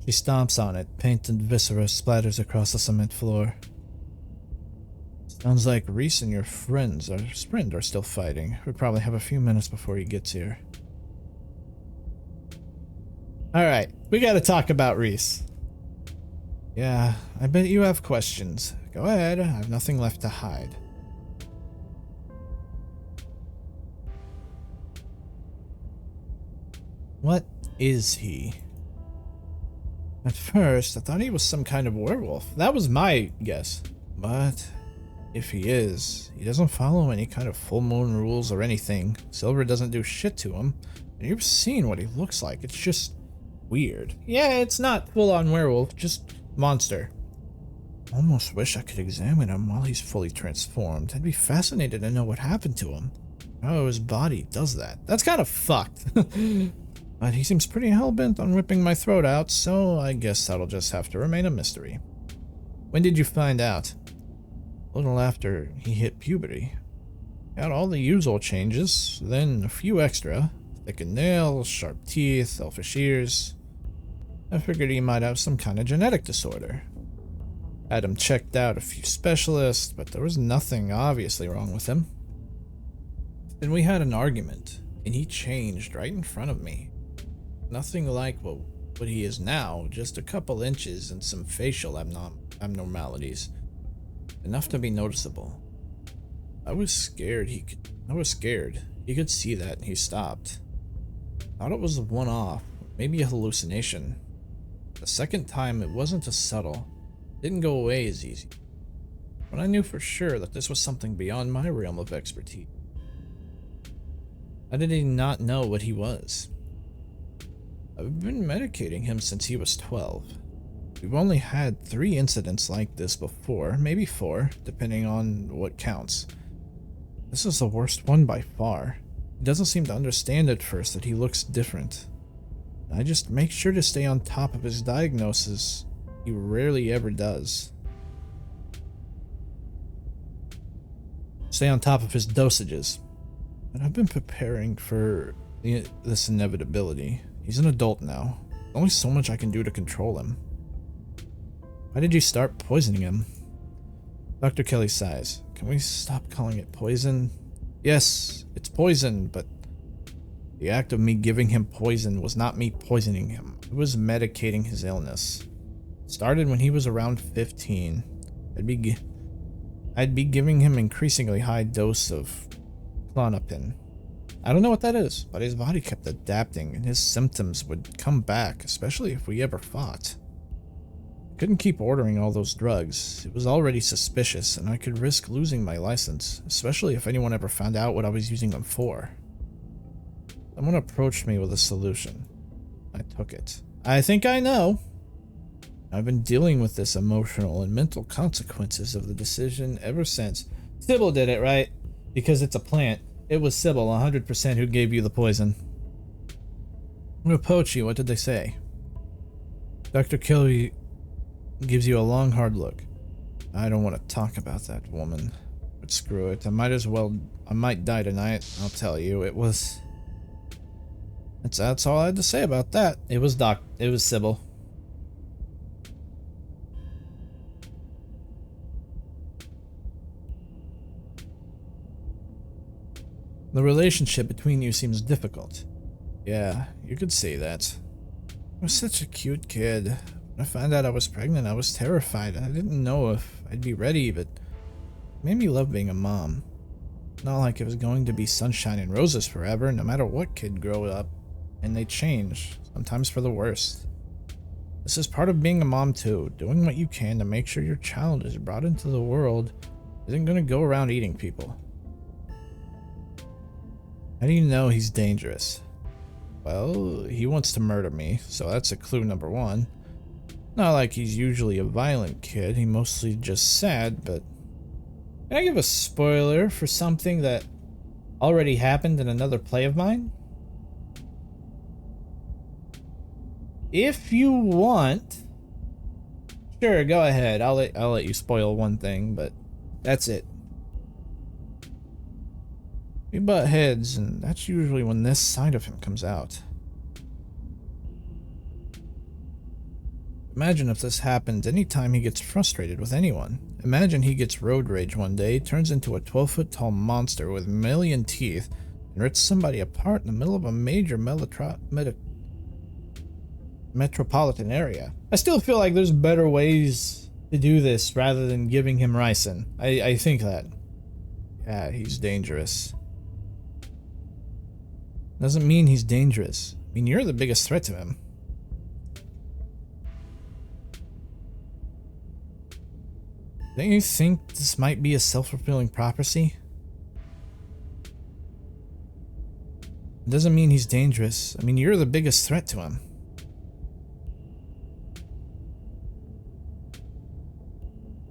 She stomps on it, paint and viscera splatters across the cement floor. Sounds like Reese and your friend are still fighting. We probably have a few minutes before he gets here. Alright, we gotta talk about Reese. Yeah, I bet you have questions. Go ahead, I have nothing left to hide. What is he? At first, I thought he was some kind of werewolf. That was my guess. But if he is, he doesn't follow any kind of full moon rules or anything. Silver doesn't do shit to him. And you've seen what he looks like. It's just weird. Yeah, it's not full-on werewolf, just monster. Almost wish I could examine him while he's fully transformed. I'd be fascinated to know what happened to him. Oh, his body does that. That's kind of fucked. But he seems pretty hell-bent on ripping my throat out, so I guess that'll just have to remain a mystery. When did you find out? A little after he hit puberty. Got all the usual changes, then a few extra. Thickened nails, sharp teeth, elfish ears. I figured he might have some kind of genetic disorder. Had him checked out a few specialists, but there was nothing obviously wrong with him. Then we had an argument, and he changed right in front of me. Nothing like what he is now, just a couple inches and some facial abnormalities. Enough to be noticeable. I was scared he could see that, and he stopped. Thought it was a one-off, maybe a hallucination. The second time, it wasn't as subtle. Didn't go away as easy. But I knew for sure that this was something beyond my realm of expertise. How did he not know what he was? I've been medicating him since he was 12. We've only had 3 incidents like this before, maybe 4, depending on what counts. This is the worst one by far. He doesn't seem to understand at first that he looks different. I just make sure to stay on top of his diagnosis. He rarely ever does. Stay on top of his dosages. But I've been preparing for this inevitability. He's an adult now. There's only so much I can do to control him. Why did you start poisoning him? Dr. Kelly sighs. Can we stop calling it poison? Yes, it's poison, but the act of me giving him poison was not me poisoning him. It was medicating his illness. It started when he was around 15. I'd be giving him increasingly high dose of Klonopin. I don't know what that is, but his body kept adapting and his symptoms would come back, especially if we ever fought. I couldn't keep ordering all those drugs. It was already suspicious and I could risk losing my license, especially if anyone ever found out what I was using them for. Someone approached me with a solution. I took it. I think I know. I've been dealing with this emotional and mental consequences of the decision ever since. Sybil did it, right? Because it's a plant. It was Sybil, 100%, who gave you the poison. Rapochi, what did they say? Dr. Kelly gives you a long, hard look. I don't want to talk about that woman. But screw it. I might die tonight. I'll tell you, it was... That's all I had to say about that. It was Sybil. The relationship between you seems difficult. Yeah, you could say that. I was such a cute kid. When I found out I was pregnant, I was terrified. I didn't know if I'd be ready, but it made me love being a mom. Not like it was going to be sunshine and roses forever, no matter what kid grow up. And they change, sometimes for the worst. This is part of being a mom too, doing what you can to make sure your child is brought into the world isn't going to go around eating people. How do you know he's dangerous? Well, he wants to murder me, so that's a clue number 1. Not like he's usually a violent kid, he's mostly just sad, but... Can I give a spoiler for something that already happened in another play of mine? If you want... Sure, go ahead, I'll let you spoil one thing, but that's it. We butt heads, and that's usually when this side of him comes out. Imagine if this happened anytime he gets frustrated with anyone. Imagine he gets road rage one day, turns into a 12-foot tall monster with a million teeth, and rips somebody apart in the middle of a major metropolitan area. I still feel like there's better ways to do this rather than giving him ricin. I think that. Yeah, he's dangerous. Doesn't mean he's dangerous. I mean, you're the biggest threat to him. Don't you think this might be a self-fulfilling prophecy? It doesn't mean he's dangerous. I mean, you're the biggest threat to him.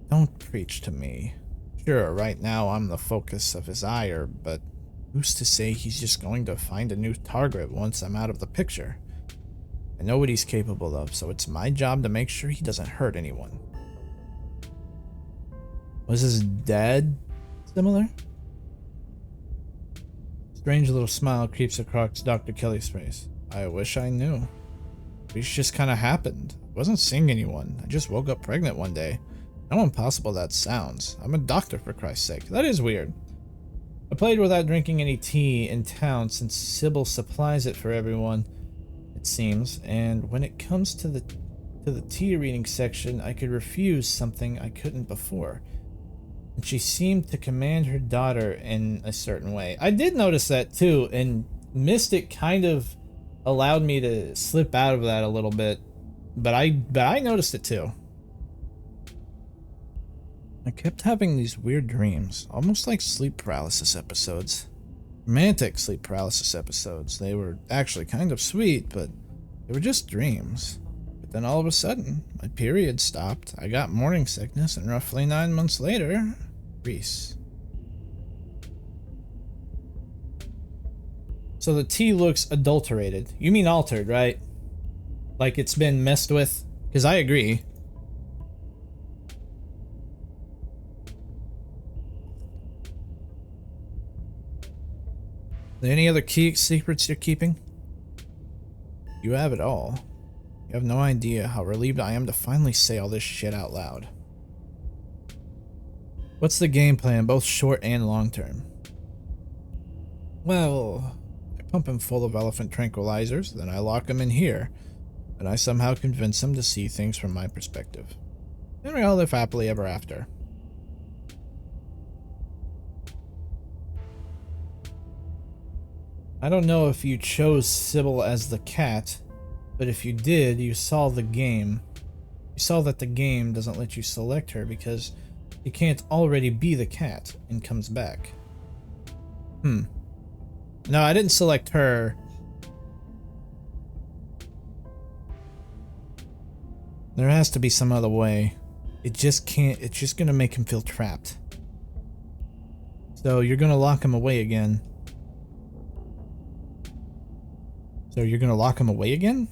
Don't preach to me. Sure, right now I'm the focus of his ire, but who's to say he's just going to find a new target once I'm out of the picture? I know what he's capable of, so it's my job to make sure he doesn't hurt anyone. Was his dad similar? Strange little smile creeps across Dr. Kelly's face. I wish I knew. It just kind of happened. I wasn't seeing anyone. I just woke up pregnant one day. How impossible that sounds. I'm a doctor, for Christ's sake. That is weird. I played without drinking any tea in town since Sybil supplies it for everyone, it seems, and when it comes to the tea reading section, I could refuse something I couldn't before. And she seemed to command her daughter in a certain way. I did notice that too, and Mystic kind of allowed me to slip out of that a little bit, but I noticed it too. I kept having these weird dreams, almost like sleep paralysis episodes. Romantic sleep paralysis episodes. They were actually kind of sweet, but they were just dreams. But then all of a sudden, my period stopped, I got morning sickness, and roughly 9 months later, Reese. So the tea looks adulterated. You mean altered, right? Like it's been messed with? Because I agree. Are there any other key secrets you're keeping? You have it all. You have no idea how relieved I am to finally say all this shit out loud. What's the game plan, both short and long term? Well, I pump him full of elephant tranquilizers, then I lock him in here, and I somehow convince him to see things from my perspective. Then we all live happily ever after. I don't know if you chose Sybil as the cat, but if you did, you saw the game. You saw that the game doesn't let you select her because you can't already be the cat and comes back. No, I didn't select her. There has to be some other way. It just can't, it's just gonna make him feel trapped. So you're gonna lock him away again. So you're gonna lock him away again?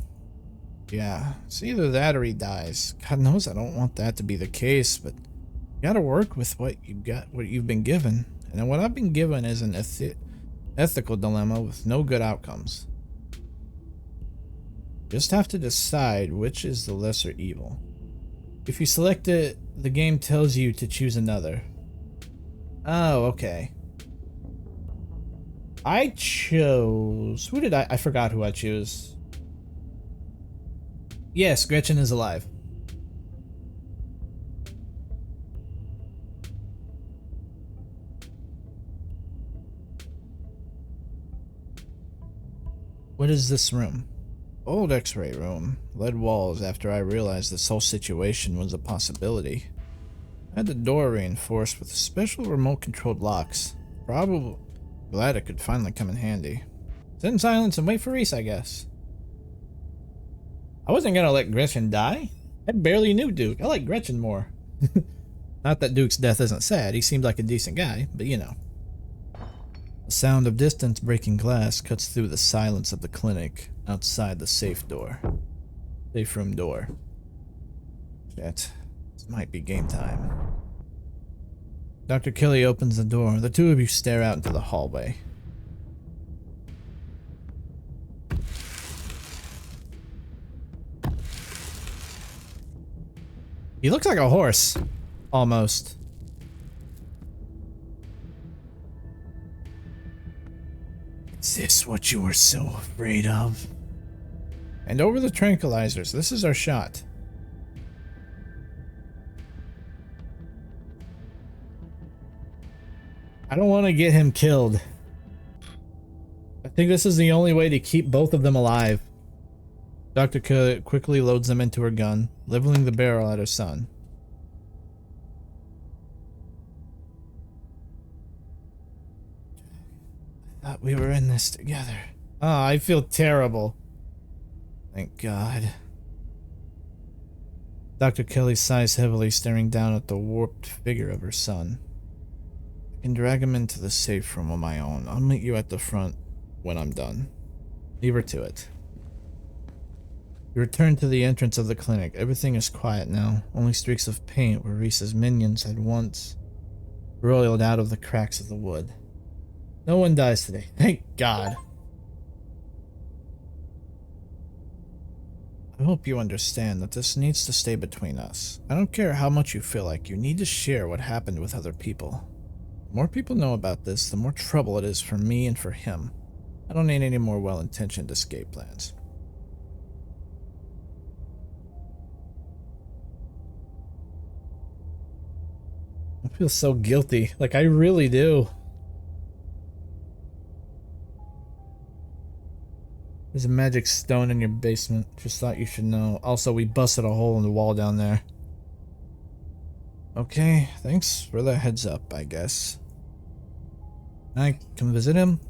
Yeah, it's either that or he dies. God knows I don't want that to be the case, but you gotta work with what you got, what you've been given. And what I've been given is an ethical dilemma with no good outcomes. Just have to decide which is the lesser evil. If you select it, the game tells you to choose another. Oh, okay. I chose... Who did I forgot who I chose. Yes, Gretchen is alive. What is this room? Old x-ray room. Lead walls after I realized this whole situation was a possibility. I had the door reinforced with special remote-controlled locks. Probably glad it could finally come in handy. Sit in silence and wait for Reese, I guess. I wasn't gonna let Gretchen die. I barely knew Duke. I like Gretchen more. Not that Duke's death isn't sad. He seemed like a decent guy, but you know. The sound of distance breaking glass cuts through the silence of the clinic outside the safe room door. Shit. This might be game time. Dr. Kelly opens the door. The two of you stare out into the hallway. He looks like a horse. Almost. Is this what you were so afraid of? And over the tranquilizers. This is our shot. I don't want to get him killed. I think this is the only way to keep both of them alive. Dr. K quickly loads them into her gun, leveling the barrel at her son. thought we were in this together. Ah, I feel terrible. Thank God. Dr. Kelly sighs heavily, staring down at the warped figure of her son. I can drag him into the safe room on my own. I'll meet you at the front when I'm done. Leave her to it. You return to the entrance of the clinic. Everything is quiet now. Only streaks of paint where Reese's minions had once roiled out of the cracks of the wood. No one dies today. Thank God. I hope you understand that this needs to stay between us. I don't care how much you feel like you need to share what happened with other people. The more people know about this, the more trouble it is for me and for him. I don't need any more well-intentioned escape plans. I feel so guilty. Like, I really do. There's a magic stone in your basement. Just thought you should know. Also, we busted a hole in the wall down there. Okay, thanks for the heads up, I guess. Can I come visit him?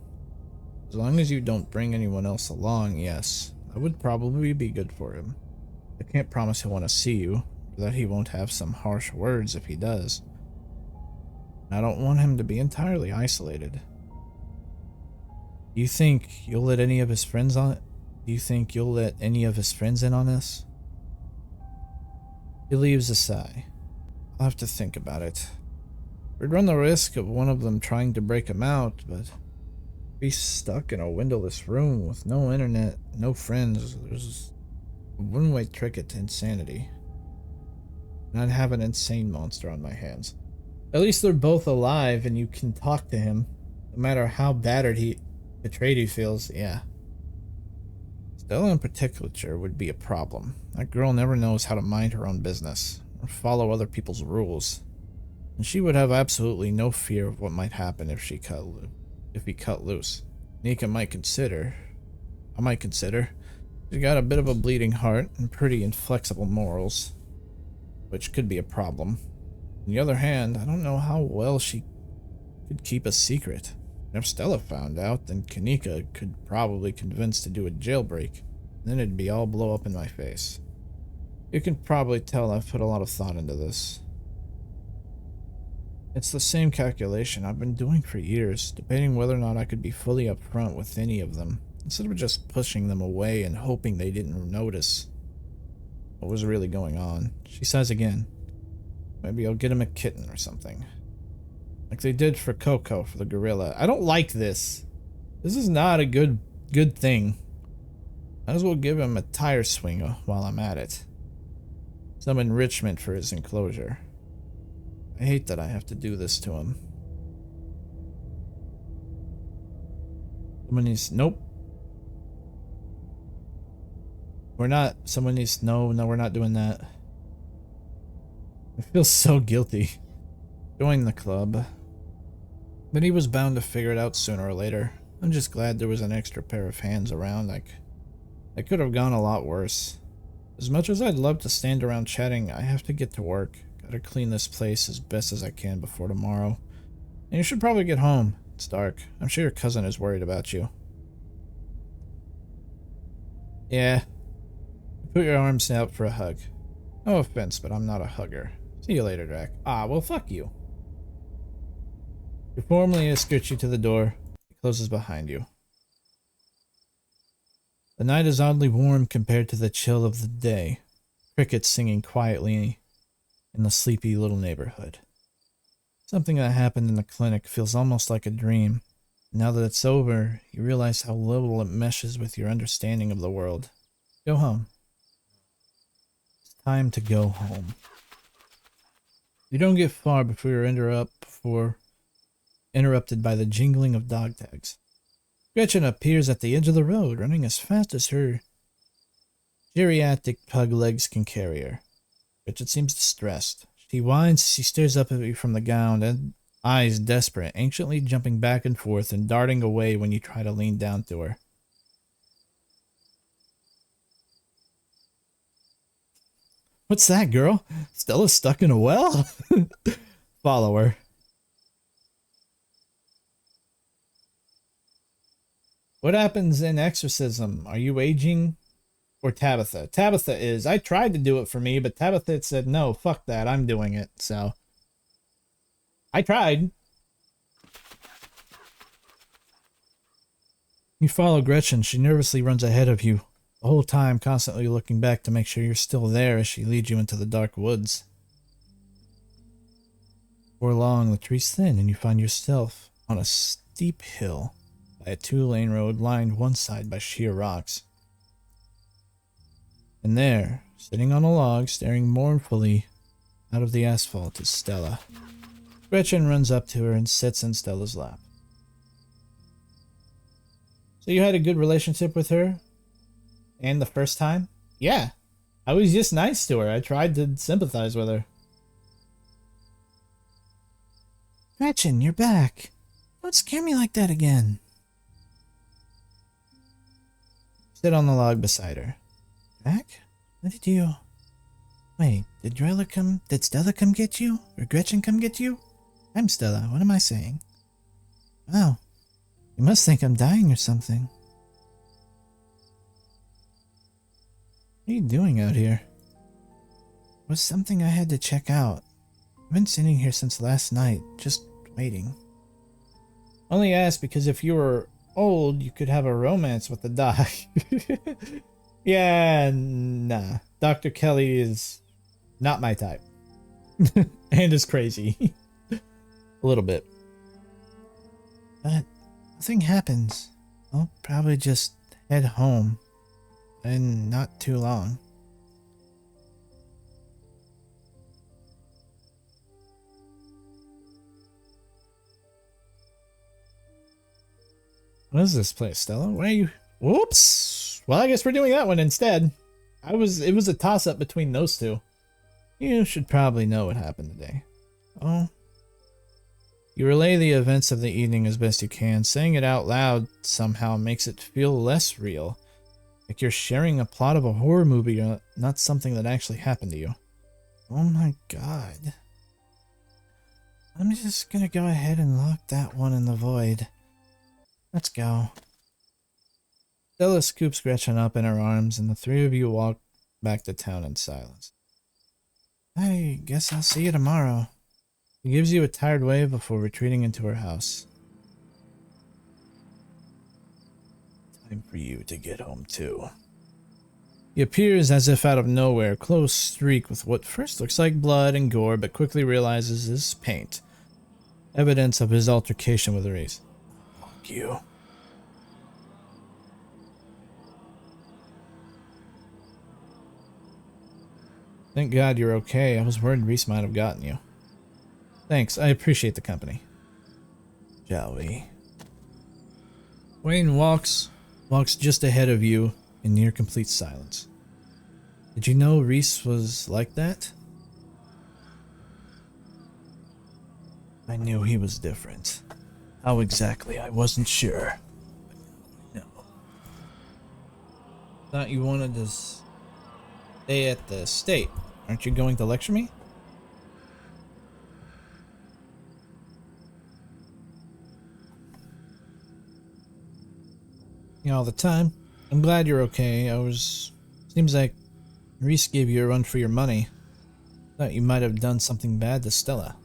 As long as you don't bring anyone else along, yes. That would probably be good for him. I can't promise he'll want to see you, or that he won't have some harsh words if he does. I don't want him to be entirely isolated. Do you think you'll let any of his friends on it? Do you think you'll let any of his friends in on this? He leaves a sigh. I'll have to think about it. We'd run the risk of one of them trying to break him out, but be stuck in a windowless room with no internet, no friends. There's a one-way ticket to insanity. And I'd have an insane monster on my hands. At least they're both alive and you can talk to him. No matter how betrayed he feels, yeah. Stella in particular would be a problem. That girl never knows how to mind her own business or follow other people's rules. And she would have absolutely no fear of what might happen if he cut loose. Nika might consider. I might consider. She's got a bit of a bleeding heart and pretty inflexible morals, which could be a problem. On the other hand, I don't know how well she could keep a secret. And if Stella found out, then Kanika could probably convince to do a jailbreak. Then it'd be all blow up in my face. You can probably tell I've put a lot of thought into this. It's the same calculation I've been doing for years, debating whether or not I could be fully upfront with any of them, instead of just pushing them away and hoping they didn't notice what was really going on. She sighs again. Maybe I'll get him a kitten or something. Like they did for Coco for the gorilla. I don't like this. This is not a good thing. Might as well give him a tire swing while I'm at it. Some enrichment for his enclosure. I hate that I have to do this to him. Someone needs... Nope. Someone needs... No, we're not doing that. I feel so guilty. Join the club. But he was bound to figure it out sooner or later. I'm just glad there was an extra pair of hands around. I could have gone a lot worse. As much as I'd love to stand around chatting, I have to get to work. Gotta clean this place as best as I can before tomorrow. And you should probably get home. It's dark. I'm sure your cousin is worried about you. Yeah. Put your arms out for a hug. No offense, but I'm not a hugger. See you later, Drac. Ah, well, fuck you. He formally escorts you to the door. He closes behind you. The night is oddly warm compared to the chill of the day. Crickets singing quietly in the sleepy little neighborhood. Something that happened in the clinic feels almost like a dream. Now that it's over, you realize how little it meshes with your understanding of the world. Go home. It's time to go home. You don't get far before you're interrupted by the jingling of dog tags. Gretchen appears at the edge of the road, running as fast as her geriatric pug legs can carry her. Gretchen seems distressed. She whines, she stares up at you from the ground, and eyes desperate, anxiously jumping back and forth and darting away when you try to lean down to her. What's that, girl? Stella's stuck in a well? Follow her. What happens in exorcism? Are you aging or Tabitha? Tabitha is. I tried to do it for me, but Tabitha said, no, fuck that. I'm doing it. So I tried. You follow Gretchen. She nervously runs ahead of you, the whole time constantly looking back to make sure you're still there as she leads you into the dark woods. Before long, the trees thin and you find yourself on a steep hill by a two-lane road lined one side by sheer rocks. And there, sitting on a log, staring mournfully out of the asphalt, is Stella. Gretchen runs up to her and sits in Stella's lap. So you had a good relationship with her? And the first time? Yeah. I was just nice to her. I tried to sympathize with her. Gretchen, you're back. Don't scare me like that again. Sit on the log beside her. Back? What did you... Wait, did Stella come get you? Or Gretchen come get you? I'm Stella. What am I saying? Oh. You must think I'm dying or something. What are you doing out here? It was something I had to check out. I've been sitting here since last night, just waiting. Only asked because if you were old, you could have a romance with the doc. Yeah, nah. Dr. Kelly is not my type. And is crazy. A little bit. But nothing happens. I'll probably just head home. In not too long. What is this place, Stella? Why are you... Whoops! Well, I guess we're doing that one instead. It was a toss-up between those two. You should probably know what happened today. Oh. You relay the events of the evening as best you can. Saying it out loud somehow makes it feel less real. Like you're sharing a plot of a horror movie, not something that actually happened to you. Oh my god. I'm just gonna go ahead and lock that one in the void. Let's go. Stella scoops Gretchen up in her arms, and the three of you walk back to town in silence. I guess I'll see you tomorrow. She gives you a tired wave before retreating into her house. Time for you to get home too. He appears as if out of nowhere, clothes streaked with what first looks like blood and gore, but quickly realizes is paint. Evidence of his altercation with Reese. Fuck you. Thank God you're okay. I was worried Reese might have gotten you. Thanks, I appreciate the company. Shall we? Wayne walks just ahead of you in near complete silence. Did you know Reese was like that? I knew he was different. How exactly, I wasn't sure. No. Thought you wanted to stay at the estate. Aren't you going to lecture me? All the time. I'm glad you're okay. Seems like Reese gave you a run for your money. Thought you might have done something bad to Stella.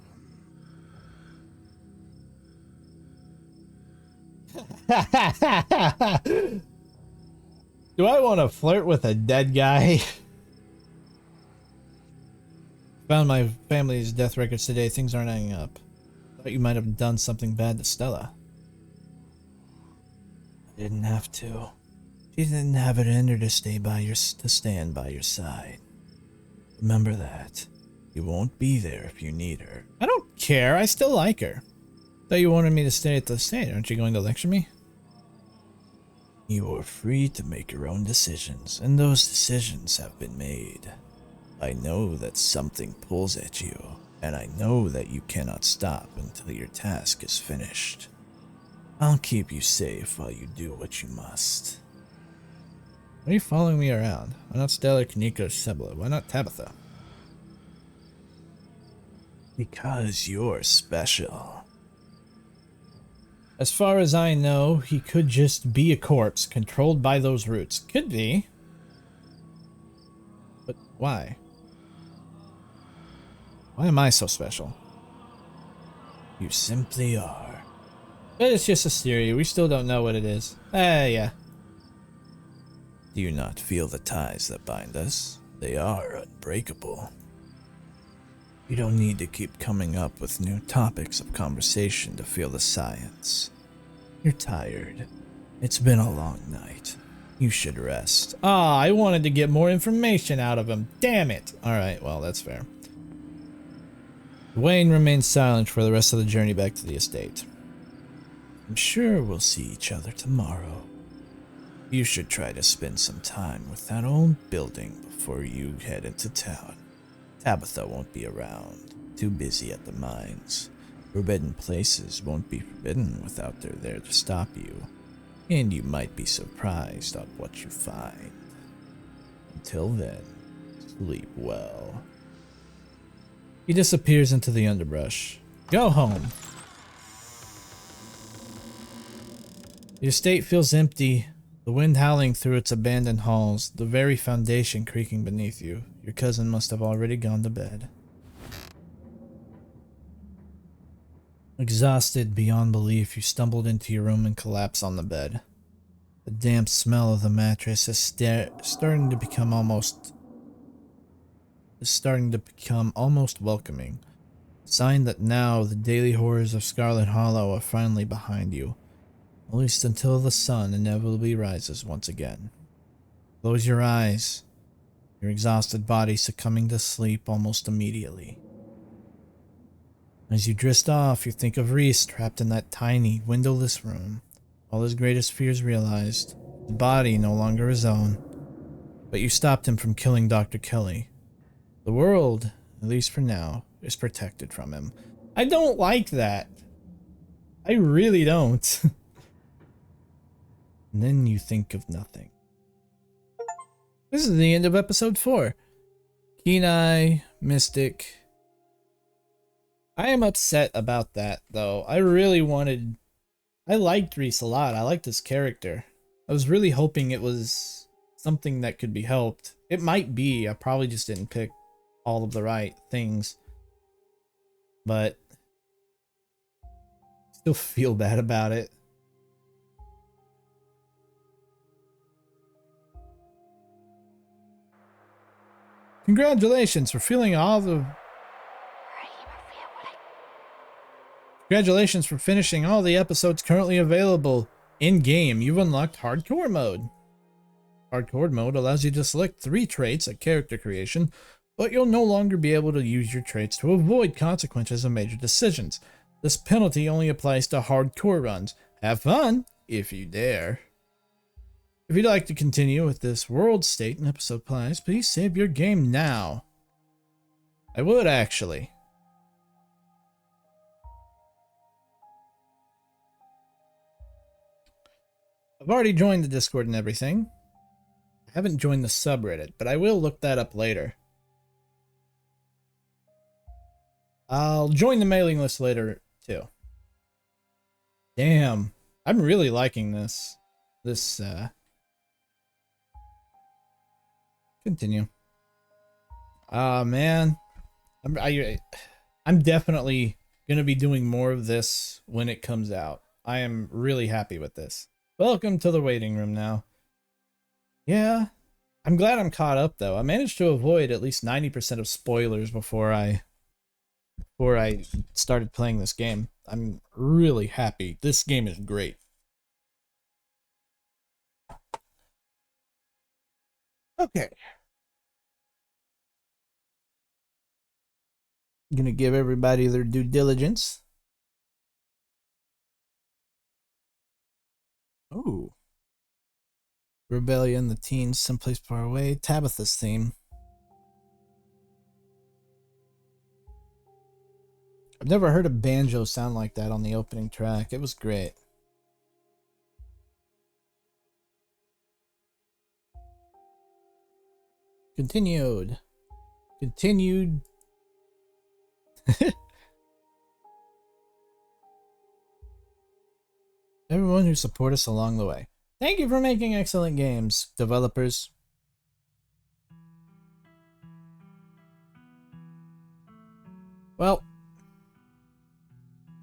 Do I want to flirt with a dead guy? Found my family's death records today. Things aren't adding up. Thought you might have done something bad to Stella. Didn't have to. She didn't have it in her to stand by your side. Remember that. You won't be there if you need her. I don't care. I still like her. Thought you wanted me to stay at the estate. Aren't you going to lecture me? You are free to make your own decisions, and those decisions have been made. I know that something pulls at you, and I know that you cannot stop until your task is finished. I'll keep you safe while you do what you must. Why are you following me around? Why not Stella, Kaneko, Sebla? Why not Tabitha? Because you're special. As far as I know, he could just be a corpse controlled by those roots. Could be. But why? Why am I so special? You simply are. But it's just a theory. We still don't know what it is. Yeah. Do you not feel the ties that bind us? They are unbreakable. You don't need to keep coming up with new topics of conversation to feel the science. You're tired. It's been a long night. You should rest. Ah, I wanted to get more information out of him. Damn it. Alright, well, that's fair. Dwayne remained silent for the rest of the journey back to the estate. I'm sure we'll see each other tomorrow. You should try to spend some time with that old building before you head into town. Tabitha won't be around, too busy at the mines. Forbidden places won't be forbidden without her there to stop you, and you might be surprised at what you find. Until then, sleep well. He disappears into the underbrush. Go home. The estate feels empty, the wind howling through its abandoned halls, the very foundation creaking beneath you. Your cousin must have already gone to bed. Exhausted beyond belief, you stumbled into your room and collapsed on the bed. The damp smell of the mattress is starting to become almost welcoming. A sign that now the daily horrors of Scarlet Hollow are finally behind you. At least until the sun inevitably rises once again. Close your eyes, your exhausted body succumbing to sleep almost immediately. As you drift off, you think of Reese trapped in that tiny, windowless room. All his greatest fears realized. The body no longer his own. But you stopped him from killing Dr. Kelly. The world, at least for now, is protected from him. I don't like that. I really don't. And then you think of nothing. This is the end of episode 4. Kenai, Mystic. I am upset about that, though. I liked Reese a lot. I liked his character. I was really hoping it was something that could be helped. It might be. I probably just didn't pick all of the right things. But still feel bad about it. Congratulations for finishing all the episodes currently available in-game. You've unlocked Hardcore Mode. Hardcore Mode allows you to select 3 traits at character creation, but you'll no longer be able to use your traits to avoid consequences of major decisions. This penalty only applies to hardcore runs. Have fun, if you dare. If you'd like to continue with this world state and episode plays, please save your game now. I would, actually. I've already joined the Discord and everything. I haven't joined the subreddit, but I will look that up later. I'll join the mailing list later, too. Damn. I'm really liking this. Continue. Man. I'm definitely going to be doing more of this when it comes out. I am really happy with this. Welcome to the waiting room now. Yeah. I'm glad I'm caught up, though. I managed to avoid at least 90% of spoilers before I started playing this game. I'm really happy. This game is great. Okay. I'm gonna give everybody their due diligence. Ooh. Rebellion, the teens, someplace far away. Tabitha's theme. I've never heard a banjo sound like that on the opening track. It was great. Continued. everyone who support us along the way. Thank you for making excellent games, developers. Well,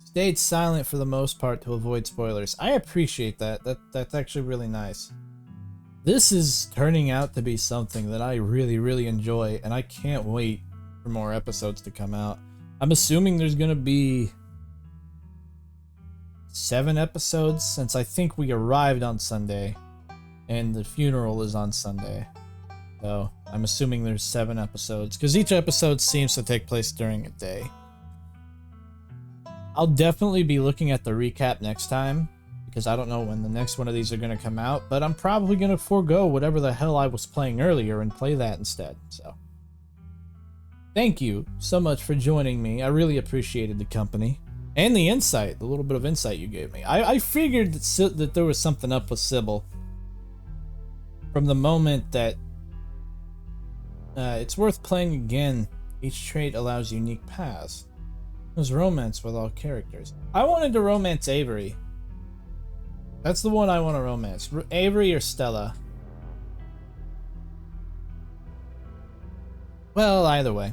stayed silent for the most part to avoid spoilers. I appreciate that. That's actually really nice. This is turning out to be something that I really enjoy, and I can't wait for more episodes to come out. I'm assuming there's gonna be 7 episodes, since I think we arrived on Sunday and the funeral is on Sunday. So I'm assuming there's 7 episodes, because each episode seems to take place during a day. I'll definitely be looking at the recap next time, because I don't know when the next one of these are going to come out, but I'm probably going to forego whatever the hell I was playing earlier and play that instead. So thank you so much for joining me. I really appreciated the company and the insight, the little bit of insight you gave me. I figured that there was something up with Sybil from the moment that it's worth playing again. Each trait allows unique paths. There's romance with all characters. I wanted to romance Avery. That's the one I want to romance. Avery or Stella. Well, either way.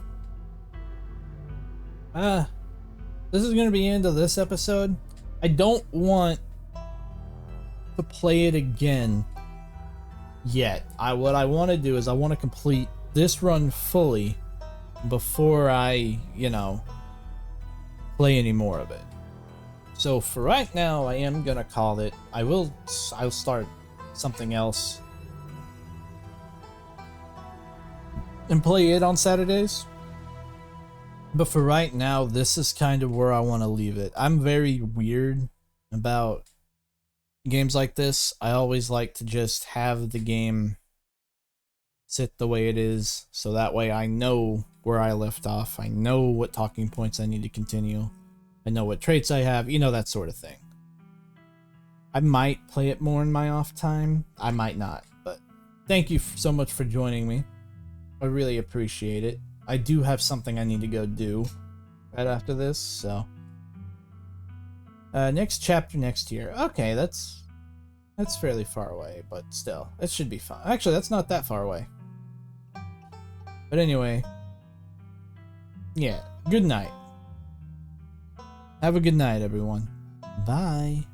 This is going to be the end of this episode. I don't want to play it again yet. What I want to do is I want to complete this run fully before I, play any more of it. So for right now, I am gonna call it. I'll start something else and play it on Saturdays. But for right now, this is kind of where I want to leave it. I'm very weird about games like this. I always like to just have the game sit the way it is, so that way I know where I left off. I know what talking points I need to continue. I know what traits I have, that sort of thing. I might play it more in my off time. I might not, but thank you so much for joining me. I really appreciate it. I do have something I need to go do right after this, so next chapter next year. Okay, that's fairly far away, but still, it should be fun. Actually, that's not that far away. But anyway, yeah, good night. Have a good night, everyone. Bye.